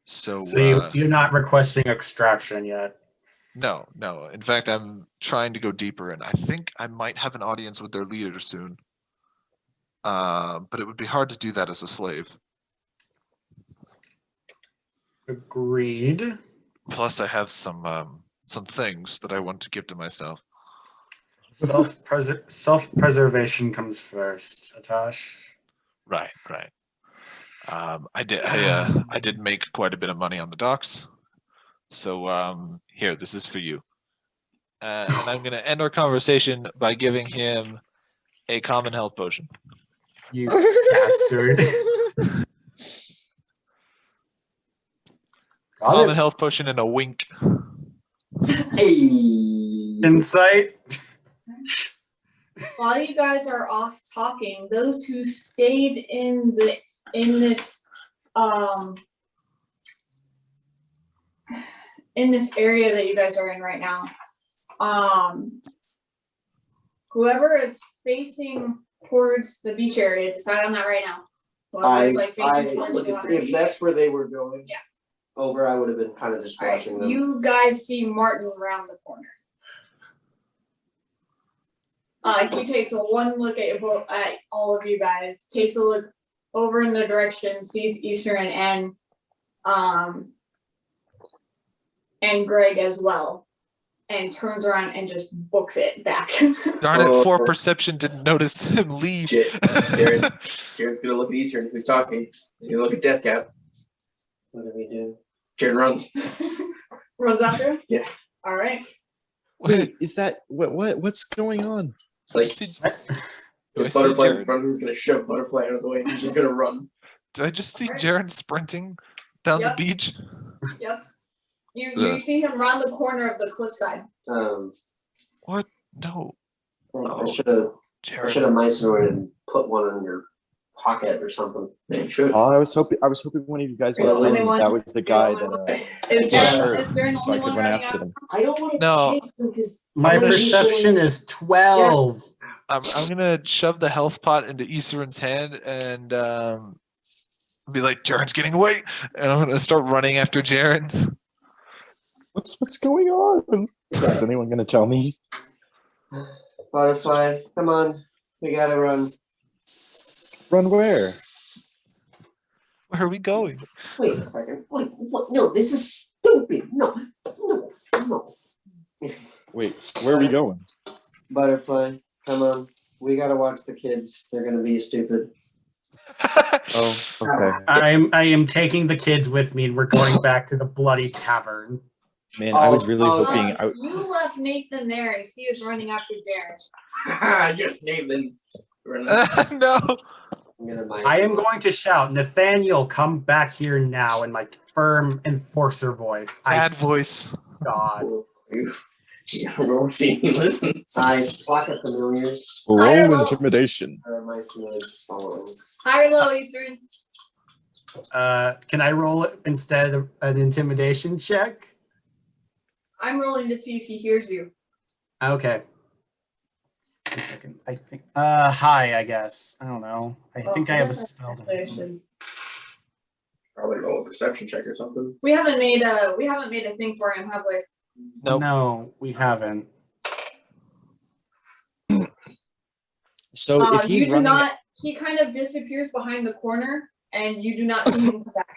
So you're not requesting extraction yet? No. In fact, I'm trying to go deeper, and I think I might have an audience with their leader soon. But it would be hard to do that as a slave. Agreed. Plus, I have some things that I want to give to myself. Self-preservation comes first, Atash. Right. I did make quite a bit of money on the docks. So here, this is for you. And I'm going to end our conversation by giving him a common health potion. You bastard. Common health potion and a wink. Hey. Insight. While you guys are off talking, those who stayed in this area that you guys are in right now, whoever is facing towards the beach area, decide on that right now. Whoever's facing towards the water if beach. that's where they were going. Yeah. Over, I would have been kind of just watching them. You guys see Martin around the corner. He takes one look at all of you guys, takes a look over in the direction, sees Eastern and Greg as well, and turns around and just books it back. Darn it, 4 perception didn't notice him leave. Jared's gonna look at Eastern, who's talking. He's gonna look at Deathcap. What do we do? Jared runs. Runs after him? Yeah. All right. Wait, is that what's going on? Like, Do I see Butterfly in Jaren? front of him, he's gonna shove Butterfly out of the way. He's just gonna run. Do I just see Jaren sprinting down the Yep. beach? Yep. You see him round the corner of the cliffside. What? No. I should have Jaren. Mysore and put one in your pocket or something. Yeah, you should. Oh, I was hoping one of you guys would Well, tell me anyone- that was the guy that Is got Jaren hurt, the so I only could one run running after out? them. I don't want to No. chase them because My perception is 12. I'm gonna shove the health pot into Iserin's hand and be like, Jaren's getting away, and I'm gonna start running after Jaren. What's going on? Is anyone gonna tell me? Butterfly, come on, we gotta run. Run where? Where are we going? Wait a second. Wait, what? No, this is stupid. No. Wait, where are we going? Butterfly, come on. We gotta watch the kids. They're gonna be stupid. Oh, okay. I am taking the kids with me, and we're going back to the bloody tavern. Man, I was really hoping. You left Nathan there, and he was running after Jaren. Yes, Nathan. No. I am going to shout, Nathaniel, come back here now, in my firm enforcer voice. Bad voice. God. We'll see. Listen. I pocket familiars. Roll intimidation. My familiars following. High or low, Eastern? Can I roll it instead of an intimidation check? I'm rolling to see if he hears you. Okay. 1 second. I think high, I guess. I don't know. I think I have a spell. Probably roll a perception check or something. We haven't made a thing for him, have we? Nope. No, we haven't. So if he's you do running, not. He kind of disappears behind the corner, and you do not see him come back.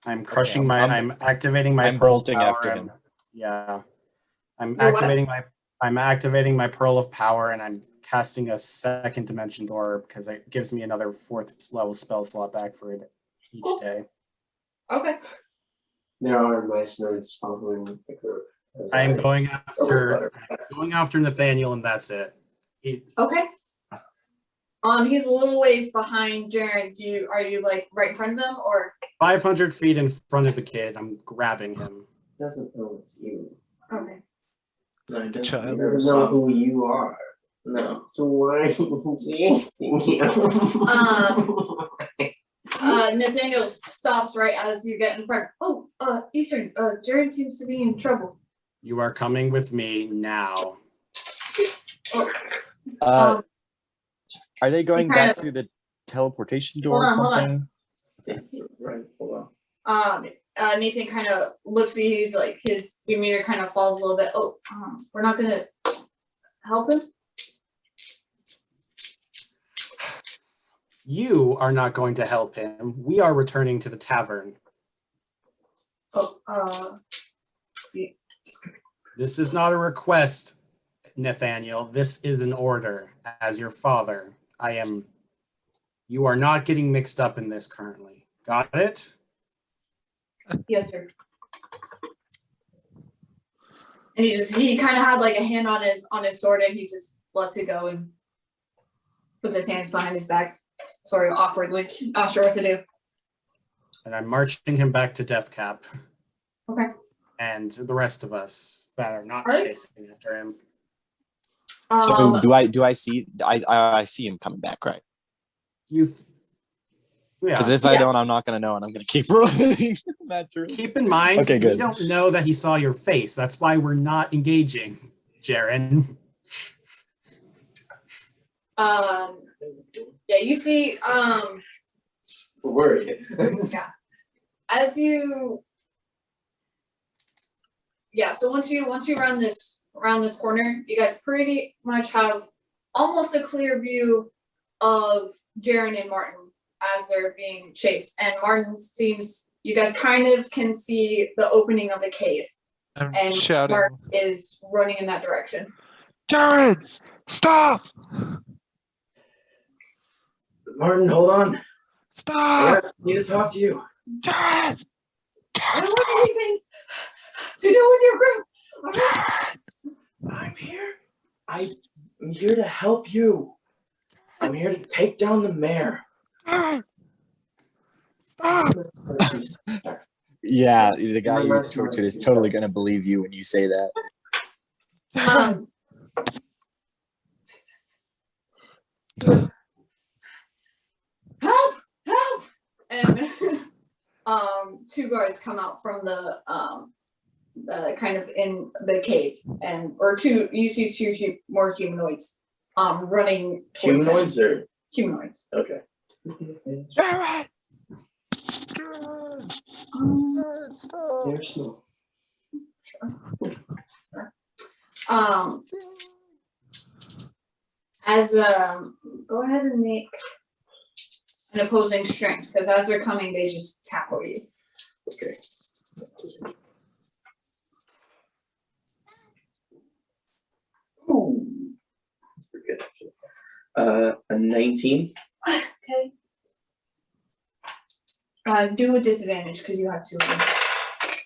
I'm crushing Okay, my. I'm- I'm activating my. I'm Pearl bolting power after and- him. Yeah, I'm You're what? activating my. I'm activating my Pearl of Power, and I'm casting a second dimension door because it gives me another 4th level spell slot back for it each Cool. day. Okay. There are mice nerds following the group. as I am I- going butter. after Nathaniel, and that's it. Okay. He's a little ways behind Jaren. Are you like right in front of him or? 500 feet in front of the kid. I'm grabbing him. Doesn't know it's you. Okay. No, it doesn't. child. He doesn't know who you are. No. So why are you chasing him? Nathaniel stops right as you get in front. Oh, Eastern, Jaren seems to be in trouble. You are coming with me now. Are they going kind back of- through the teleportation door or Hold on. Right, hold Nathan kind of looks at you. He's like, his demeanor kind of falls a little bit. Oh, we're not gonna help him. You are not going to help him. We are returning to the tavern. Oh, This is not a request, Nathaniel. This is an order. As your father, you are not getting mixed up in this currently. Got it? yes, sir. And he kind of had like a hand on his sword, and he just lets it go and puts his hands behind his back, sort of awkwardly, not sure what to do. And I'm marching him back to Death Cap. Okay. And the rest of us that are not Alright. chasing after him. So do I see I see him coming back, right? Yeah. Because if I Yeah. don't, I'm not gonna know, and I'm gonna keep rolling. Naturally. Keep in mind, Okay, we good. don't know that he saw your face. That's why we're not engaging, Jaren. Yeah, you see, We're worried. yeah. As you, yeah. So once you round this corner, you guys pretty much have almost a clear view of Jaren and Martin as they're being chased. And Martin seems, you guys kind of can see the opening of the cave, I'm and shouting, Martin is running in that direction. Jared, stop! Martin, hold on. Stop! I need to talk to you. Jared! I don't want anything to do with your group. Okay? I'm here. I'm here to help you. I'm here to take down the mayor. Jared! Stop! Yeah, the guy My you rest tortured was- is totally gonna believe you when you say that. Um, help! Help! And two guards come out from the kind of in the cave, you see two more humanoids running towards him. Humanoids or Humanoids. okay. Jared! They're small. Go ahead and make an opposing strength, because as they're coming, they just tackle you. Okay. Ooh. Pretty good, actually. A 19. Okay. Do a disadvantage because you have two of them. I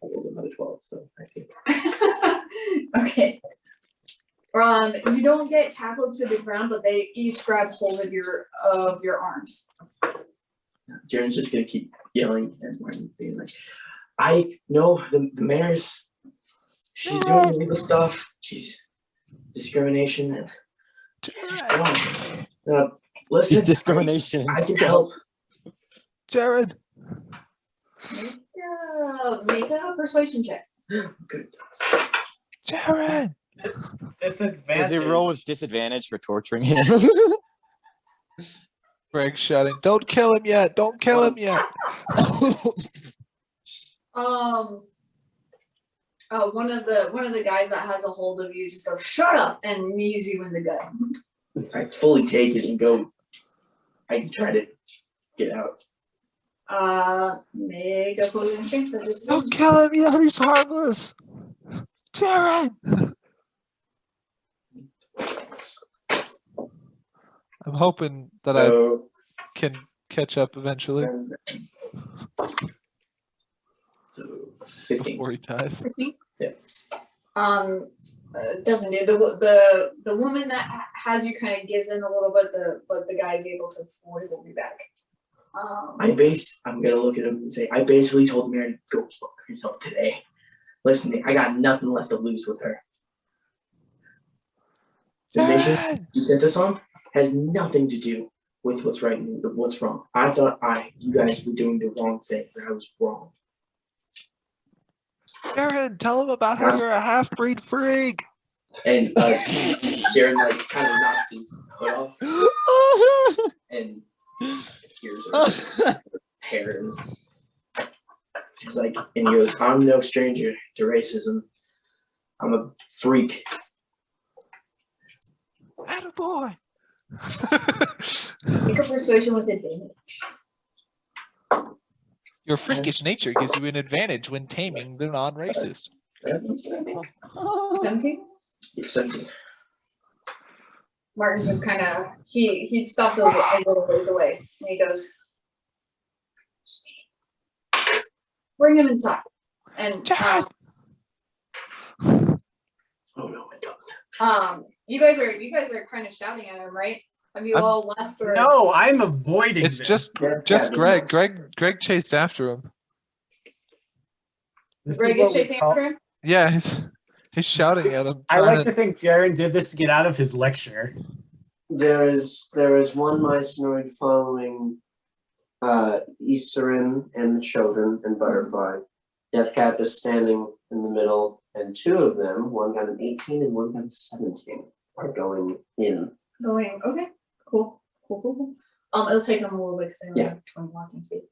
rolled another 12, so I think. Okay. You don't get tackled to the ground, but they each grab hold of your arms. Jaren's just gonna keep yelling and Martin being like, I know the mayor's, she's doing illegal stuff. She's discrimination and listen. Just discrimination and I can stuff. help. Jared! Make a persuasion check. Good. Jared! Disadvantage. Does he roll with disadvantage for torturing him? Greg shouting, don't kill him yet! Don't kill him yet! One of the guys that has a hold of you just goes, "Shut up!" and knees you in the gut. I fully take it and go. I try to get out. Make a closing strength. Don't kill him yet. He's harmless. Jared. I'm hoping that I So, can catch up eventually so 15. before he dies. 15? Yeah. Doesn't do the woman that has you kind of gives in a little bit, but the guy's able to fully hold you back. I'm gonna look at him and say, I basically told Mary to go fuck herself today. Listen, I got nothing left to lose with her. The mission Jared. you sent us on has nothing to do with what's right and what's wrong. I thought you guys were doing the wrong thing, and I was wrong. Jared, tell him about how you're a half-breed freak. And Sharon like kind of knocks his hood off and hears her hair. And she's like, and he goes, I'm no stranger to racism. I'm a freak. Attaboy. Make a persuasion with advantage. Your freakish nature gives you an advantage when taming the non-racist. 17? It's 17. Martin just kind of he stops a little ways away and he goes, Steve, bring him inside. And Jared. Oh no, I don't. you guys are kind of shouting at him, right? Have you all left or No, I'm avoiding It's this. just Greg. Greg chased after him. This Greg what is we chasing call- after him? Yeah, he's shouting at him. I trying like to think Jaren did this to get out of his lecture. There is one Mycenoid following Easterin and the children and Butterfly. Deathcap is standing in the middle, and two of them, one got an 18 and one got a 17, are going in. Going, okay, cool. It'll take them a little bit because they only Yeah. have 20 walking speed.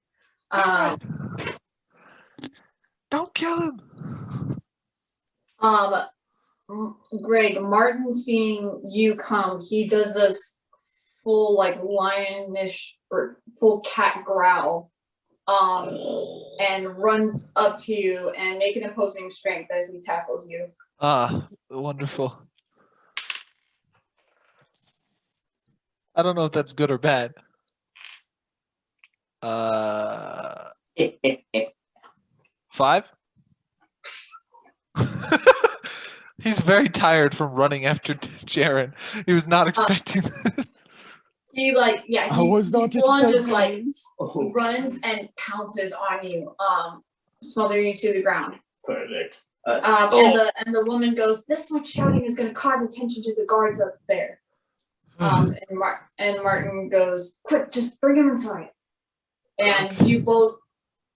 Don't kill him. Greg, Martin seeing you come, he does this full like lionish or full cat growl, and runs up to you and make an opposing strength as he tackles you. Ah, wonderful. I don't know if that's good or bad. 5? He's very tired from running after Jaren. He was not expecting this. He like, yeah, I was not full on just expecting like this. runs and pounces on you, smothering you to the ground. Perfect. And the woman goes, "This much shouting is going to cause attention to the guards up there." And Martin goes, "Quick, just bring him inside." And you both,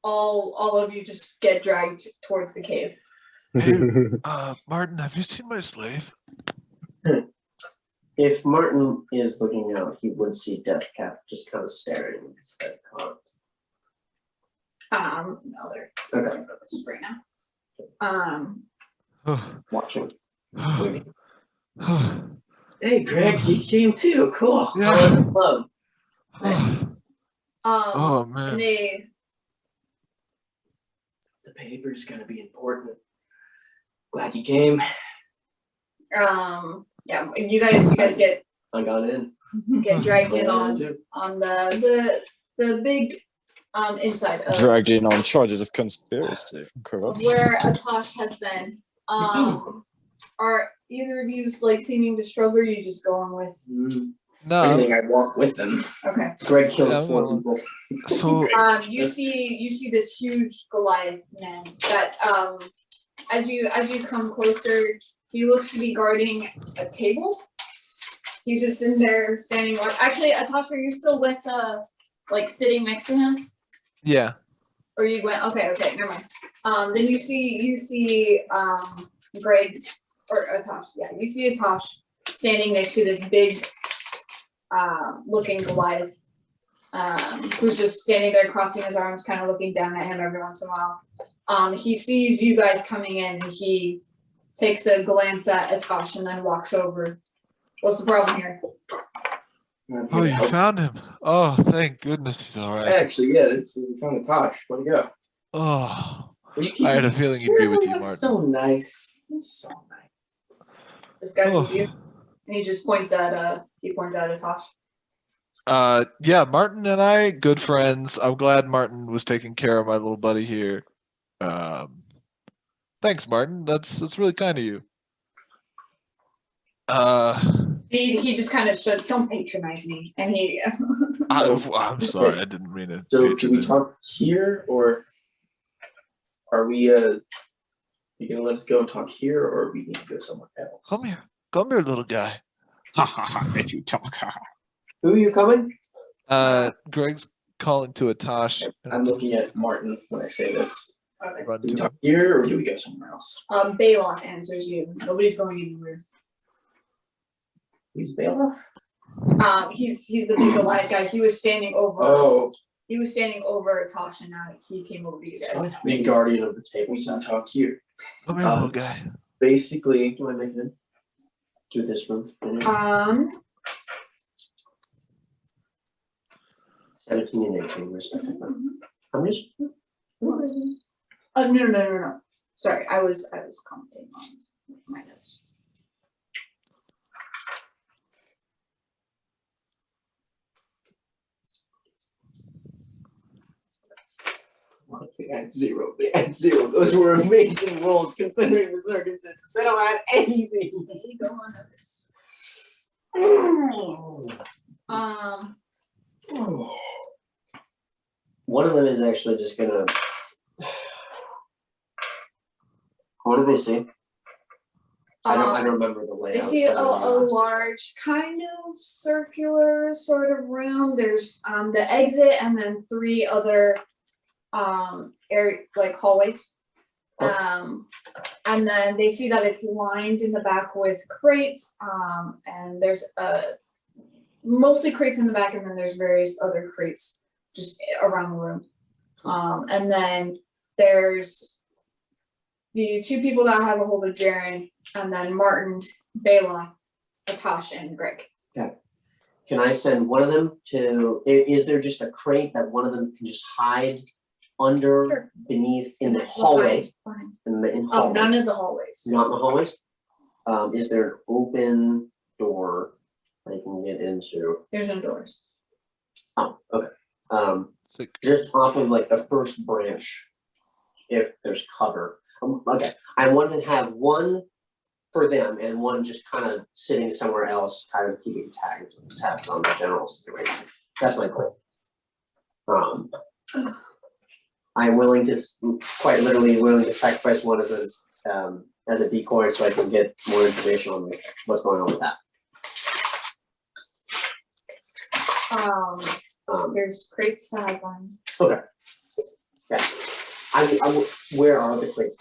all of you, just get dragged towards the cave. Hey, Martin, have you seen my slave? If Martin is looking out, he would see Deathcap just kind of staring at his head cocked. No, they're Okay. focused right now. Watching. Hey, Greg, you came too. Cool. Yeah. How was the club? Thanks. Oh And man. they, The paper's gonna be important. Glad you came. yeah, you guys get I got in. dragged in Got on too. the big inside of Dragged in on charges of conspiracy. Corrupt. where Atash has been. Are either of you like seeming to struggle? Or you just going with No. Anything, I walk with them. okay. Greg kills Yeah, 4 well, people. So You see this huge Goliath man that as you come closer, he looks to be guarding a table. He's just in there standing. Actually, Atash, are you still with like sitting next to him? yeah. Or you went, okay, never mind. Then you see Greg's, or Atash, yeah, you see Atash standing next to this big, looking Goliath, who's just standing there crossing his arms, kind of looking down at him every once in a while. He sees you guys coming in, he takes a glance at Atash and then walks over. What's the problem here? Oh, you found him. Oh, thank goodness he's all right. Actually, yeah, we found Atash. Where'd he go? Oh, Will you keep I had a feeling he'd be with you, That's Martin. so nice. That's so nice. This guy's Oh. with you. And he just points at Atash. Yeah, Martin and I, good friends. I'm glad Martin was taking care of my little buddy here. Thanks, Martin. That's really kind of you. He just kind of said, "Don't patronize me," and he. I'm sorry, I didn't mean to. So do we patronize. talk here, or are we you gonna let us go and talk here, or we need to go somewhere else? Come here, little guy. Let you talk. Who are you coming? Greg's calling to Atash. I'm looking at Martin when I say this. Okay. Run Do we to talk here, or do we go somewhere else? Bayloff answers you. Nobody's going anywhere. He's Bailiff? He's the big Goliath guy. He was standing over. Oh, He was standing over Atash, and now he came over to you guys. The guardian of the table. we can talk here. Come here, little guy. Basically, Do I make it in? To this room. 17 and 18, respectively. How many? No. Sorry, I was commenting on my notes. they had zero. They had zero. Those were amazing rolls considering the circumstances. They don't have anything. There you go on notice. One of them is actually just gonna. What do they see? I don't remember the They layout. see a large kind of circular sort of room. There's the exit and then 3 other like hallways. And then they see that it's lined in the back with crates, and there's mostly crates in the back, and then there's various other crates just around the room. And then there's the 2 people that have a hold of Jaren, and then Martin, Bayloff, Atash, and Greg. Can I send one of them to? Is there just a crate that one of them can just hide under, Sure. beneath, in the hallway? Behind. In Oh, hallway. none of the hallways. Not in the hallways? Is there an open door I can get into? There's no doors. Oh, okay. Sick. Just off of like the first branch, if there's cover. Okay, I want to have one for them and one just kind of sitting somewhere else, kind of keeping tabs on the general situation. That's my goal. I'm willing to, quite literally willing to sacrifice one of those as a decoy so I can get more information on what's going on with that. There's crates to have on. Okay. Yeah. Where are the crates?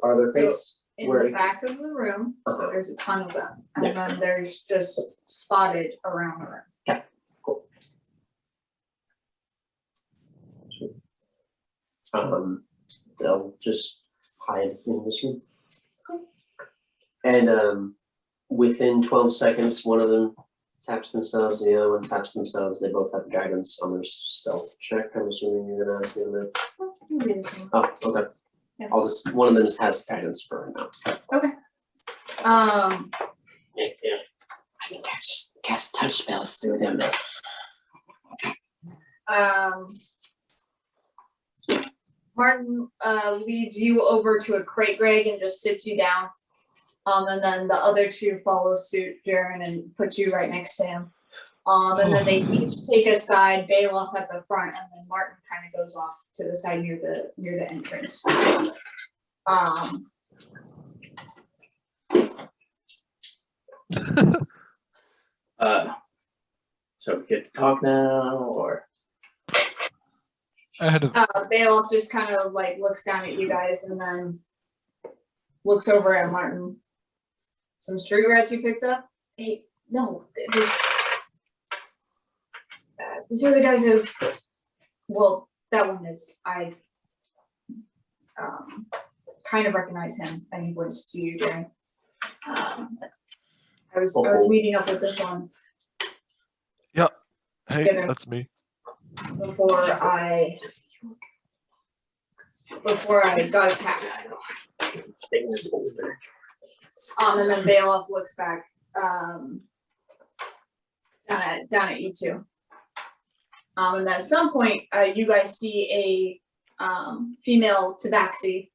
Are there crates? In Where- the back of the room, Uh-huh. there's a ton of them, and then there's just spotted around the room. They'll just hide in this room. And within 12 seconds, one of them taps themselves, the other one taps themselves. They both have guidance on their stealth check. I'm assuming you're gonna ask me on that. Oh, okay. Yeah. One of them just has guidance for now. Yeah. I can cast touch spells through them. Martin leads you over to a crate, Greg, and just sits you down. And then the other 2 follow suit, Jaren, and put you right next to him. And then they each take a side, Bayloff at the front, and then Martin kind of goes off to the side near the entrance. So we get to talk now, or I had a Bayloff just kind of like looks down at you guys and then looks over at Martin. Some street rats you picked up? Hey, no, these are the guys who's. Well, that one is. I kind of recognize him. I think was to you, Jaren. I was meeting up with this one. Hey, Dinner. that's me. before I got attacked. And then Bailoff looks back down at you two. And then at some point, you guys see a female tabaxi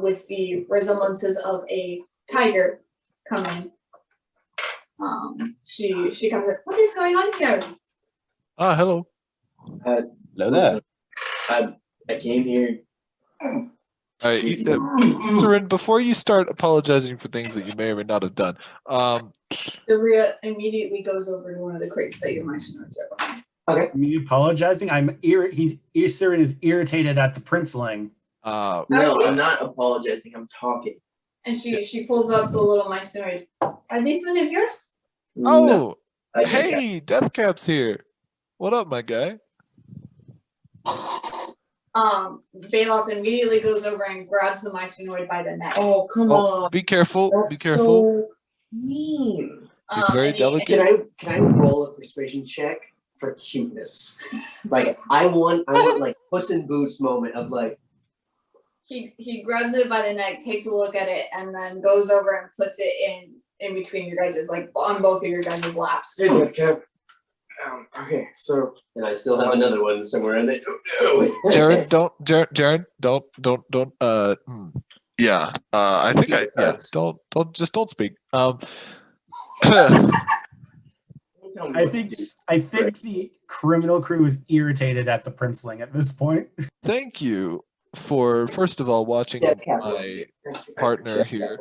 with the resemblances of a tiger coming. She comes in. What is going on here? Ah, hello. Hello there. Listen, I came here. All right, Sarin, before you start apologizing for things that you may or may not have done, Daria immediately goes over to one of the crates that your mercenaries are behind. Me apologizing. Siren is irritated at the princeling. No, I'm not apologizing. I'm talking. And she pulls up the little mercenary. Are these one of yours? No, oh, hey, Deathcap's here. What up, my guy? Bailoff immediately goes over and grabs the mycenoid by the neck. Oh, come on. Be careful. Be That's careful. so mean. He's very And delicate. Can I roll a persuasion check for cuteness? Like I want like Puss in Boots moment of like. He grabs it by the neck, takes a look at it, and then goes over and puts it in between your guys's, like on both of your guys' laps. Hey, Deathcap. Okay, so And I still have another one somewhere in there. Jared, don't. Yeah. I think don't speak. I think the criminal crew is irritated at the princeling at this point. Thank you for first of all watching my partner here.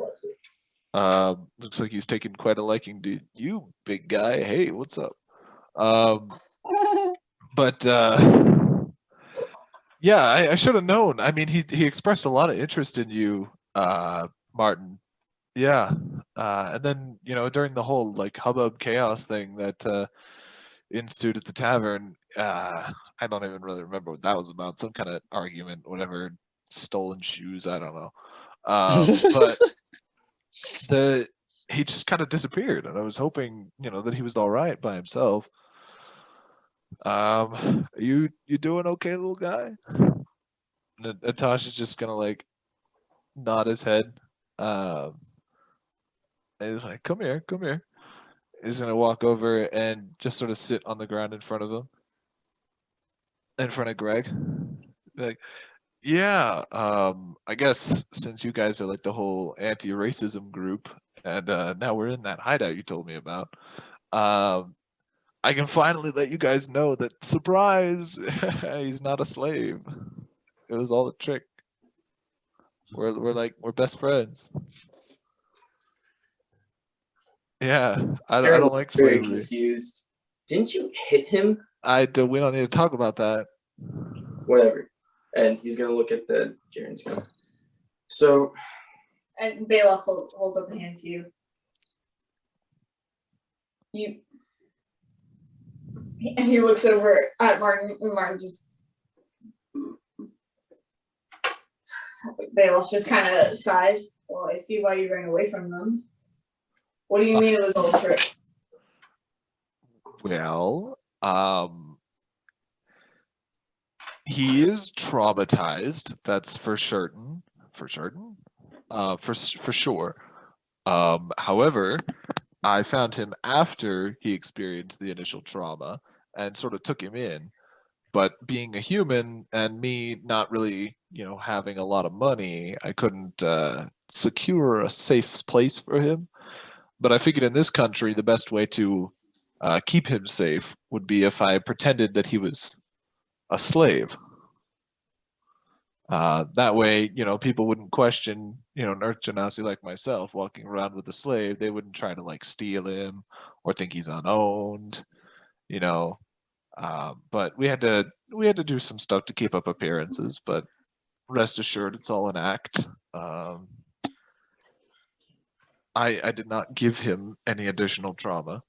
Looks like he's taken quite a liking to you, big guy. Hey, what's up? But yeah, I should have known. I mean, he expressed a lot of interest in you, Martin. Yeah, and then during the whole like hubbub chaos thing that ensued at the tavern, I don't even really remember what that was about. Some kind of argument, whatever, stolen shoes. I don't know. But he just kind of disappeared, and I was hoping that he was all right by himself. You doing okay, little guy? And Atash is just gonna like nod his head. And he's like, come here. He's gonna walk over and just sort of sit on the ground in front of him. In front of Greg. Like, yeah, I guess since you guys are like the whole anti-racism group, and now we're in that hideout you told me about, I can finally let you guys know that, surprise, he's not a slave. It was all a trick. We're best friends. Yeah, I don't like very slavery. confused. Didn't you hit him? We don't need to talk about that. Whatever. And he's gonna look at the Jaren's gun. So And Bailoff holds up a hand to you. And he looks over at Martin, and Martin just. Bailoff just kind of sighs. Well, I see why you ran away from them. What do you mean it was all a trick? Well, he is traumatized. That's for certain. For certain. For sure. However, I found him after he experienced the initial trauma and sort of took him in. But being a human and me not really, having a lot of money, I couldn't secure a safe place for him. But I figured in this country, the best way to keep him safe would be if I pretended that he was a slave. That way, people wouldn't question, an Earth Genasi like myself walking around with a slave. They wouldn't try to like steal him or think he's unowned, But we had to do some stuff to keep up appearances. But rest assured, it's all an act. I did not give him any additional trauma.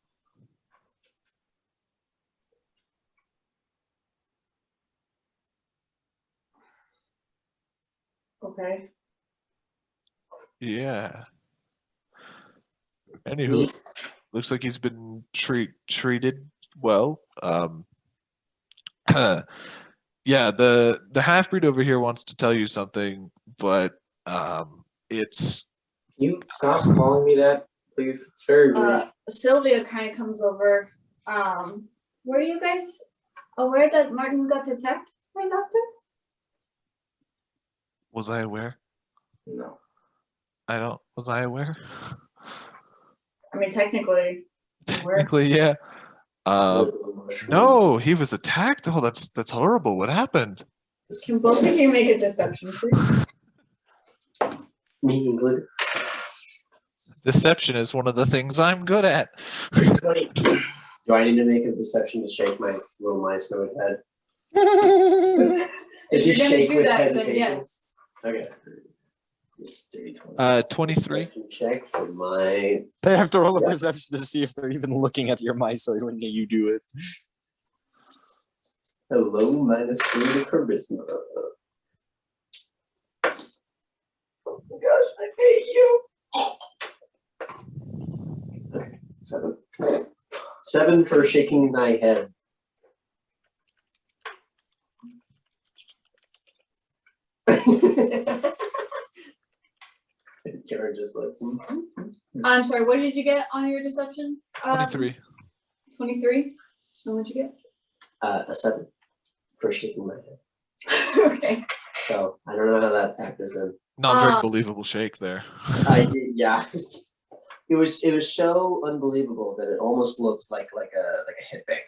Okay. Yeah. Anywho, looks like he's been treated well, yeah, the half breed over here wants to tell you something, but it's Can you stop calling me that, please? It's very rude. Sylvia kind of comes over. Were you guys aware that Martin got attacked by Doctor? was I aware? No. Was I aware? I mean, technically, you were. Technically, yeah. No, he was attacked. Oh, that's horrible. What happened? Can both of you make a deception, please? Me included. Deception is one of the things I'm good at. Do I need to make a deception to shake my little mice nose head? If Does you're he gonna shake do with that, then hesitation? yes. Okay. 23. Deception check for my. They have to roll a Yeah. perception to see if they're even looking at your mice or when you do it. Hello, -3 to charisma. Oh my gosh, I hate you. Okay, 7. 7 for shaking my head. Karen just like. I'm sorry, what did you get on your deception? 23. 23? So what'd you get? A 7 for shaking my head. Okay. So I don't know how that factors in. Not very believable shake there. Yeah. It was so unbelievable that it almost looks like a hit bank.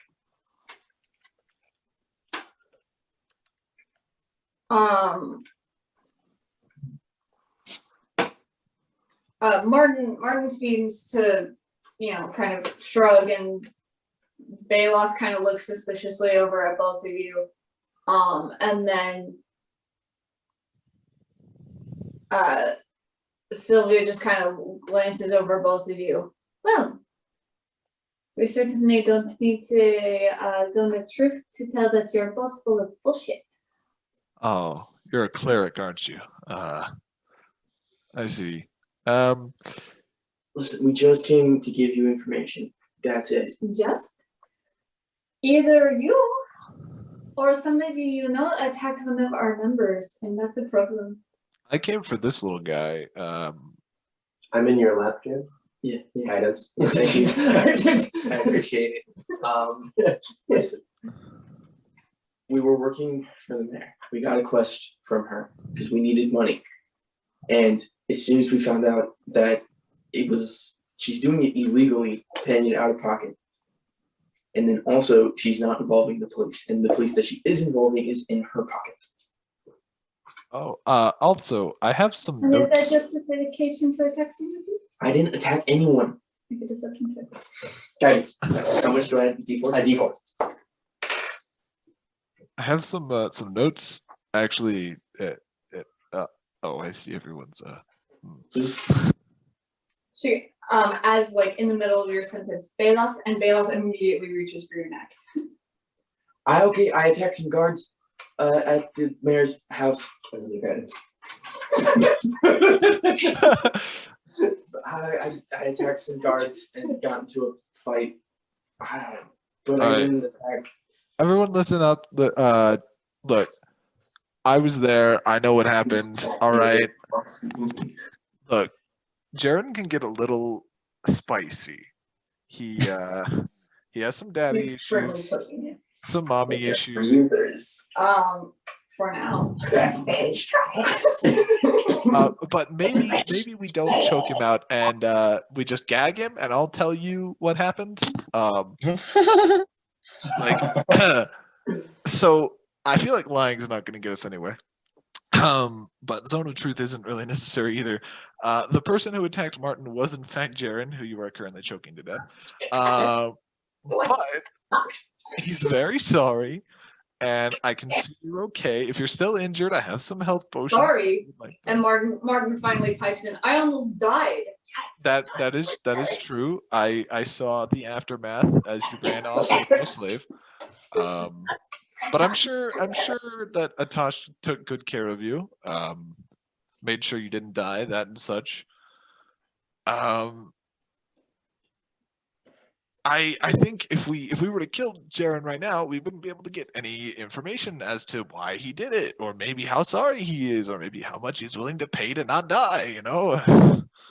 Martin seems to, kind of shrug, and Bailoff kind of looks suspiciously over at both of you. And then Sylvia just kind of glances over both of you. Well, we certainly don't need to zone the truth to tell that you're both full of bullshit. Oh, you're a cleric, aren't you? I see. Listen, we just came to give you information. That's it. Just either you or somebody you know attacked one of our members, and that's a problem. I came for this little guy. I'm in your lap, Jim. Yeah. Guidance. Thank you. I appreciate it. Listen, we were working for the mayor. We got a quest from her because we needed money. And as soon as we found out that she's doing it illegally, paying it out of pocket. And then also she's not involving the police. And the police that she is involving is in her pocket. Oh, also, I have some And is that notes. justification for texting with you? I didn't attack anyone. Make a deception check. Guidance. How much do I have? D4? A D4. I have some notes. Actually, oh, I see everyone's. Sure. As in the middle of your sentence, Bailoff, and Bailoff immediately reaches for your neck. I attacked some guards at the mayor's house. I attacked some guards and got into a fight. But I didn't attack. Everyone, listen up. Look, I was there. I know what happened. All right. Look, Jaren can get a little spicy. He has some daddy He's firmly issues, poking you. some mommy issues. For now. But maybe we don't choke him out and we just gag him, and I'll tell you what happened. So I feel like lying is not going to get us anywhere. But zone of truth isn't really necessary either. The person who attacked Martin was in fact Jaren, who you are currently choking to death. But he's very sorry, and I can see you're okay. If you're still injured, I have some health potions. Sorry. And Martin finally pipes in. I almost died. That is true. I saw the aftermath as you ran off with my slave. But I'm sure that Atash took good care of you. Made sure you didn't die, that and such. I I think if we were to kill Jaren right now, we wouldn't be able to get any information as to why he did it, or maybe how sorry he is, or maybe how much he's willing to pay to not die. You know,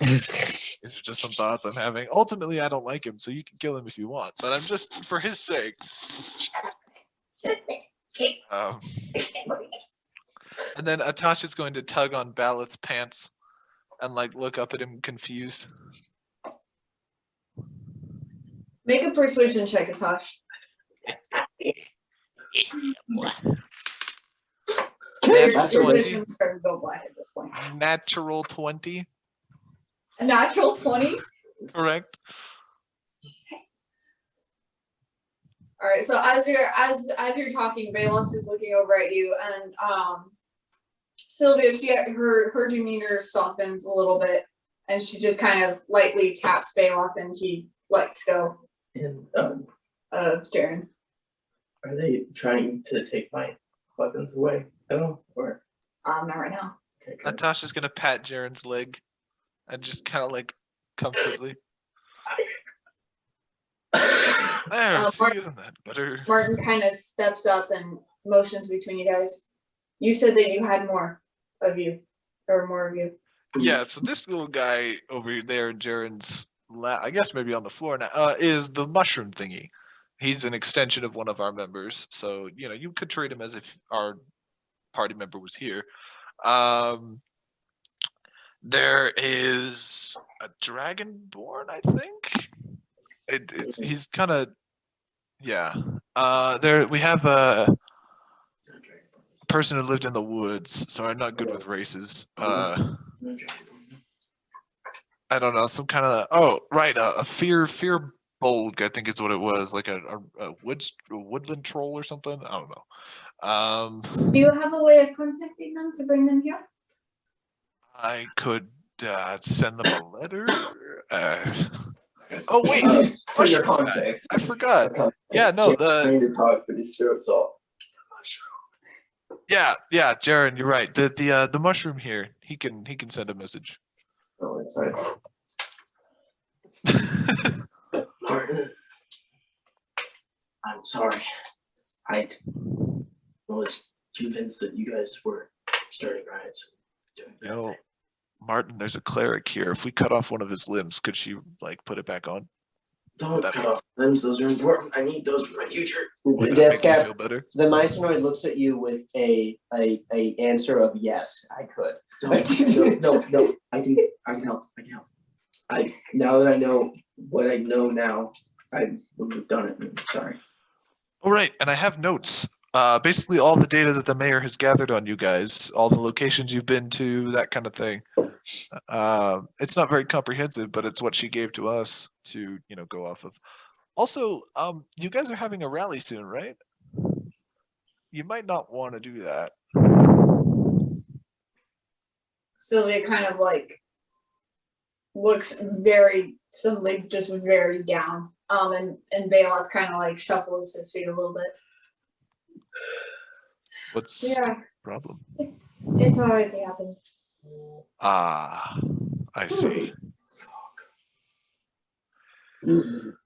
these are just some thoughts I'm having. Ultimately, I don't like him, so you can kill him if you want. But I'm just for his sake. And then Atash is going to tug on Balith's pants and like look up at him confused. Make a persuasion check, Atash. Your Natural 20. vision's starting to go black at this point. Natural 20. A natural 20? Correct. All right, so as you're talking, Balos is looking over at you, and Sylvia, her demeanor softens a little bit, and she just kind of lightly taps Balos, and he lets go And of Jaren. are they trying to take my weapons away at all? Or Not right now. okay, good. Atash is gonna pat Jaren's leg and just kind of like comfortably. There, see, isn't that better? Martin kind of steps up and motions between you guys. You said that you had more of you. Yeah, so this little guy over there in Jaren's I guess maybe on the floor now, is the mushroom thingy. He's an extension of one of our members, so you know you could treat him as if our party member was here. There is a dragonborn, I think. He's kind of there we have a person who lived in the woods, so I'm not good with races. I don't know, some kind of a fear bulg, I think is what it was, like a woodland troll or something. I don't know. Do you have a way of contacting them to bring them here? I could send them a letter. Oh wait, mushroom guy. I forgot. Yeah, no, trying to talk, but his throat's all. yeah, Jaren, you're right. The mushroom here, he can send a message. Oh, it's fine. Martin, I'm sorry. I was convinced that you guys were starting riots. You know, Martin, there's a cleric here. If we cut off one of his limbs, could she like put it back on? Don't cut off limbs. Those are important. I need those for my future. Would that Death make you Cap, feel better? the Mysonoid looks at you with a answer of yes, I could. No. I can help. Now that I know what I know now, I wouldn't have done it. I'm sorry. All right, and I have notes. Basically all the data that the mayor has gathered on you guys, all the locations you've been to, that kind of thing. It's not very comprehensive, but it's what she gave to us to, go off of. Also, you guys are having a rally soon, right? You might not want to do that. Sylvia kind of like looks suddenly just very down. And Balos kind of like shuffles his feet a little bit. What's Yeah. the problem? It's already happened. Ah, I see.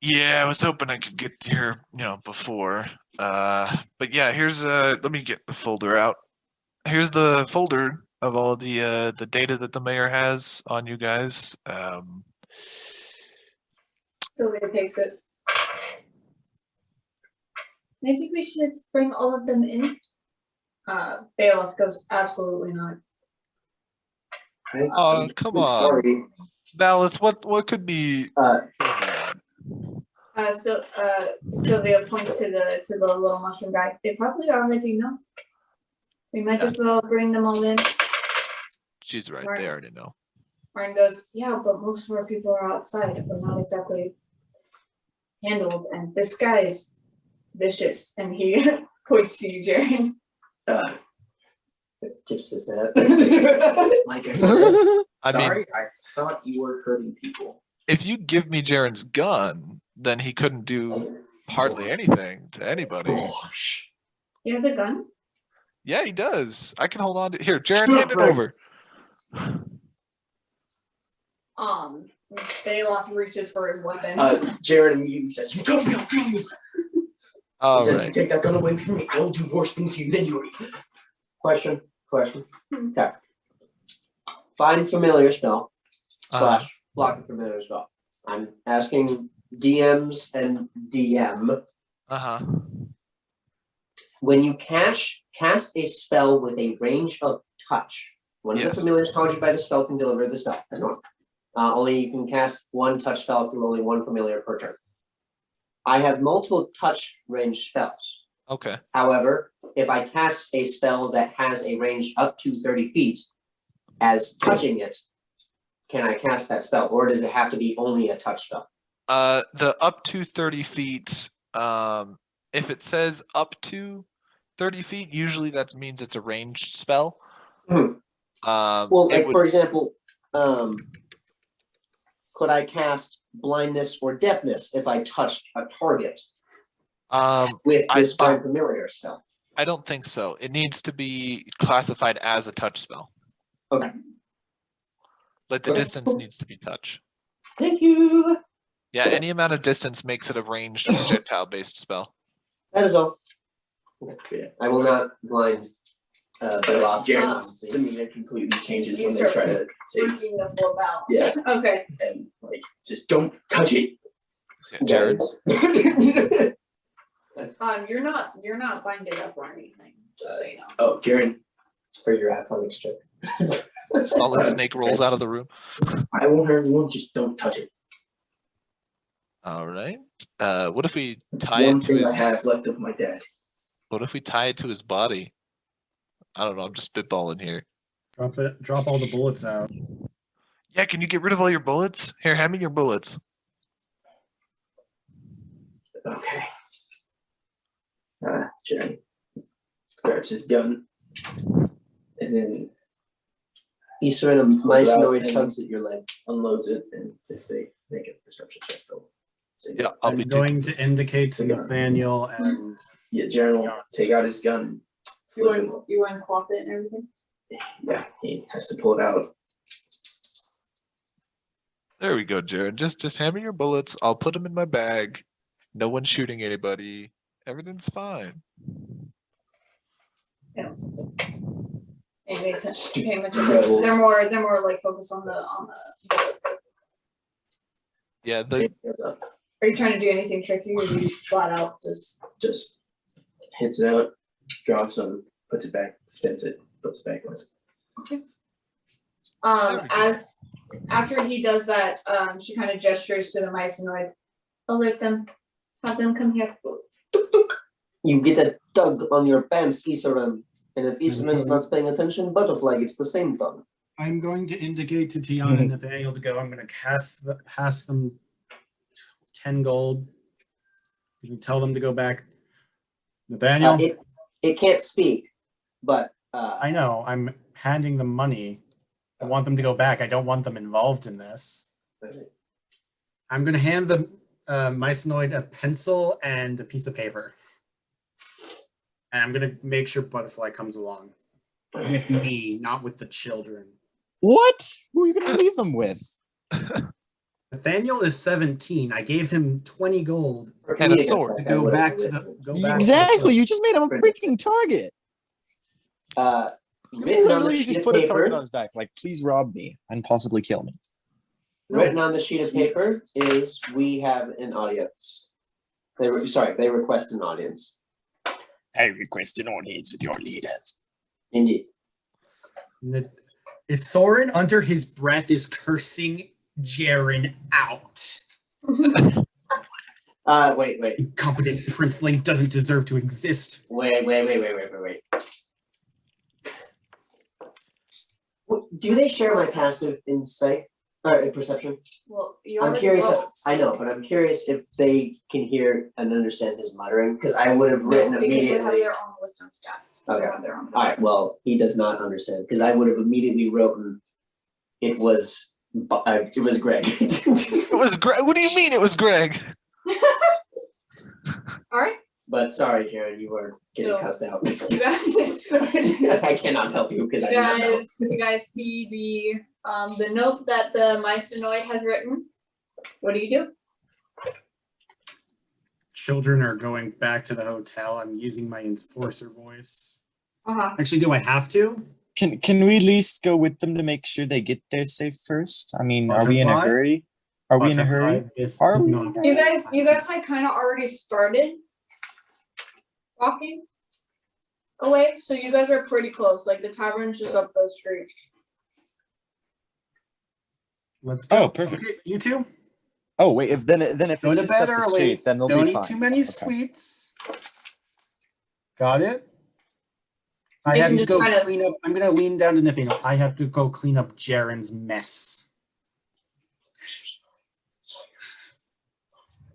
Yeah, I was hoping I could get here, before. But yeah, here's let me get the folder out. Here's the folder of all the data that the mayor has on you guys. Sylvia takes it. Maybe we should bring all of them in. Balos goes, absolutely not. Oh, come on. Sorry. Balith, what could be? Sylvia points to the little mushroom guy. They probably already know. We might as well bring them all in. She's right. They already know. Martin goes, yeah, but most of our people are outside. We're not exactly handled, and this guy is vicious. And he points to you, Jaren. Tips his head. Like I said, I mean, sorry, I thought you were hurting people. if you give me Jaren's gun, then he couldn't do hardly anything to anybody. Gosh. You have the gun? Yeah, he does. I can hold on to here. Jaren, hand it over. Bailoff reaches for his weapon. Jared immediately says, "You told me I'll kill you." He All says, "You right. take that gun away from me, I will do worse things to you than you." Question. Okay. Find familiar spell slash block a familiar spell. I'm asking DMs and DM. When you cast a spell with a range of touch, one of the Yes. familiars targeted by the spell can deliver the spell. That's normal. Only you can cast one touch spell through only one familiar per turn. I have multiple touch range spells. Okay. However, if I cast a spell that has a range up to 30 feet as touching it, can I cast that spell, or does it have to be only a touch spell? The up to 30 feet, if it says up to 30 feet, usually that means it's a ranged spell. Well, like for example, could I cast blindness or deafness if I touched a target with this find familiar spell? I don't think so. It needs to be classified as a touch spell. Okay. Like the distance needs to be touch. Thank you. Yeah, any amount of distance makes it a ranged projectile-based spell. That is all. Yeah. I will not blind Bailoff. Jared's demeanor completely changes You when they try to say, Freaking the flip out. yeah, Okay. and like says, "Don't touch it." Yeah, Jared. You're not binded up or anything, just so you know. Oh, Jared, For your athletics check. Solid Snake rolls out of the room. I won't hurt anyone. Just don't touch it. All right. What if we tie One it to thing I his? have left of my dad. What if we tie it to his body? I don't know. I'm just spitballing here. Drop all the bullets out. Yeah, can you get rid of all your bullets? Here, hand me your bullets. Okay. Jared grabs his gun, and then He's sort of mycenoid tugs at your leg. unloads it, and if they make a perception check, they'll say, Yeah, I'll I'm be going to indicate to Nathaniel and yeah, Jared will take out his gun. You want to clop it and everything? Yeah, he has to pull it out. There we go, Jared. Just hand me your bullets. I'll put them in my bag. No one's shooting anybody. Everything's fine. Yeah. Pay attention. Rebels. They're more like focused on the bullets. Yeah, Are you trying to do anything tricky, or do you flat out just? Just hits it out, drops him, puts it back, spins it, puts it back on his. As after he does that, she kind of gestures to the mycenoid. Alert them. Have them come here. You get a tug on your pants, Isaran. And if Isaran's not paying attention, butterfly gets the same tug. I'm going to indicate to Tiana and Nathaniel to go. I'm going to pass them 10 gold. You can tell them to go back. Nathaniel? It can't speak, but I know. I'm handing them money. I want them to go back. I don't want them involved in this. I'm going to hand the mycenoid a pencil and a piece of paper. And I'm going to make sure Butterfly comes along. With me, not with the children. What? Who are you gonna leave them with? Nathaniel is 17. I gave him 20 gold. And a sword. To go back to the Exactly. You just made him a freaking target. You Written on the literally sheet just of put a target paper. on his back, like, please rob me and possibly kill me. Written on the sheet of paper is we have an audience. They request an audience. I request an audience with your leaders. Indeed. Is Soren under his breath is cursing Jaren out. Wait. Incompetent princeling doesn't deserve to exist. Wait. Do they share my passive insight or perception? Well, I'm curious. I know, but I'm curious if they can hear and understand his muttering, because I would have written because they have immediately. their own wisdom stats. Okay. They have their own. All right. Well, he does not understand, because I would have immediately written. It was Greg. It was Greg. What do you mean it was Greg? All right. But sorry, Jared, you were getting So- cussed out. You guys, I cannot help you because I do not know. you guys see the note that the Mysonoid has written. What do you do? Children are going back to the hotel. I'm using my enforcer voice. Uh-huh. Actually, do I have to? Can we at least go with them to make sure they get there safe first? I mean, are we in a Butterfly? hurry? Are we in a hurry? Butterfly, this Are is we? not- You guys had kind of already started walking away, so you guys are pretty close. Like the tavern's just up the street. Let's go. Oh, perfect. Okay, you two? Oh wait, if it's Go to just bed up the early. street, then they'll Don't be eat fine. too many Okay. sweets. Got it? I You have can to just go kinda- clean up. I'm gonna lean down to Nathaniel. I have to go clean up Jaren's mess.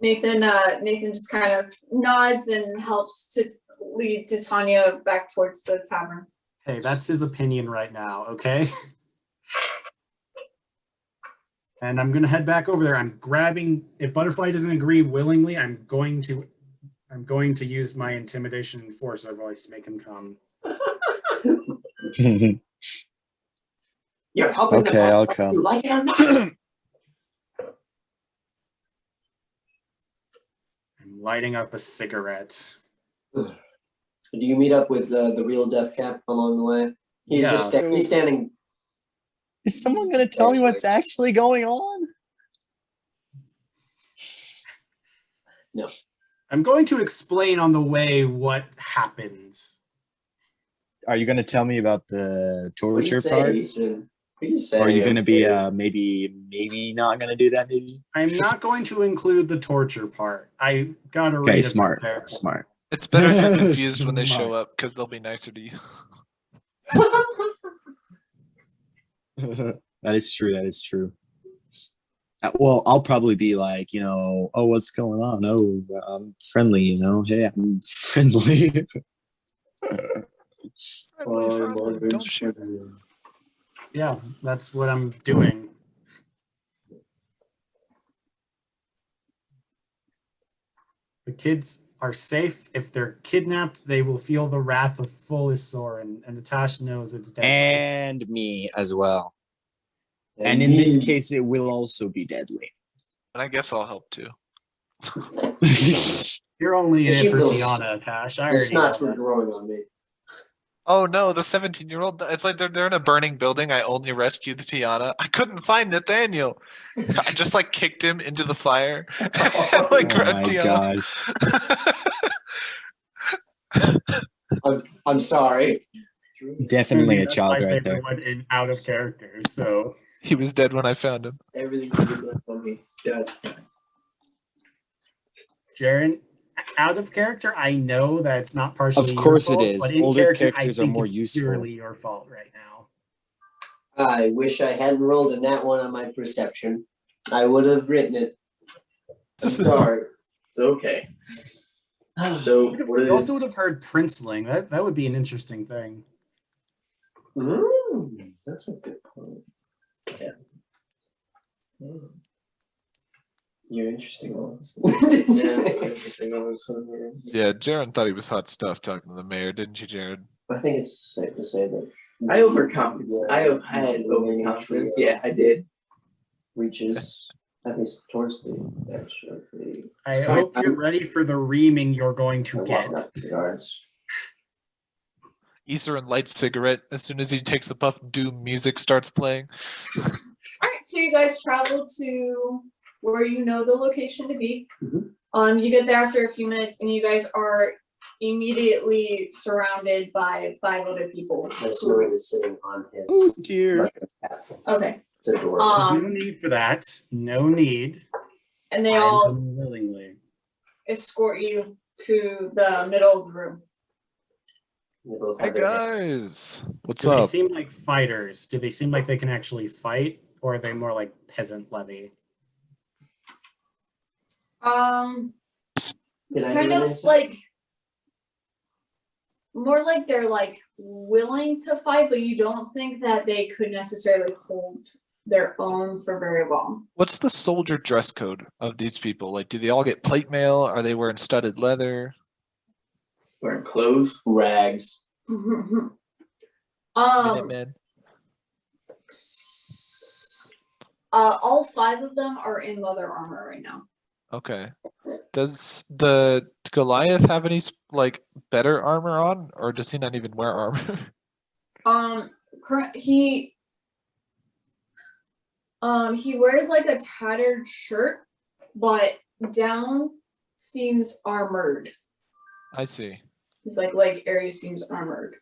Nathan just kind of nods and helps to lead Titania back towards the tavern. Hey, that's his opinion right now, okay? And I'm gonna head back over there. I'm grabbing. If Butterfly doesn't agree willingly, I'm going to use my intimidation enforcer voice to make him come. You're helping them Okay, out, I'll whether come. You like it or not. I'm lighting up a cigarette. Do you meet up with the real Death Cap along the way? He's just Yeah. he's standing. Is someone gonna tell me what's actually going on? I'm going to explain on the way what happens. Are you gonna tell me about the What do you torture say, part? Easton? What do you say? Or are you gonna be maybe not gonna do that maybe? I'm not going to include the torture part. I gotta read Okay, it smart. carefully. Smart. It's better if you're confused when they show Smart. up because they'll be nicer to you. That is true. That is true. Well, I'll probably be like, oh, what's going on? Oh, I'm friendly, Hey, I'm friendly. Don't shoot. Yeah, that's what I'm doing. The kids are safe. If they're kidnapped, they will feel the wrath of Fulisor, and Atash knows it's deadly. And me as well. And in this case, it will also be deadly. And I guess I'll help too. You're only in It's it for you, Tiana, Atash. I The already know snots were that. growing on me. Oh no, the 17-year-old. It's like they're in a burning building. I only rescued the Tiana. I couldn't find Nathaniel. I just like kicked him into the fire. And, like Oh grabbed my Tiana. gosh. I'm sorry. Definitely a That's child my right favorite there. one in out of character. So He was dead when I found him. Everything you did left on me. That's Jaren, out of character, I know that it's not partially. Of course your it fault, is. but in Older character, characters I are think more it's useful. Purely your fault right now. I wish I hadn't rolled a nat one on my perception. I would have written it. I'm sorry. it's okay. So what You did also would have heard princeling. That would be an interesting thing. That's a good point. Yeah. You're interesting ones. Yeah. Interesting ones. Yeah, Jared thought he was hot stuff talking to the mayor, didn't you, Jared? I think it's safe to say that. I overconfidence. I had overconfidence. Yeah, I did. Reaches at least towards the edge of the. I hope you're ready for the reaming you're going to get. Guards. Easterin lights cigarette. As soon as he takes a puff, doom music starts playing. All right, so you guys travel to where you know the location to be. Mhm. You get there after a few minutes, and you guys are immediately surrounded by 5 other people. Mysonoid is sitting on his. Oh dear. like a cat. Okay, It's adorable. There's no need for that. No need. and they I all am willingly. escort you to the middle of the room. They both Hey have their guys, what's Do they up? seem like fighters? Do they seem like they can actually fight, or are they more like peasant levy? Can I Kind do an of insight? like more like they're like willing to fight, but you don't think that they could necessarily hold their own for very long. What's the soldier dress code of these people? Like, do they all get plate mail? Are they wearing studded leather? Wearing clothes. Rags. Minutemen? All 5 of them are in leather armor right now. Okay. Does the Goliath have any like better armor on, or does he not even wear armor? He wears like a tattered shirt, but down seems armored. I see. His like leg area seems armored.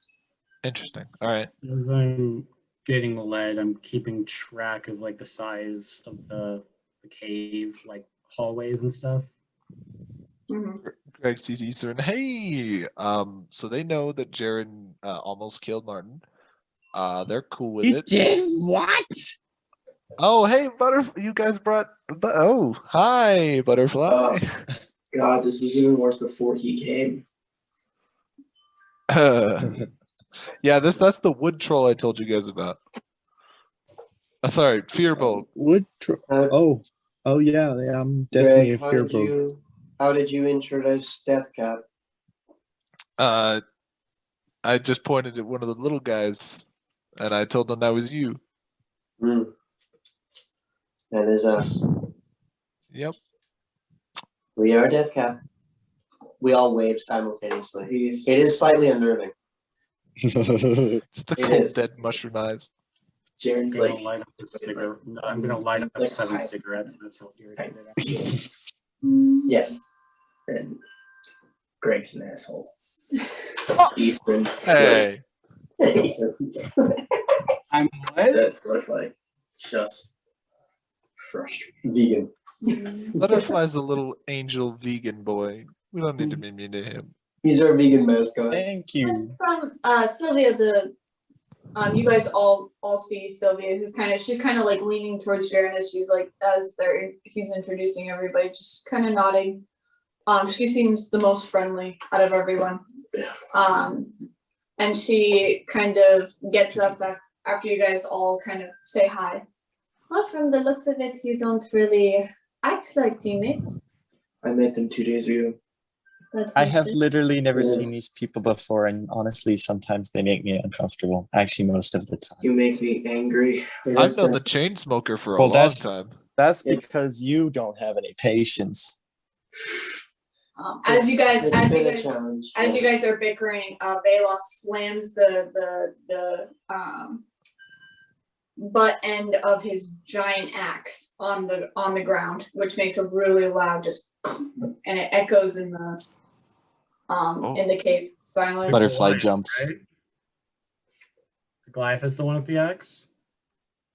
Interesting. All right. As I'm getting led, I'm keeping track of like the size of the cave, like hallways and stuff. Mm-hmm. Greg sees Easter and hey, so they know that Jaren almost killed Martin. They're cool with You it. did what? Oh, hey, Butterfly! You guys brought. Oh, hi, Butterfly. God, this was even worse before he came. Yeah, that's the wood troll I told you guys about. Sorry, Fearbolt. Oh yeah, I'm definitely Greg, a fear boat. how did you introduce Deathcap? I just pointed at one of the little guys, and I told them that was you. That is us. Yep. We are Deathcap. We all wave simultaneously. It is slightly unnerving. Just the It cold, is. dead mushroom eyes. Jaren's I'm gonna like, light up a cigarette. I'm gonna light up Like, 7 hi. cigarettes. That's how irritated I am. yes. And Greg's an asshole. Eastern. Hey, I'm what? That butterfly just frustrating. Vegan. Butterfly's a little angel vegan boy. We don't need to be mean to him. He's our vegan mascot. Thank you. This is from Sylvia. You guys all see Sylvia, she's kind of like leaning towards Jaren as he's introducing everybody, just kind of nodding. She seems the most friendly out of everyone. And she kind of gets up after you guys all kind of say hi. Well, from the looks of it, you don't really act like teammates. I met them 2 days ago. I have literally never seen these people before, and honestly, sometimes they make me uncomfortable. Actually, most of the time. You make me angry. I've known the chain smoker for a Well, long time. That's because you don't have any patience. As you guys challenge. as you guys are bickering, Velos slams the butt end of his giant axe on the ground, which makes a really loud just and it echoes in the cave silence. Butterfly Goliath, jumps. right? Goliath is the one with the axe?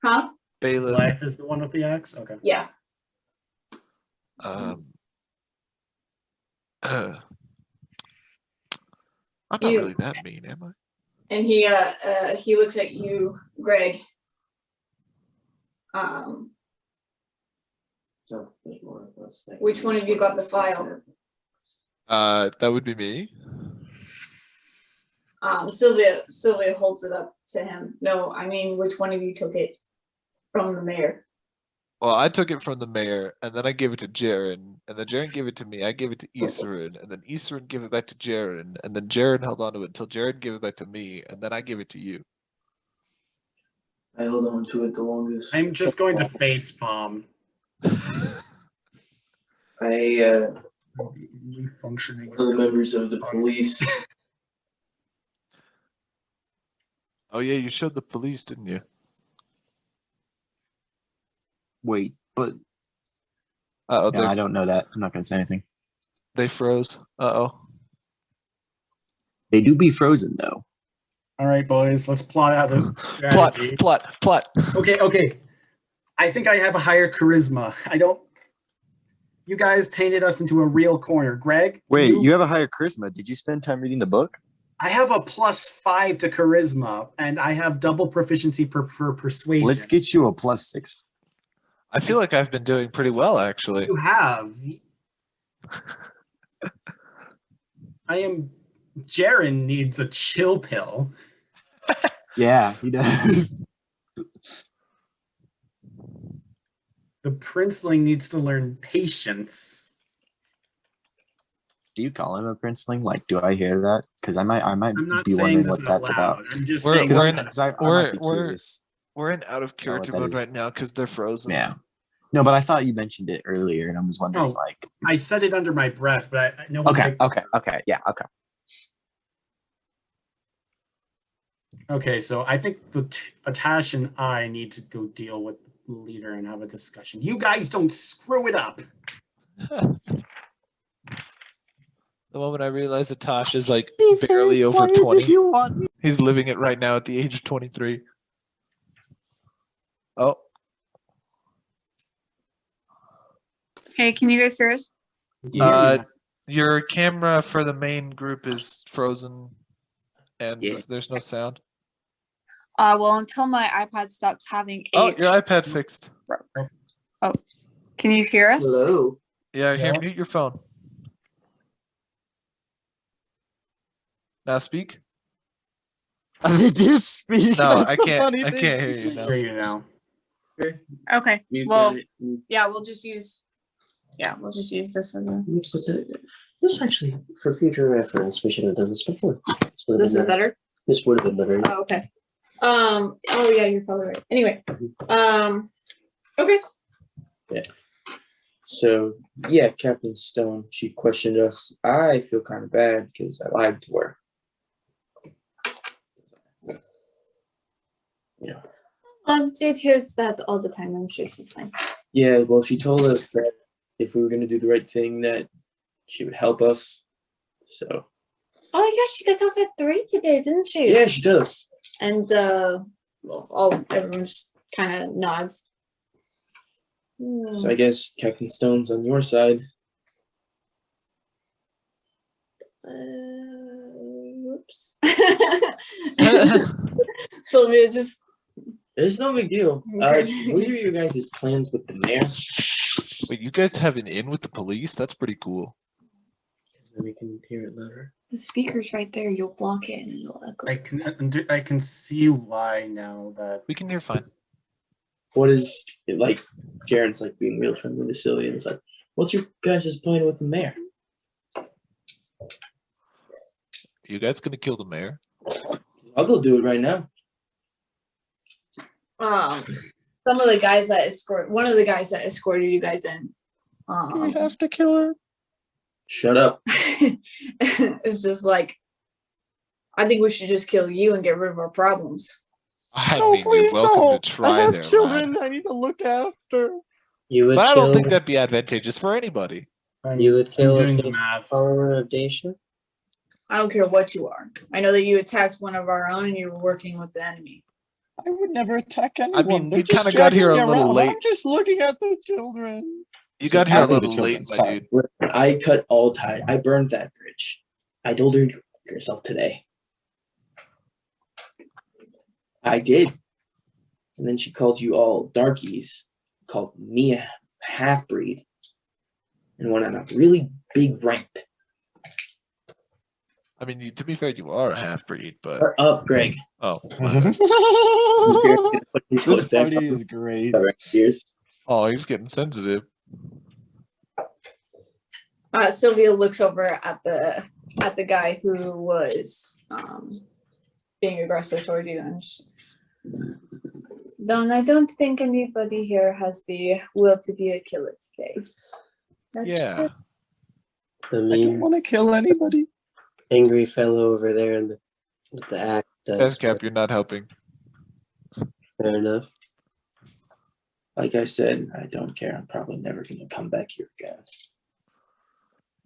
Huh? Bailiff. Goliath is the one with the axe? Okay. Yeah. I'm not You- really that mean, am I? And he looks at you, Greg. No, there's more of us. Which one of you got the file? That would be me. Sylvia holds it up to him. No, I mean, which one of you took it from the mayor? Well, I took it from the mayor, and then I gave it to Jaren, and then Jaren gave it to me. I gave it to Isarin, and then Isarin gave it back to Jaren, and then Jaren held on to it until Jaren gave it back to me, and then I gave it to you. I held on to it the longest. I'm just going to face palm. Functioning. Other members of the police. Oh yeah, you showed the police, didn't you? Wait, but Uh-oh, no, I don't know that. I'm not going to say anything. they froze. Uh-oh. They do be frozen, though. All right, boys, let's plot out a Plot, strategy. plot. Okay. I think I have a higher charisma. You guys painted us into a real corner. Greg? Wait, you have a higher charisma. Did you spend time reading the book? I have a +5 to charisma, and I have double proficiency for persuasion. Let's get you a +6. I feel like I've been doing pretty well, actually. You have. Jaren needs a chill pill. Yeah, he does. The princeling needs to learn patience. Do you call him a princeling? Like, do I hear that? Because I might I'm not be saying wondering this what out that's loud. about. I'm just We're- saying we're that- in- Because I might be we're- curious. We're in out of what character that mode is. right now because they're frozen. Yeah. No, but I thought you mentioned it earlier, and I was wondering, Oh. like, I said it under my breath, but no one okay, picked it. yeah, okay. Okay, so I think Atash and I need to go deal with the leader and have a discussion. You guys don't screw it up. The moment I realized Atash is like barely over 20. If you want me. He's living it right now at the age of 23. Oh, Hey, can you guys hear us? Yes. your camera for the main group is frozen and Yeah. there's no sound. Well, until my iPad stops having Oh, your iPad fixed. Can you hear us? Hello. Yeah, here, Yeah. mute your phone. Now speak. They did speak. No, That's I the can't. funny I thing. can't hear you now. Hear you now. Okay. You Well, got it. yeah, we'll just use. Yeah, we'll just use this as a. Let me put this actually, for future reference, we should have done this before. This is better. This would have been better. Oh, okay. Oh yeah, you're probably right. Anyway. Okay. So yeah, Captain Stone, she questioned us. I feel kind of bad because I lied to her. Yeah. Jade hears that all the time. I'm sure she's fine. Yeah, well, she told us that if we were going to do the right thing, that she would help us. So Oh yeah, she gets off at 3 today, didn't she? yeah, she does. And everyone just kind of nods. So I guess Captain Stone's on your side. Whoops. Sylvia just. It's no big deal. Okay. What are your guys' plans with the mayor? Wait, you guys have an in with the police? That's pretty cool. We can hear it louder. The speaker's right there. You'll block it and it'll echo. I can see why now that We can hear fine. What is it like? Jaren's like being real friendly to Sylvia and it's like, what's your guys' plan with the mayor? You guys gonna kill the mayor? I'll go do it right now. Some of the guys that one of the guys that escorted you guys in. We have to kill her. Shut up. It's just like, I think we should just kill you and get rid of our problems. I No, mean, please you're welcome don't. to try I have there, children lad. I need to look after. You would But I kill, don't think that'd be advantageous for anybody. you would kill doing if the you math. follow a Dacia? I don't care what you are. I know that you attacked one of our own and you were working with the enemy. I would never attack anyone. mean, They're you just kinda got here dragging a me little around. late. I'm just looking at the children. You So got here a after the little children, late, my sorry. dude. Listen, I cut all ties. I burned that bridge. I told her yourself today. I did. And then she called you all darkies, called me a half-breed, and went on a really big rant. I mean, to be fair, you are a half breed, but Shut up, Greg. oh, This party is great. Years. oh, he's getting sensitive. Sylvia looks over at the guy who was being aggressive toward you and Don, I don't think anybody here has the will to be a killer today. That's Yeah. just- The I don't mean, want to kill anybody. angry fellow over there in with the act. Cap, you're not helping. Fair enough. Like I said, I don't care. I'm probably never going to come back here again.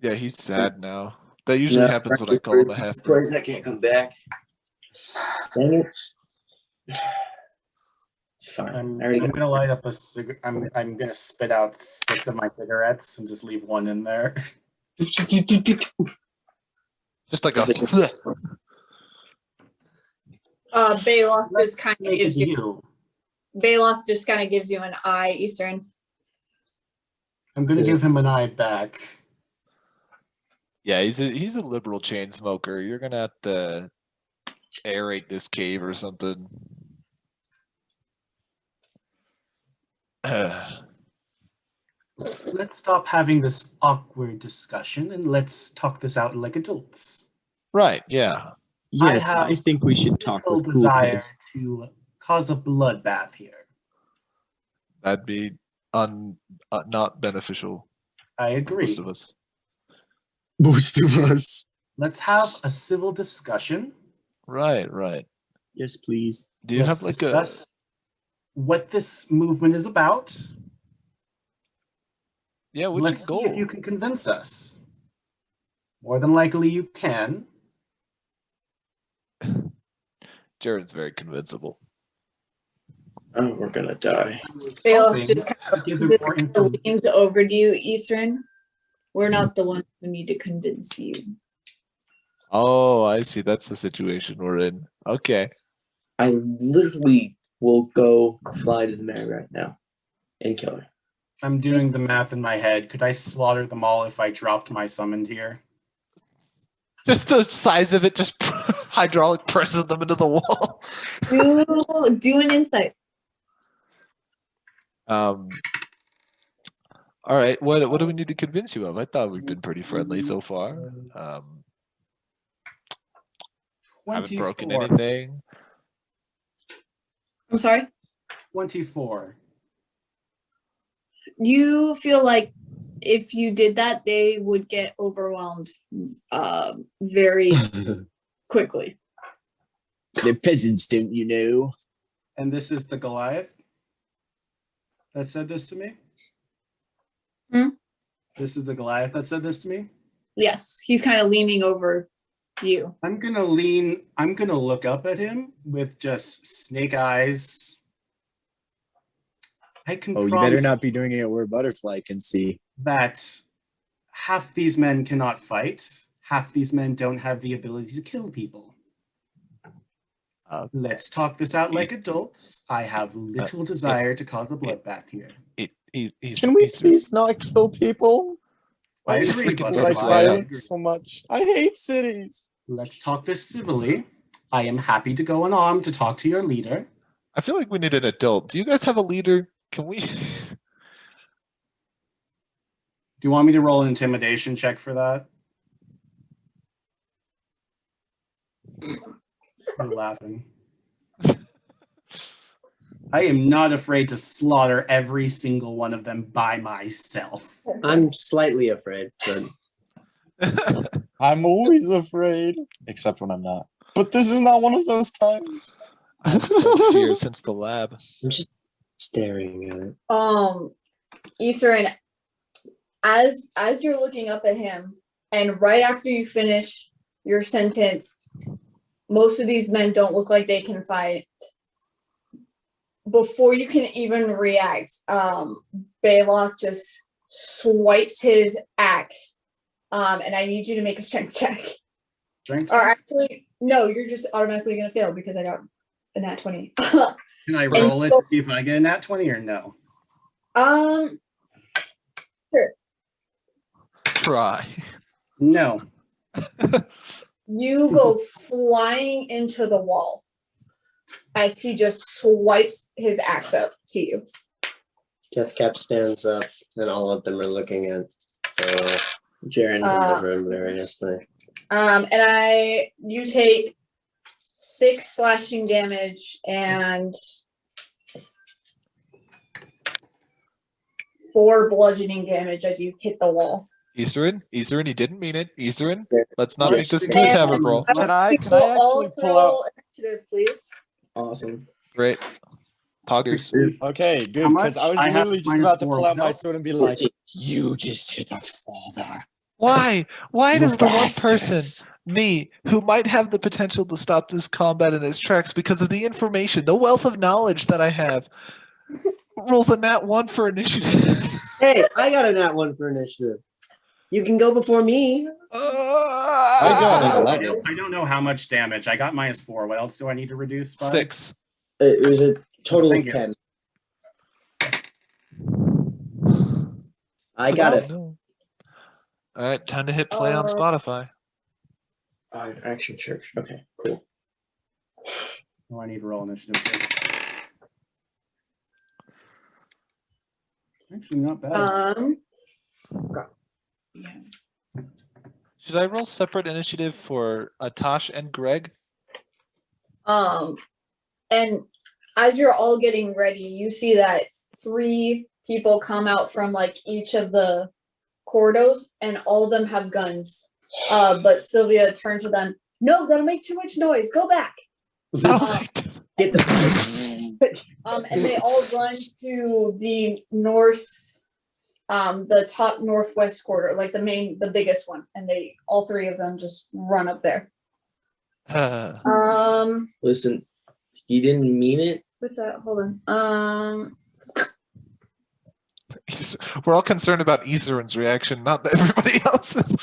Yeah, he's sad now. That usually happens when I call him a half breed. Surprised I can't come back. Dang it. It's fine. I'm I already got- gonna light up a cig. I'm gonna spit out 6 of my cigarettes and just leave one in there. Just like a. Bailoff just kind of Make gives it you. you. Bailoff just kind of gives you an eye, Eastern. I'm gonna give him an eye back. Yeah, he's a liberal chain smoker. You're gonna have to aerate this cave or something. Let's stop having this awkward discussion and let's talk this out like adults. Right, yeah. Yes, have I think we should talk Little with cool desire heads. to cause a bloodbath here. That'd be not beneficial I for agree. most of us. Most of us. Let's have a civil discussion. Right, right. Yes, please. Do you Let's have like a discuss what this movement is about. what's Let's your see if goal? you can convince us. More than likely you can. Jared's very convincible. Oh, we're gonna die. Balos Hoping just kind to give them just more kind of info. leans over to you, Eastern. We're not the ones who need to convince you. Oh, I see. That's the situation we're in. Okay. I literally will go fly to the mayor right now and kill her. I'm doing the math in my head. Could I slaughter them all if I dropped my summoned here? Just the size of it just hydraulic presses them into the wall. Do an insight. All right. What do we need to convince you of? I thought we've been pretty friendly so far. Haven't broken 24. anything. I'm sorry. 24. You feel like if you did that, they would get overwhelmed very quickly. They're peasants, don't you know? And this is the Goliath that said this to me? Hmm? This is the Goliath that said this to me? Yes, he's kind of leaning over you. I'm gonna look up at him with just snake eyes. I can Oh, you promise better not be doing it where Butterfly can see. that half these men cannot fight. Half these men don't have the ability to kill people. Let's talk this out like adults. I have little desire to cause a bloodbath here. Can we please not kill people? I Why do you agree, freaking Butterfly. like I violence agree. so much? I hate cities. Let's talk this civilly. I am happy to go unarmed to talk to your leader. I feel like we need an adult. Do you guys have a leader? Can we? Do you want me to roll an intimidation check for that? You're laughing. I am not afraid to slaughter every single one of them by myself. I'm slightly afraid, but I'm always afraid, except when I'm not. But this is not one of those times. I've felt fear since the lab. I'm just staring at it. Eastern, as you're looking up at him, and right after you finish your sentence, most of these men don't look like they can fight. Before you can even react, Balos just swipes his axe, and I need you to make a strength check. Strength Or check? actually, no, you're just automatically gonna fail because I got a nat 20. Can I roll it to see if I get a nat 20 or no? Sure. Try. No. You go flying into the wall as he just swipes his axe up to you. Deathcap stands up, and all of them are looking at Jaren. over him variously. And you take 6 slashing damage and 4 bludgeoning damage as you hit the wall. Easterin, he didn't mean it. Easterin, Yeah. let's not make this And- too havoc roll. Can I People all actually pull out? roll initiative, please. Awesome. Great. Poggers. Okay, good. How Because much? I was I have literally just minus about to 4 pull out my without- sword and be like, "You just hit a father." Why? Why You does the one person, bastards. me, who might have the potential to stop this combat in its tracks because of the information, the wealth of knowledge that I have, rolls a nat 1 for initiative? Hey, I got a nat 1 for initiative. You can go before me. I got an 11. I don't know how much damage. I got minus 4. What else do I need to reduce by? 6. It was a total Thank of you. 10. I got it. No. All right, time to hit play on Spotify. Action church. Okay, cool. Oh, I need to roll initiative too. Actually, not bad. Should I roll separate initiative for Atash and Greg? And as you're all getting ready, you see that 3 people come out from like each of the corridors, and all of them have guns. But Sylvia turned to them. No, that'll make too much noise. Go back. Get the And they all run to the north, the top northwest quarter, like the biggest one, and all 3 of them just run up there. Listen, he didn't mean it. With that, hold on. We're all concerned about Iserin's reaction, not everybody else's.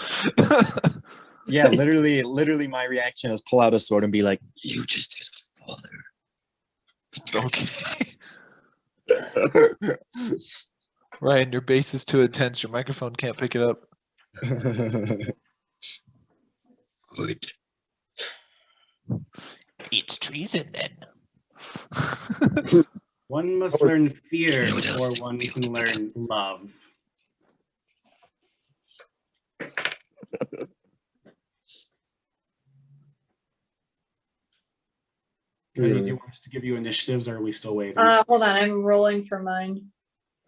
Yeah, literally my reaction is pull out a sword and be like, you just did a father. Okay. Ryan, your bass is too intense. Your microphone can't pick it up. Good. It's treason then. One must learn fear before one can learn love. Ready, do you want us to give you initiatives, or are we still waiting? Hold on, I'm rolling for mine.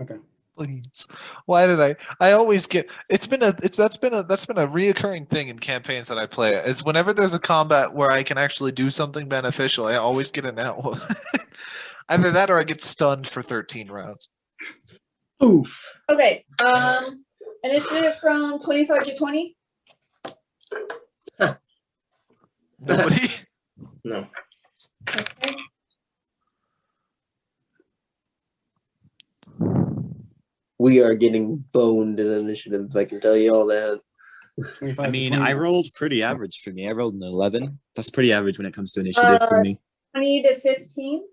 Okay. Please. Why did I always get that's been a reoccurring thing in campaigns that I play is whenever there's a combat where I can actually do something beneficial, I always get a nat one. Either that or I get stunned for 13 rounds. Oof. Okay. Initiative from 25 to 20. Nobody. No. Okay. We are getting boned in initiative. I can tell you all that. I mean, I rolled pretty average for me. I rolled an 11. That's pretty average when it comes to initiative for me. 20 to 15.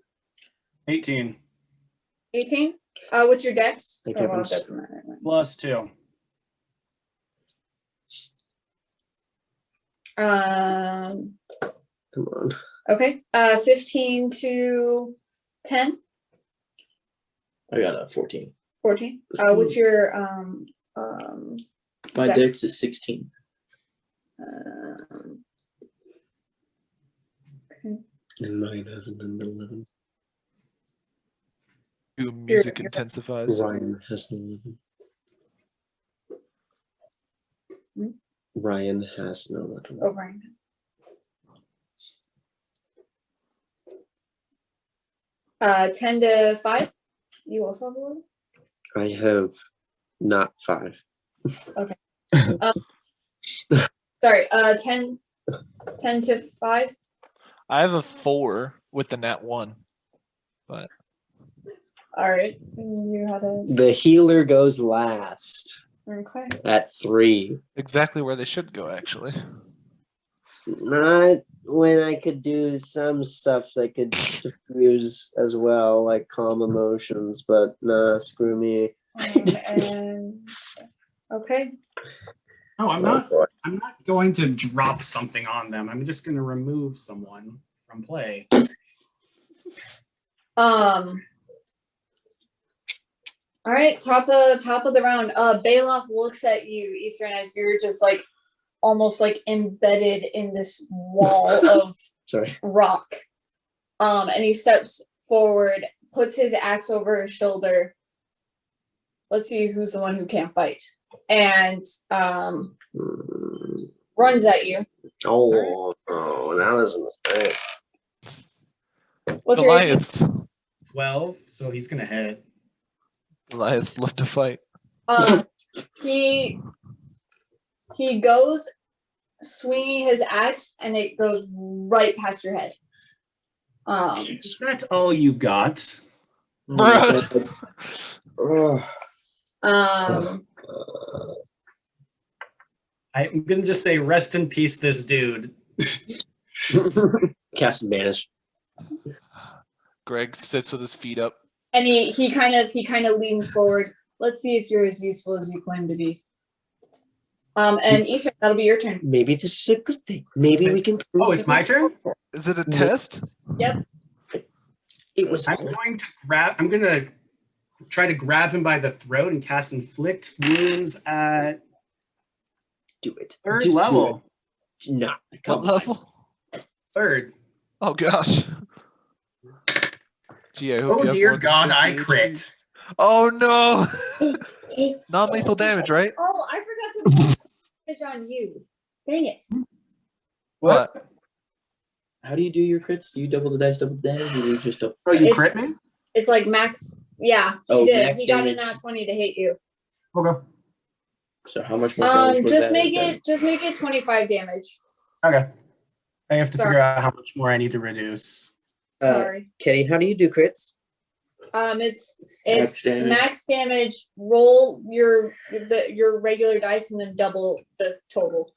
18 18. What's your dex? Thank you. plus 2. Um. Come on. Okay. 15 to 10. I got a 14. 14. What's your My Dex. dex is 16. Okay. And mine has an 11. Music You're- intensifies. Ryan has an 11. Hmm? Ryan has no 11. Oh, Ryan. Uh, 10 to 5. You also have a little? I have not 5. Sorry, 10 to 5. I have a 4 with the nat 1. But All right. You had a. The healer goes last Okay. at 3. exactly where they should go, actually. Not when I could do some stuff that could diffuse as well, like calm emotions, but nah, screw me. And okay. No, I'm Oh, not. boy. I'm not going to drop something on them. I'm just going to remove someone from play. All right, top of the round. Bailoff looks at you, Eastern, as you're just like almost like embedded in this wall of Sorry. rock. And he steps forward, puts his axe over his shoulder. Let's see who's the one who can't fight. And runs at you. Oh, that was a mistake. What's your AC? Goliaths. 12, so he's going to hit. Goliaths love to fight. He goes swinging his axe, and it goes right past your head. Is that all you got? Bruh. I'm going to just say rest in peace, this dude. Cast and banish. Greg sits with his feet up. And he kind of leans forward. Let's see if you're as useful as you claim to be. And Eastern, that'll be your turn. Maybe this is a good thing. Maybe we can prove Oh, it's my turn? Is it a test? Yep. It was. I'm going to try to grab him by the throat and cast inflict wounds at Do it. 3rd Just do level. it. No. What level? 3rd. Oh gosh. Gee, I hope Oh you have dear more than God, I 50 HP. crit. Oh no! Non-lethal damage, right? Oh, I forgot to damage on you. Dang it. What? How do you do your crits? Do you double the dice, double the damage, or do you just double? Oh, you It's- crit me? It's like max. Yeah, he Oh, did. max He got damage. a nat 20 to hit you. Okay. So how much more damage was Just that? make it 25 damage. Okay. I have to Sorry. figure out how much more I need to reduce. Sorry. Kenny, how do you do crits? It's Max damage. max damage. Roll your regular dice and then double the total.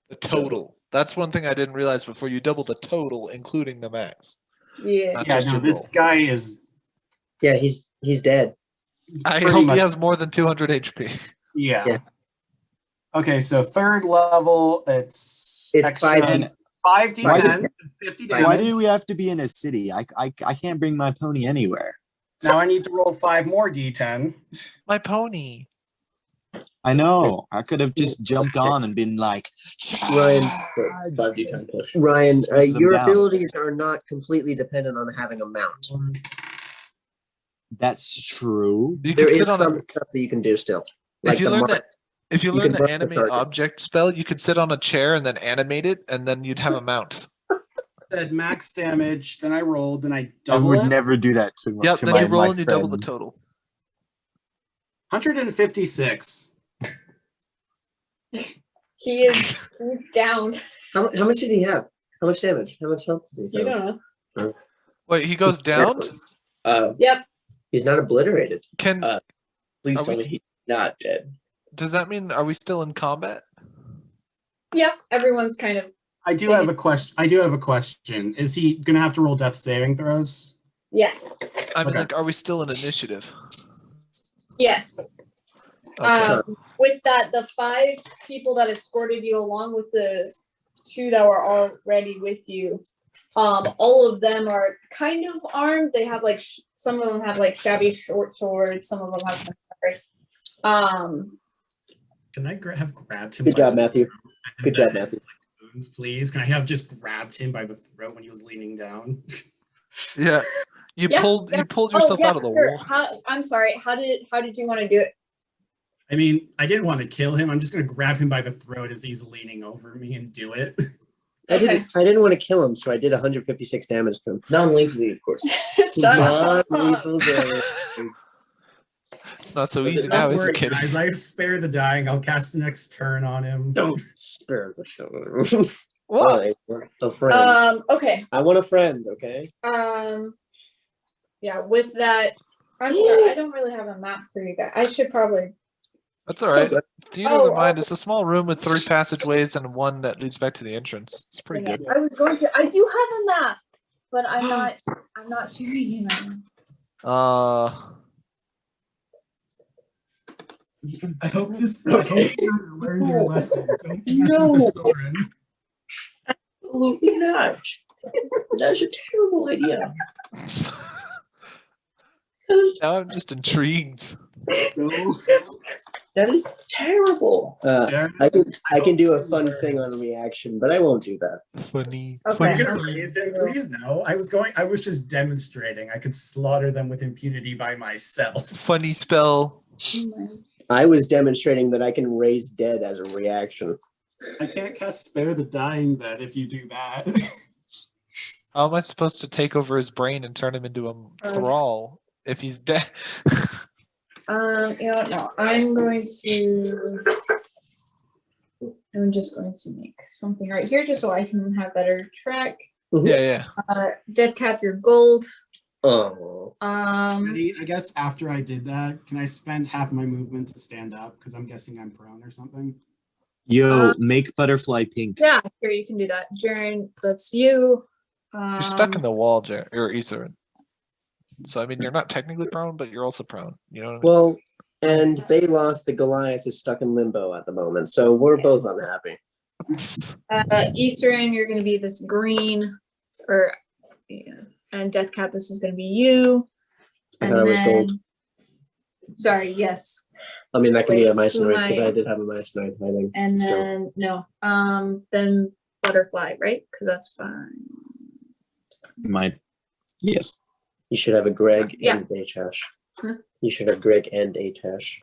The total. That's one thing I didn't realize before. You double the total, including the max. Yeah. Not Yeah, just no, your this roll. guy is Yeah, he's dead. I pretty hope much- he has more than 200 HP. Yeah. Yeah. Okay, so third level, it's It's extra 5d. 5d10, 50 damage. Why do we have to be in a city? I can't bring my pony anywhere. Now I need to roll 5 more d10. My pony. I know. I could have just jumped on and been like, Ryan, 5d10 push. Ryan, Smooth them your down. abilities are not completely dependent on having a mount. that's true. You There can is sit on some a. stuff that you can do still. If you the learn mark- that. If you you learn can the mark the animate target. object spell, you could sit on a chair and then animate it, and then you'd have a mount. Said max damage, then I rolled, then I I double would it. never do that to, Yep. to Then my, you roll my and you double the friend. total. 156. He is down. How much did he have? How much damage? How much health did he You have? don't know. Wait, he goes down. Yep. He's not obliterated. Can Please Are tell we me he's not dead. does that mean are we still in combat? Yep. Everyone's kind of. I do have a question. Is he gonna have to roll death saving throws? Yes. I mean, Okay. like, are we still in initiative? Yes. Okay. With that, the 5 people that escorted you along with the 2 that were already with you, all of them are kind of armed. They have like some of them have like shabby short swords. Some of them have swords. Can I have grabbed him? Good by job, the Matthew. throat Good job, Matthew. wounds, please? Can I have just grabbed him by the throat when he was leaning down? Yeah. You Yeah, pulled yeah. you pulled yourself out of the sure. wall. I'm sorry. How did you want to do it? I mean, I didn't want to kill him. I'm just gonna grab him by the throat as he's leaning over me and do it. I didn't want to kill him, so I did 156 damage to him. Non-lethally, of course. Non-lethal damage. It's not so Was it easy not now, is Don't it, worry, kid? guys, I have spare the dying. I'll cast the next turn on him. Don't spare the show. What? A friend. Okay. I want a friend, okay? Yeah, with that, I'm sorry, I don't really have a map for you guys. I should probably. That's all right. Okay. Theater of the mind. It's a small room with 3 passageways and one that leads back to the entrance. It's pretty good. I was going to. I do have a map, but I'm not sharing it right now. I hope you guys learned your lesson. Don't mess with the Soren. Absolutely not. That's a terrible idea. Now I'm just intrigued. No. That is terrible. I can do a fun thing on reaction, but I won't do that. Funny. Okay. Funny. You're gonna raise him, please? No. I was just demonstrating. I could slaughter them with impunity by myself. Funny spell. I was demonstrating that I can raise dead as a reaction. I can't cast spare the dying then if you do that. How am I supposed to take over his brain and turn him into a thrall if he's dead? You know, no, I'm just going to make something right here just so I can have better track. Yeah. Death cap your gold. Oh. I guess after I did that, can I spend half my movement to stand up? Because I'm guessing I'm prone or something. Yo, make butterfly pink. Yeah, sure, you can do that. Jaren, that's you. You're stuck in the wall, or Issa. So I mean, you're not technically prone, but you're also prone. You know what I mean? Well, and Baloth the Goliath is stuck in limbo at the moment, so we're both unhappy. Eastern, you're going to be this green, and Death Cap, this is going to be you. I thought it was gold. Sorry, yes. I mean, that can be a Wait, Mycenoid, who am because I? I did have a Mycenoid, I think. And still. then Butterfly, right? Because that's fine. My yes. You should have a Greg Yeah. and Atash. Huh? You should have Greg and Atash.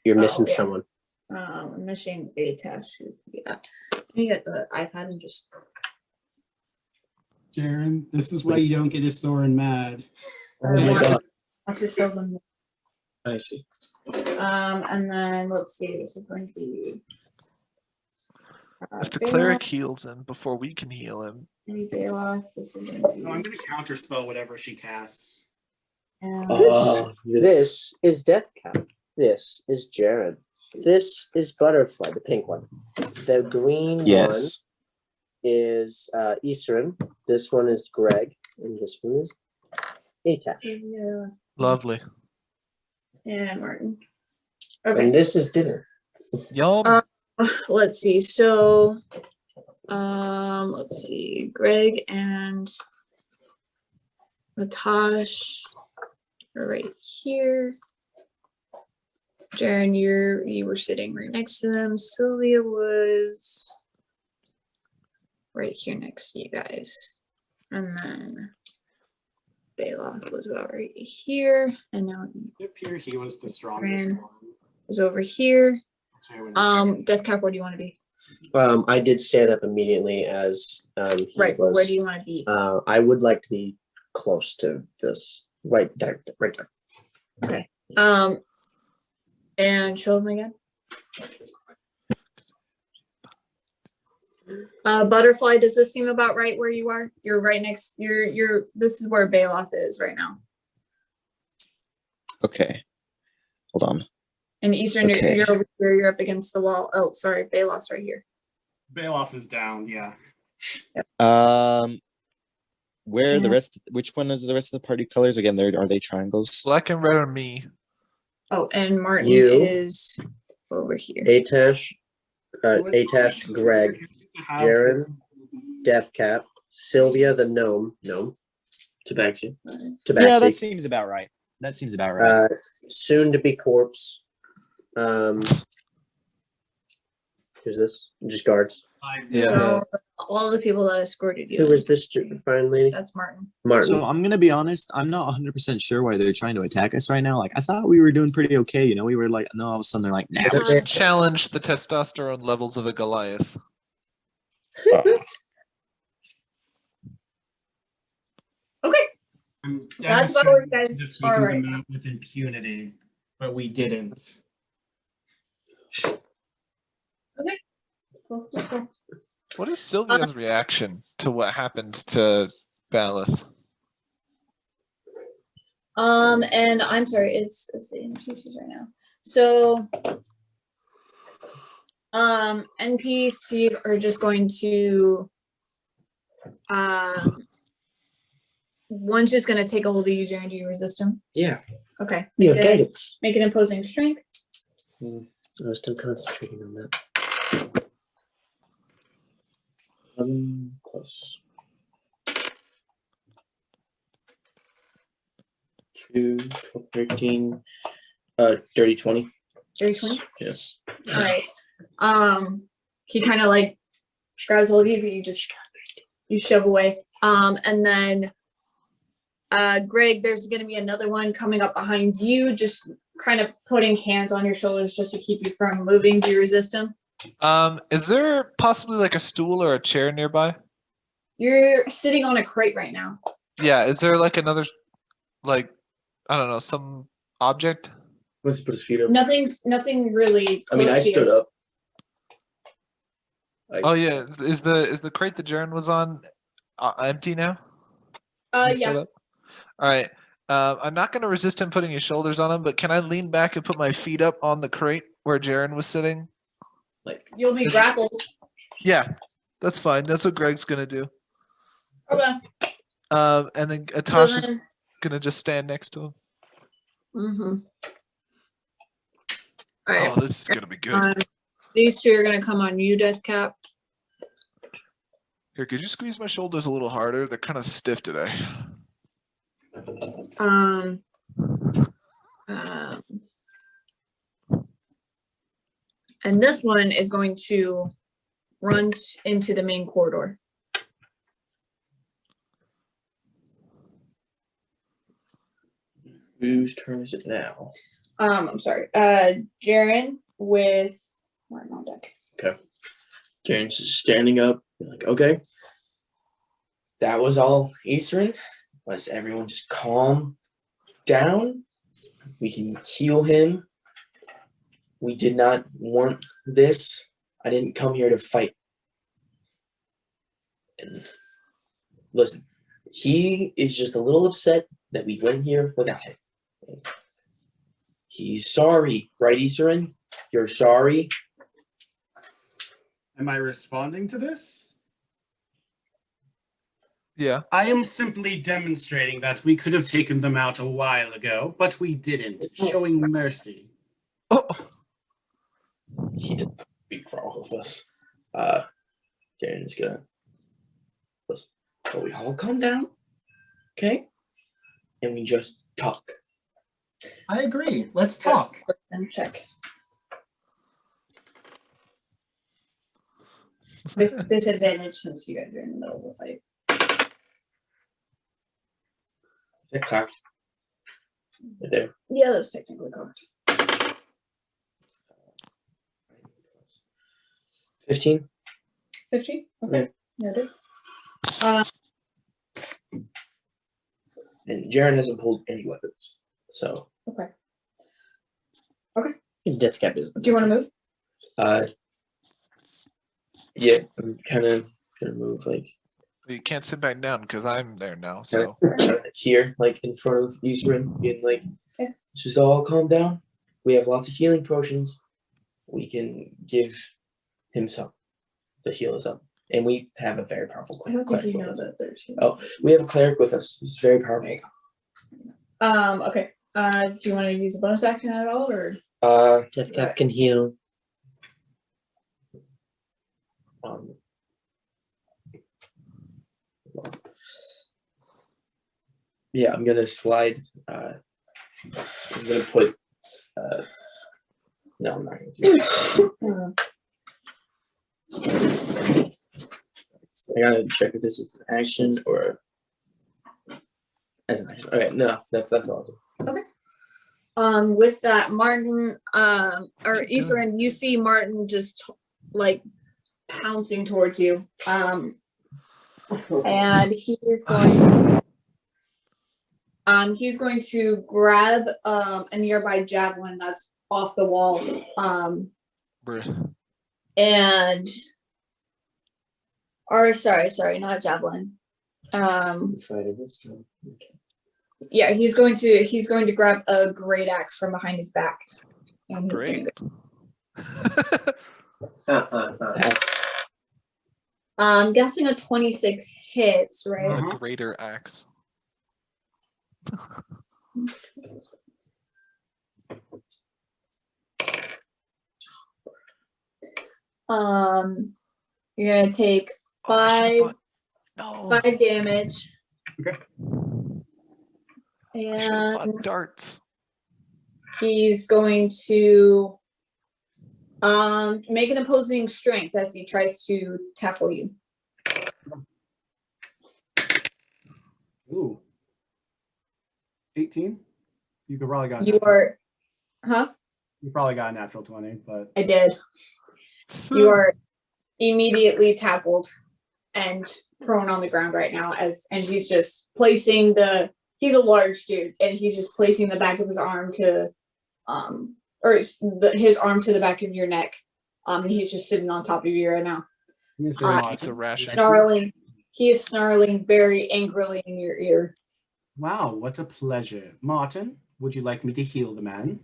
You're Oh, missing yeah. someone. I'm missing Atash. Yeah. Let me get the iPad and just. Jaren, this is why you don't get his Soren mad. Oh my god. Want to show them. I see. And then let's see. This is going to be. If the Bela, cleric heals him before we can heal him, maybe Bela, this is going to be. No, I'm gonna counterspell whatever she casts. and This is Deathcap. This is Jaren. This is Butterfly, the pink one. The green Yes. one is Eastern. This one is Greg, and this one is Atash. Sylvia lovely. and Martin. Okay. And this is dinner. Yum. Let's see. So, let's see. Greg and Atash are right here. Jaren, you were sitting right next to them. Sylvia was right here next to you guys. And then Bailoff was about right here. And now It appeared he was the strongest Ran. one. is over here. So I wouldn't- Deathcap, where do you want to be? I did stand up immediately as he Right, was. where do you want to be? I would like to be close to this. Right there. Right there. And show them again. Butterfly, does this seem about right where you are? You're right next, this is where Bailoff is right now. Okay. Hold on. In Eastern, Okay. you're over here, you're up against the wall. Oh, sorry, Bailoff's right here. Bailoff is down, yeah. Where the Yeah. rest? Which one is the rest of the party colors again? There are they triangles? Black and red are me. Oh, and Martin You. is over here. Atash, Greg, Jaren, Deathcap, Sylvia the gnome, Tabaxi, Yeah, that seems about right. That seems about right. soon to be corpse. Who's this? Just guards. Yeah. So, all the people that escorted you. Who in, is this fine lady? That's Martin. Martin. So I'm gonna be honest. I'm not 100% sure why they're trying to attack us right now. Like I thought we were doing pretty okay. You know, we were like, no, all of a sudden they're like, nah. First challenge the testosterone levels of a Goliath. Okay. I'm That's about where you demonstrating guys that we are can right do that with impunity, but we didn't. Cool, cool, cool. What is Sylvia's reaction to what happened to Balith? And I'm sorry, it's in pieces right now. So, NPC are just going to, one's just going to take a hold of you, Jaren. Do you resist him? Yeah. Okay. You have Make it- guidance. Make an imposing strength. I was still concentrating on that. Plus 2, 12, 13, dirty 20. Dirty 20. Yes. All right. He kind of like grabs hold of you, but you shove away. And then Greg, there's gonna be another one coming up behind you, just kind of putting hands on your shoulders just to keep you from moving. Do you resist him? Is there possibly like a stool or a chair nearby? You're sitting on a crate right now. Yeah, is there like another, like, I don't know, some object? Let's put his feet up. Nothing really. I mean, I close to stood you. up. Oh yeah, is the crate that Jaren was on empty now? Is it still Yeah. up? All right. I'm not going to resist him putting his shoulders on him, but can I lean back and put my feet up on the crate where Jaren was sitting? Like, You'll be grappled. Yeah, that's fine. That's what Greg's going to do. Okay. And then Atash is then- going to just stand next to him. Mhm. All right. Oh, this is going to be good. These two are gonna come on you, Deathcap. Here, could you squeeze my shoulders a little harder? They're kind of stiff today. And this one is going to run into the main corridor. Whose turn is it now? I'm sorry. Jaren with Martin on deck. Jaren's just standing up, like, okay. That was all Eastern. Let's everyone just calm down. We can heal him. We did not want this. I didn't come here to fight. And listen, he is just a little upset that we went here without him. He's sorry, right, Eastern? You're sorry. Am I responding to this? Yeah. I am simply demonstrating that we could have taken them out a while ago, but we didn't, showing mercy. Oh. He didn't speak for all of us. Jaren's gonna listen. So we all calm down, okay? And we just talk. I agree. Let's talk. And check. With disadvantage since you guys are in the middle of the fight. Is that cocked? Right there. Yeah, that was technically correct. 15. 15? Okay. Noted. And Jaren hasn't pulled any weapons. So Okay. Death cap is. Do you want to move? yeah, I'm kinda gonna move like You can't sit back down because I'm there now. So here, like in front of Eastern, being like, Okay. let's just all calm down. We have lots of healing potions. We can give him some to heal us up. And we have a very powerful I don't think cleric you with know us. that there's. Oh, we have a cleric with us. He's very powerful. Okay. Do you want to use a bonus action at all, or? Death cap can heal. Yeah, I'm gonna slide. I'm gonna put. No, I'm not gonna do that. I gotta check if this is an action or as an action. Okay, no, that's all. I'll do. With that, Martin, or Eastern, you see Martin just like pouncing towards you. And he's going to grab a nearby javelin that's off the wall. bruh. And or sorry, not a javelin. Yeah, he's going to grab a great axe from behind his back. And he's Great. I'm guessing a 26 hits, right? A greater axe. You're gonna take five damage. Okay. And darts. he's going to make an opposing strength as he tries to tackle you. Ooh. 18? You could probably got You are, huh? you probably got a natural 20, but I did. You are immediately tackled and prone on the ground right now and he's just placing he's a large dude and he's just placing the back of his arm to his arm to the back of your neck. And he's just sitting on top of you right now. I'm gonna say It's a ration. Snarling. He is snarling very angrily in your ear. wow, what a pleasure. Martin, would you like me to heal the man?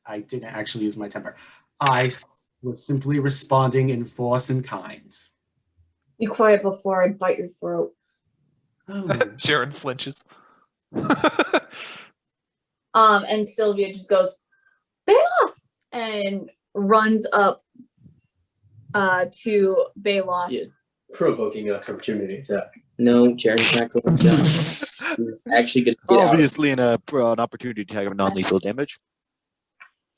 I didn't actually use my temper. Was simply responding in force and kind. Be quiet before I bite your throat. Oh, Sharon flinches. And Sylvia just goes, Bailoff! And runs up to Bailoff. Yeah. Provoking an opportunity attack. No, Jaren's not going down. He's actually gonna get out. Obviously, an opportunity to have non-lethal damage.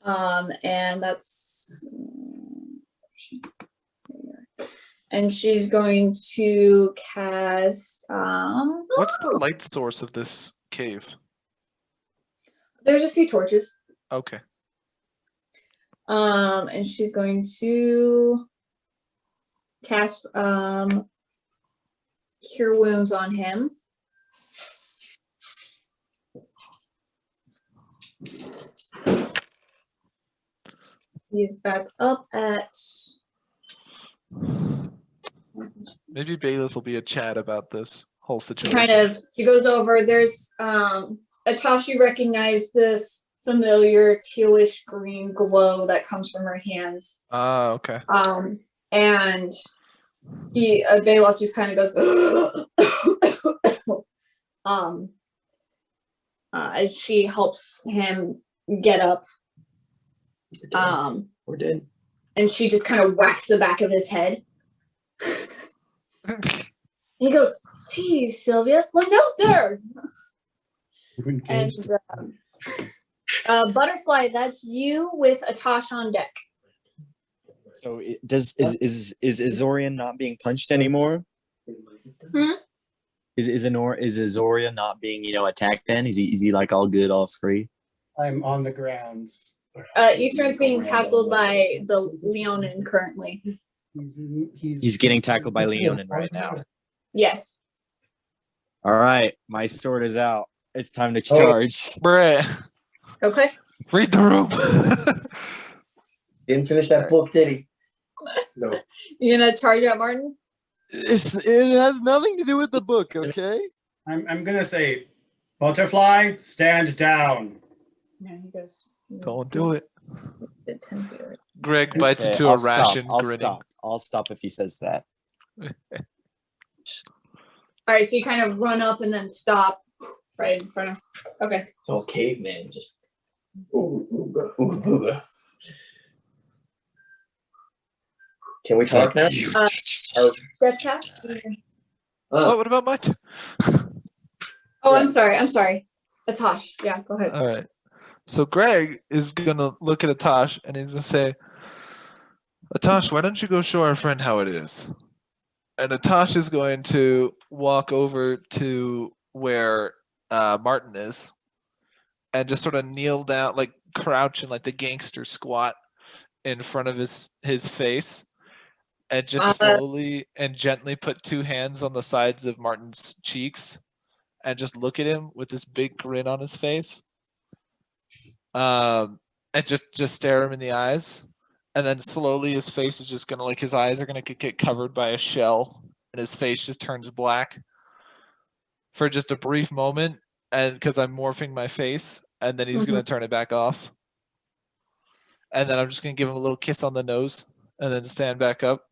And that's And she's going to cast. What's the light source of this cave? There's a few torches. Okay. And she's going to cast Cure Wounds on him. He's back up at. Maybe Bailiff will be a chat about this whole situation. Kind of, she goes over. There's Atash, you recognize this familiar tealish green glow that comes from her hands. Ah, okay. And he Bailiff just kind of goes as she helps him get up. We're dead. And she just kind of whacks the back of his head. He goes, "Geez, Sylvia, look out there!" And Butterfly, that's you with Atash on deck. So is Azorian not being punched anymore? Hmm? Is Azoria not being attacked then? Is he like all good, all free? I'm on the ground. Eastern's being tackled by the Leonin currently. He's getting tackled by Leonin right now. Yes. All right, my sword is out. It's time to charge. Bruh. Okay. Read the room. Didn't finish that book, did he? No. You gonna charge at Martin? It has nothing to do with the book, okay? I'm gonna say, Butterfly, stand down. No, he goes. Don't do it. 10 feet away. Greg bites Okay, into I'll a ration, I'll grinning. stop. I'll stop if he says that. All right, so you kind of run up and then stop right in front of. Okay. It's all caveman, just ooga, ooga, ooga, ooga. Can we talk now? Stretch path? Oh, what about my? Oh, I'm sorry. Atash. Yeah, go ahead. All right. So Greg is gonna look at Atash and he's gonna say, "Atash, why don't you go show our friend how it is?" And Atash is going to walk over to where Martin is, and just sort of kneel down, like crouch and like the gangster squat in front of his face, and just slowly and gently put two hands on the sides of Martin's cheeks, and just look at him with this big grin on his face. And just stare him in the eyes, and then slowly his face is just gonna his eyes are gonna get covered by a shell, and his face just turns black for just a brief moment, and because I'm morphing my face, and then he's gonna turn it back off, and then I'm just gonna give him a little kiss on the nose, and then stand back up.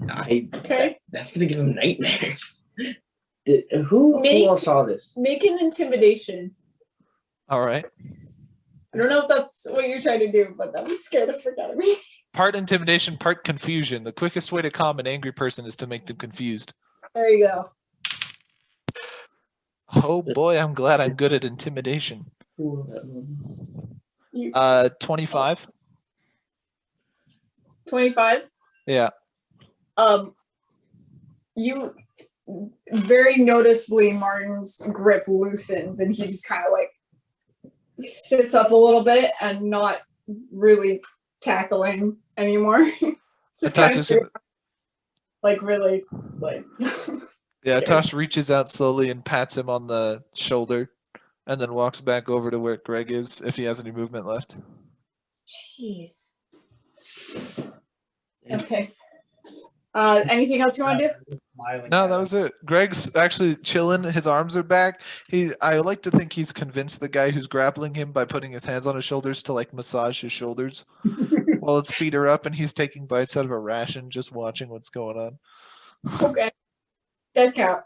Okay. That's gonna give him nightmares. Who all saw this? Make an intimidation. All right. I don't know if that's what you're trying to do, but that would scare the frick out of me. Part intimidation, part confusion. The quickest way to calm an angry person is to make them confused. There you go. Oh boy, I'm glad I'm good at intimidation. 25. 25. Yeah. You very noticeably Martin's grip loosens and he just kind of like sits up a little bit and not really tackling anymore. Just kind of like really like Yeah, Tosh reaches out slowly and pats him on the shoulder, and then walks back over to where Greg is if he has any movement left. Jeez. Okay. Anything else you want to do? No, that was it. Greg's actually chilling. His arms are back. I like to think he's convinced the guy who's grappling him by putting his hands on his shoulders to like massage his shoulders while his feet are up and he's taking bites out of a ration, just watching what's going on. Okay. Dead cat.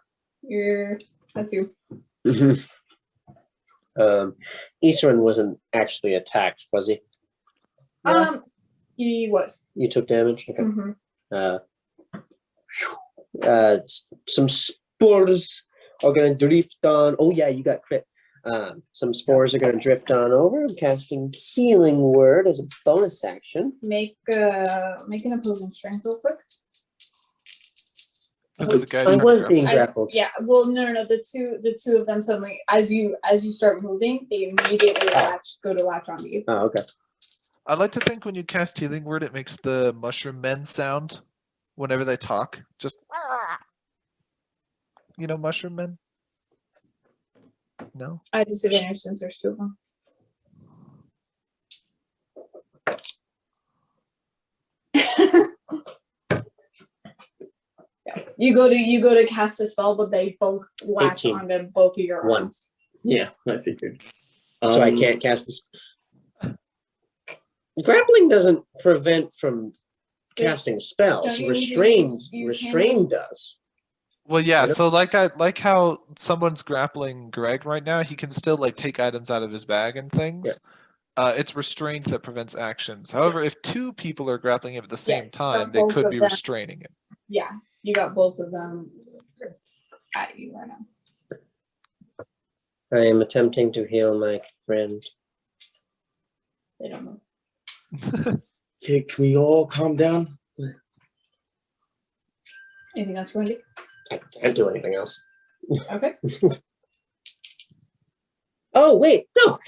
That's you. Eastern wasn't actually attacked, was he? He was. You took damage? Okay. Mhm. Some spores are gonna drift on. Oh yeah, you got crit. Some spores are going to drift on over. I'm casting Healing Word as a bonus action. Make an opposing strength real quick. Those are the guys I trying to was grapple. being grappled. Yeah, well, no. The two of them suddenly, as you start moving, they immediately go to latch onto you. Oh, okay. I like to think when you cast Healing Word, it makes the mushroom men sound whenever they talk. Just, mushroom men? No? I disadvantage since there's two of them. Yeah. You go to cast a spell, but they both latch 18. onto both of your One. arms. Yeah, I figured. So I can't cast this. Grappling doesn't prevent from casting spells. Don't you Restrained, use restrained does. Well, yeah. I don't- So like how someone's grappling Greg right now, he can still like take items out of his bag and things. Yeah. It's restraint that prevents actions. However, if two people are grappling him at the same Yeah, time, they both could of be them. restraining him. Yeah, you got both of them at you right now. I am attempting to heal my friend. They don't know. Okay, can we all calm down? Anything else you want to do? I can't do anything else. Okay. Oh, wait, no!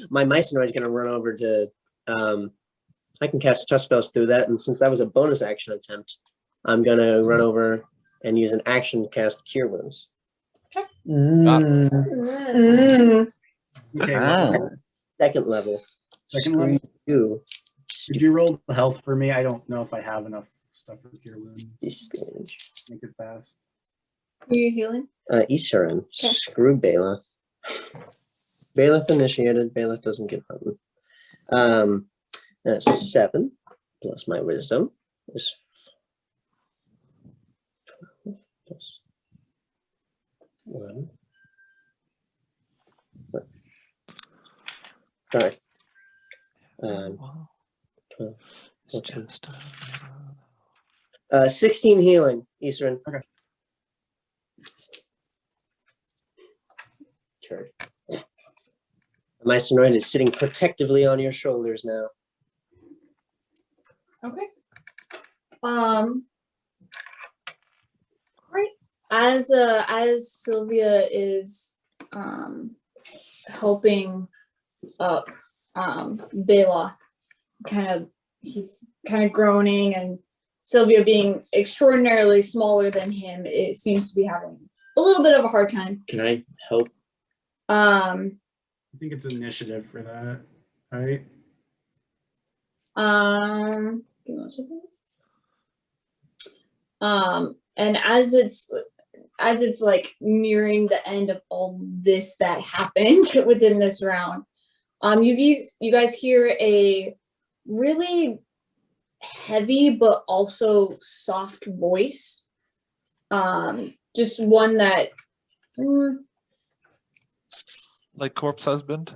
My Meister is going to run over to. I can cast trust spells through that, and since that was a bonus action attempt, I'm going to run over and use an action to cast Cure Wounds. Okay, Ah. Second level. Second level? You. Did you roll the health for me? I don't know if I have enough stuff for Cure Wounds. Disadvantage. Make it fast. Who are you healing? Isarin. Okay. Screw Bailiff. Bailiff initiated. Bailiff doesn't get harmed. That's 7 plus my wisdom is 12 plus 1. Sorry. 12, It's 14. just, 16 healing, Isarin. Okay. Sure. My Sonoid is sitting protectively on your shoulders now. Okay. Right. As Sylvia is helping up Bela, he's kind of groaning, and Sylvia being extraordinarily smaller than him, it seems to be having a little bit of a hard time. Can I help? I think it's initiative for that, right? Give me one second. And as it's like nearing the end of all this that happened within this round, you guys hear a really heavy but also soft voice. Just one that like corpse husband.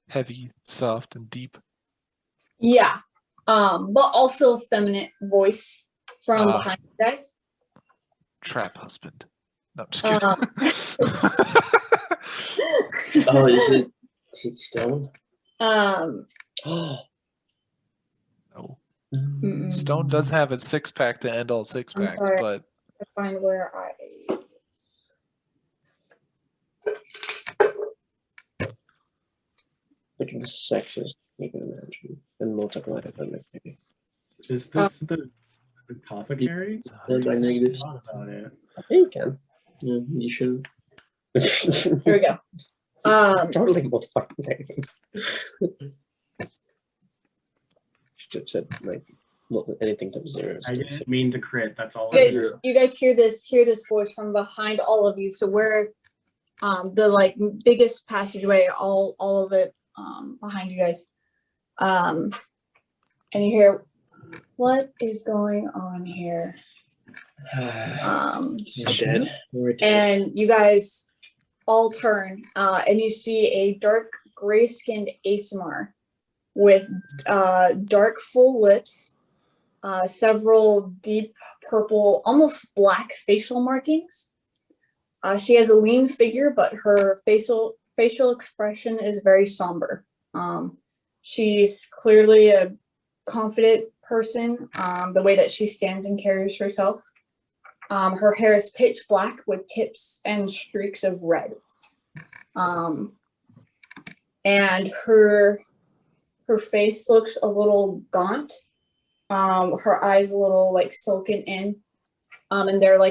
Heavy, soft, and deep. yeah. But also feminine voice from Ah. behind you guys. Trap husband. No, I'm just kidding. Oh, is it stone? Um, Oh, No. mm-mm. Stone does have a 6-pack to end all 6-packs, sorry. but I find where I. Look at the sexist, you can imagine. And multiply it by maybe. Is this the apothecary? then my negatives. Thought about it. I think you Yeah, you shouldn't. can. Here we go. Totally multiply negatives. Should have said like anything to 0. I didn't mean to crit. That's all. I did. You guys hear this voice from behind all of you. So where the like biggest passageway, all of it behind you guys. And you hear, what is going on here? We're dead. We're dead. And you guys all turn and you see a dark gray-skinned ASMR with dark full lips, several deep purple, almost black facial markings. She has a lean figure, but her facial expression is very somber. She's clearly a confident person, the way that she stands and carries herself. Her hair is pitch black with tips and streaks of red. And her face looks a little gaunt. Her eyes a little like sunken in. And they're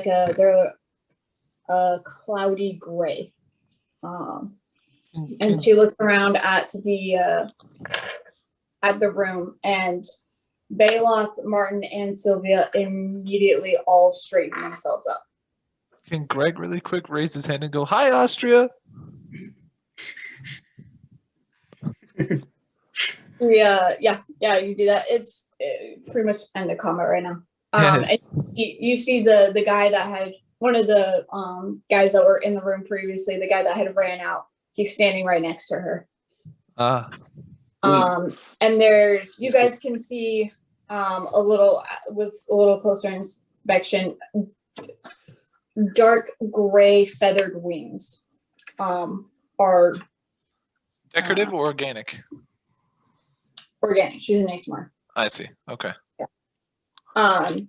a cloudy gray. And she looks around at the room, and Bailoff, Martin, and Sylvia immediately all straighten themselves up. Can Greg really quick raise his hand and go, "Hi, Austria"? Yeah, you do that. It's pretty much end of combat right now. Yes. And you see the guy that had one of the guys that were in the room previously, the guy that had ran out. He's standing right next to her. And there's, you guys can see a little closer inspection, dark gray feathered wings are Decorative or organic? organic. She's an ASMR. I see. Okay. And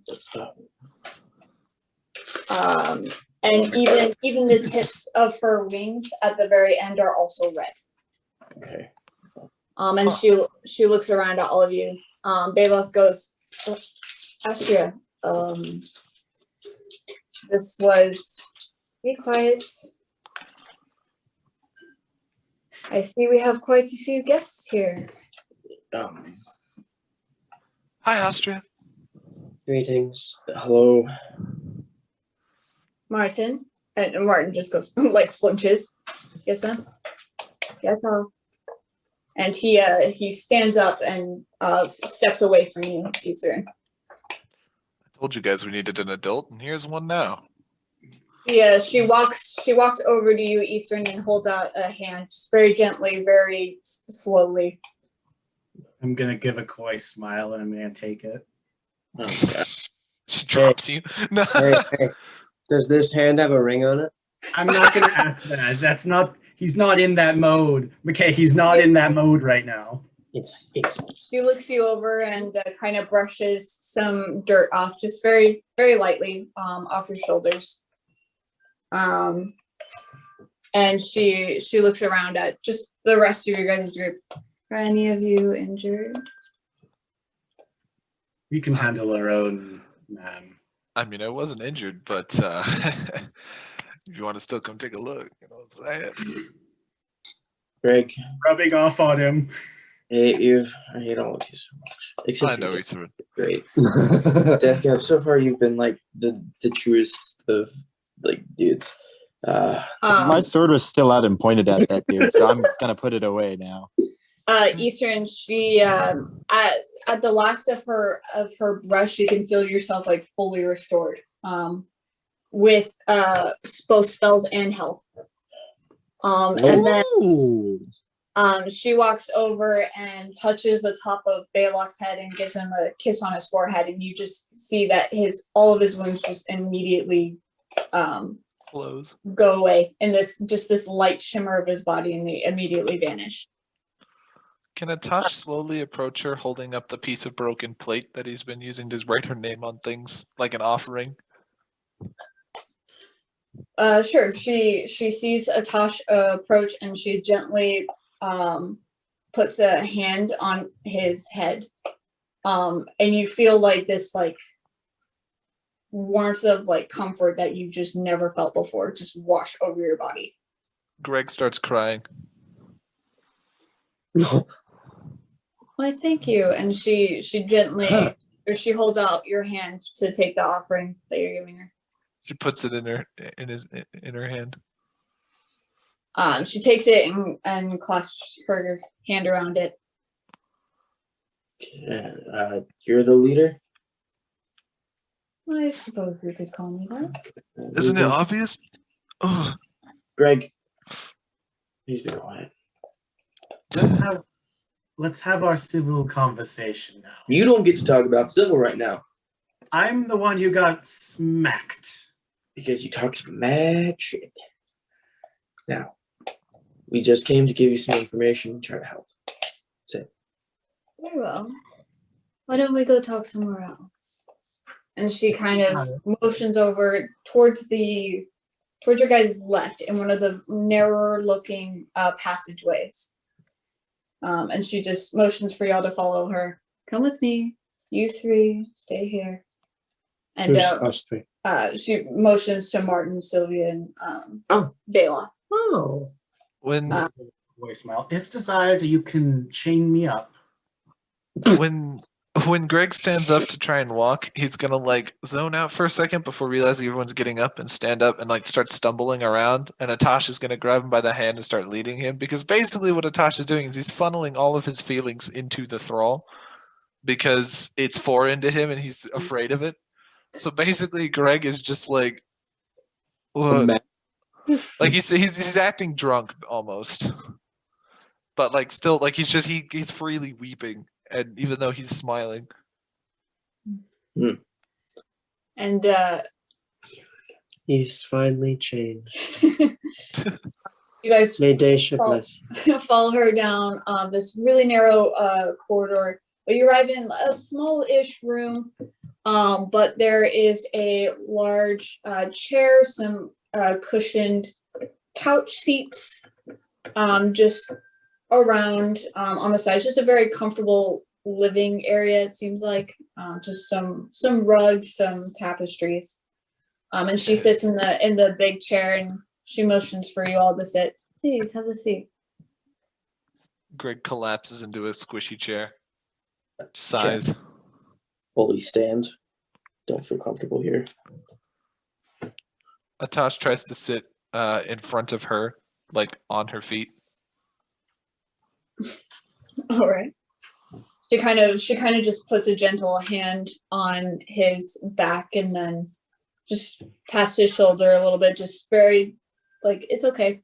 even the tips of her wings at the very end are also red. Okay. And she looks around at all of you. Bailoff goes, Astria, this was, be quiet. I see we have quite a few guests here. Hi, Austria. Greetings. Hello. Martin. And Martin just goes, like, flinches. Yes, ma'am? That's all. And he stands up and steps away from you, Eastern. I told you guys we needed an adult, and here's one now. Yeah, she walks over to you, Eastern, and holds out a hand, just very gently, very slowly. I'm gonna give a coy smile and I'm gonna take it. She drops you. No. Hey, does this hand have a ring on it? I'm not gonna ask that. That's not. He's not in that mode. Okay, he's not in that mode right now. It's She looks you over and kind of brushes some dirt off, just very, very lightly, off your shoulders. And she looks around at just the rest of your guys' group. Are any of you injured? We can handle our own, man. I mean, I wasn't injured, but if you want to still come take a look, you know what I'm saying? Greg. Rubbing off on him. I hate you. I hate all of you so much. Except I know he's great. Death Cab, so far you've been like the truest of like dudes. My sword was still out and pointed at that dude, so I'm gonna put it away now. Eastern, she at the last of her brush, you can feel yourself like fully restored. With both spells and health. And then she walks over and touches the top of Bailoff's head and gives him a kiss on his forehead, and you just see that all of his wounds just immediately close, go away, and this light shimmer of his body, and they immediately vanish. Can Atash slowly approach her, holding up the piece of broken plate that he's been using to write her name on things, like an offering? Sure. She sees Atash approach, and she gently puts a hand on his head, and you feel like this warmth of comfort that you've just never felt before just wash over your body. Greg starts crying. Why, thank you. And she gently, or she holds out your hand to take the offering that you're giving her. She puts it in her hand. She takes it and clasps her hand around it. You're the leader? I suppose you could call me that. Isn't it obvious? Ugh. Greg, please be quiet. let's have our civil conversation now. You don't get to talk about civil right now I'm the one who got smacked. because you talk some mad shit. Now, we just came to give you some information and try to help. That's it. Very well. Why don't we go talk somewhere else? And she kind of motions over towards your guys' left in one of the narrower looking passageways. And she just motions for y'all to follow her. Come with me. You three, stay here. And Who's us three? she motions to Martin, Sylvia, and Bela. Oh. When Voicemail. If desired, you can chain me up. when Greg stands up to try and walk, he's gonna like zone out for a second before realizing everyone's getting up and stand up and like start stumbling around. And Atash is gonna grab him by the hand and start leading him, because basically what Atash is doing is he's funneling all of his feelings into the thrall because it's foreign to him and he's afraid of it. So basically, Greg is just like, what? Like he's acting drunk almost, but like still like he's freely weeping, and even though he's smiling. And He's finally changed. you guys May day should bless. follow her down this really narrow corridor. But you arrive in a small-ish room, but there is a large chair, some cushioned couch seats just around on the sides. Just a very comfortable living area, it seems like. Just some rugs, some tapestries. And she sits in the big chair and she motions for you all to sit. Please have a seat. Greg collapses into a squishy chair. Sighs. Fully stand. Don't feel comfortable here. Atash tries to sit in front of her, like on her feet. All right. She kind of just puts a gentle hand on his back and then just pats his shoulder a little bit, just very like it's okay.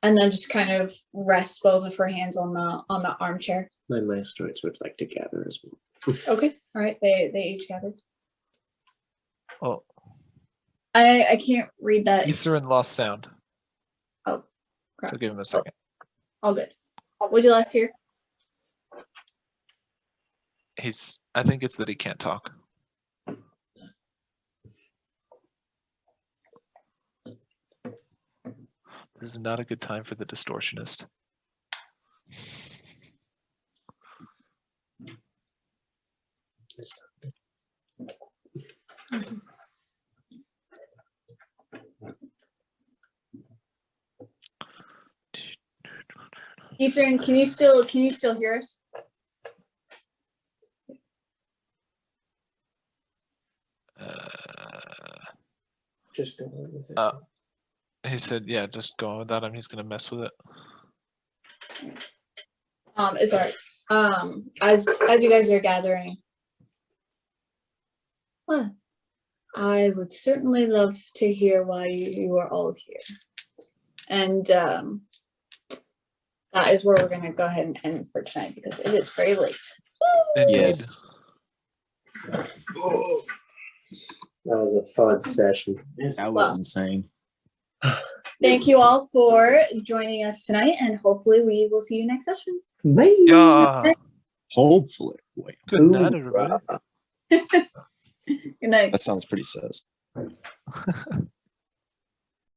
And then just kind of rests both of her hands on the armchair. My maestroids would like to gather as well. Okay. All right. They each gathered. Oh, I can't read that. Ether lost sound. Oh, crap. So give him a second. All good. What'd you last hear? I think it's that he can't talk. This is not a good time for the distortionist. Eastern, can you still hear us? Just go on with it. He said, yeah, just go on without him. He's going to mess with it. It's all right. As you guys are gathering, well, I would certainly love to hear why you are all here. And that is where we're going to go ahead and end for tonight because it is very late. Indeed. Yes. That was a fun session. That was insane. Thank you all for joining us tonight, and hopefully we will see you next session. Bye. Yeah. Hopefully. Wait, Good night, everybody. Good night. that sounds pretty sus.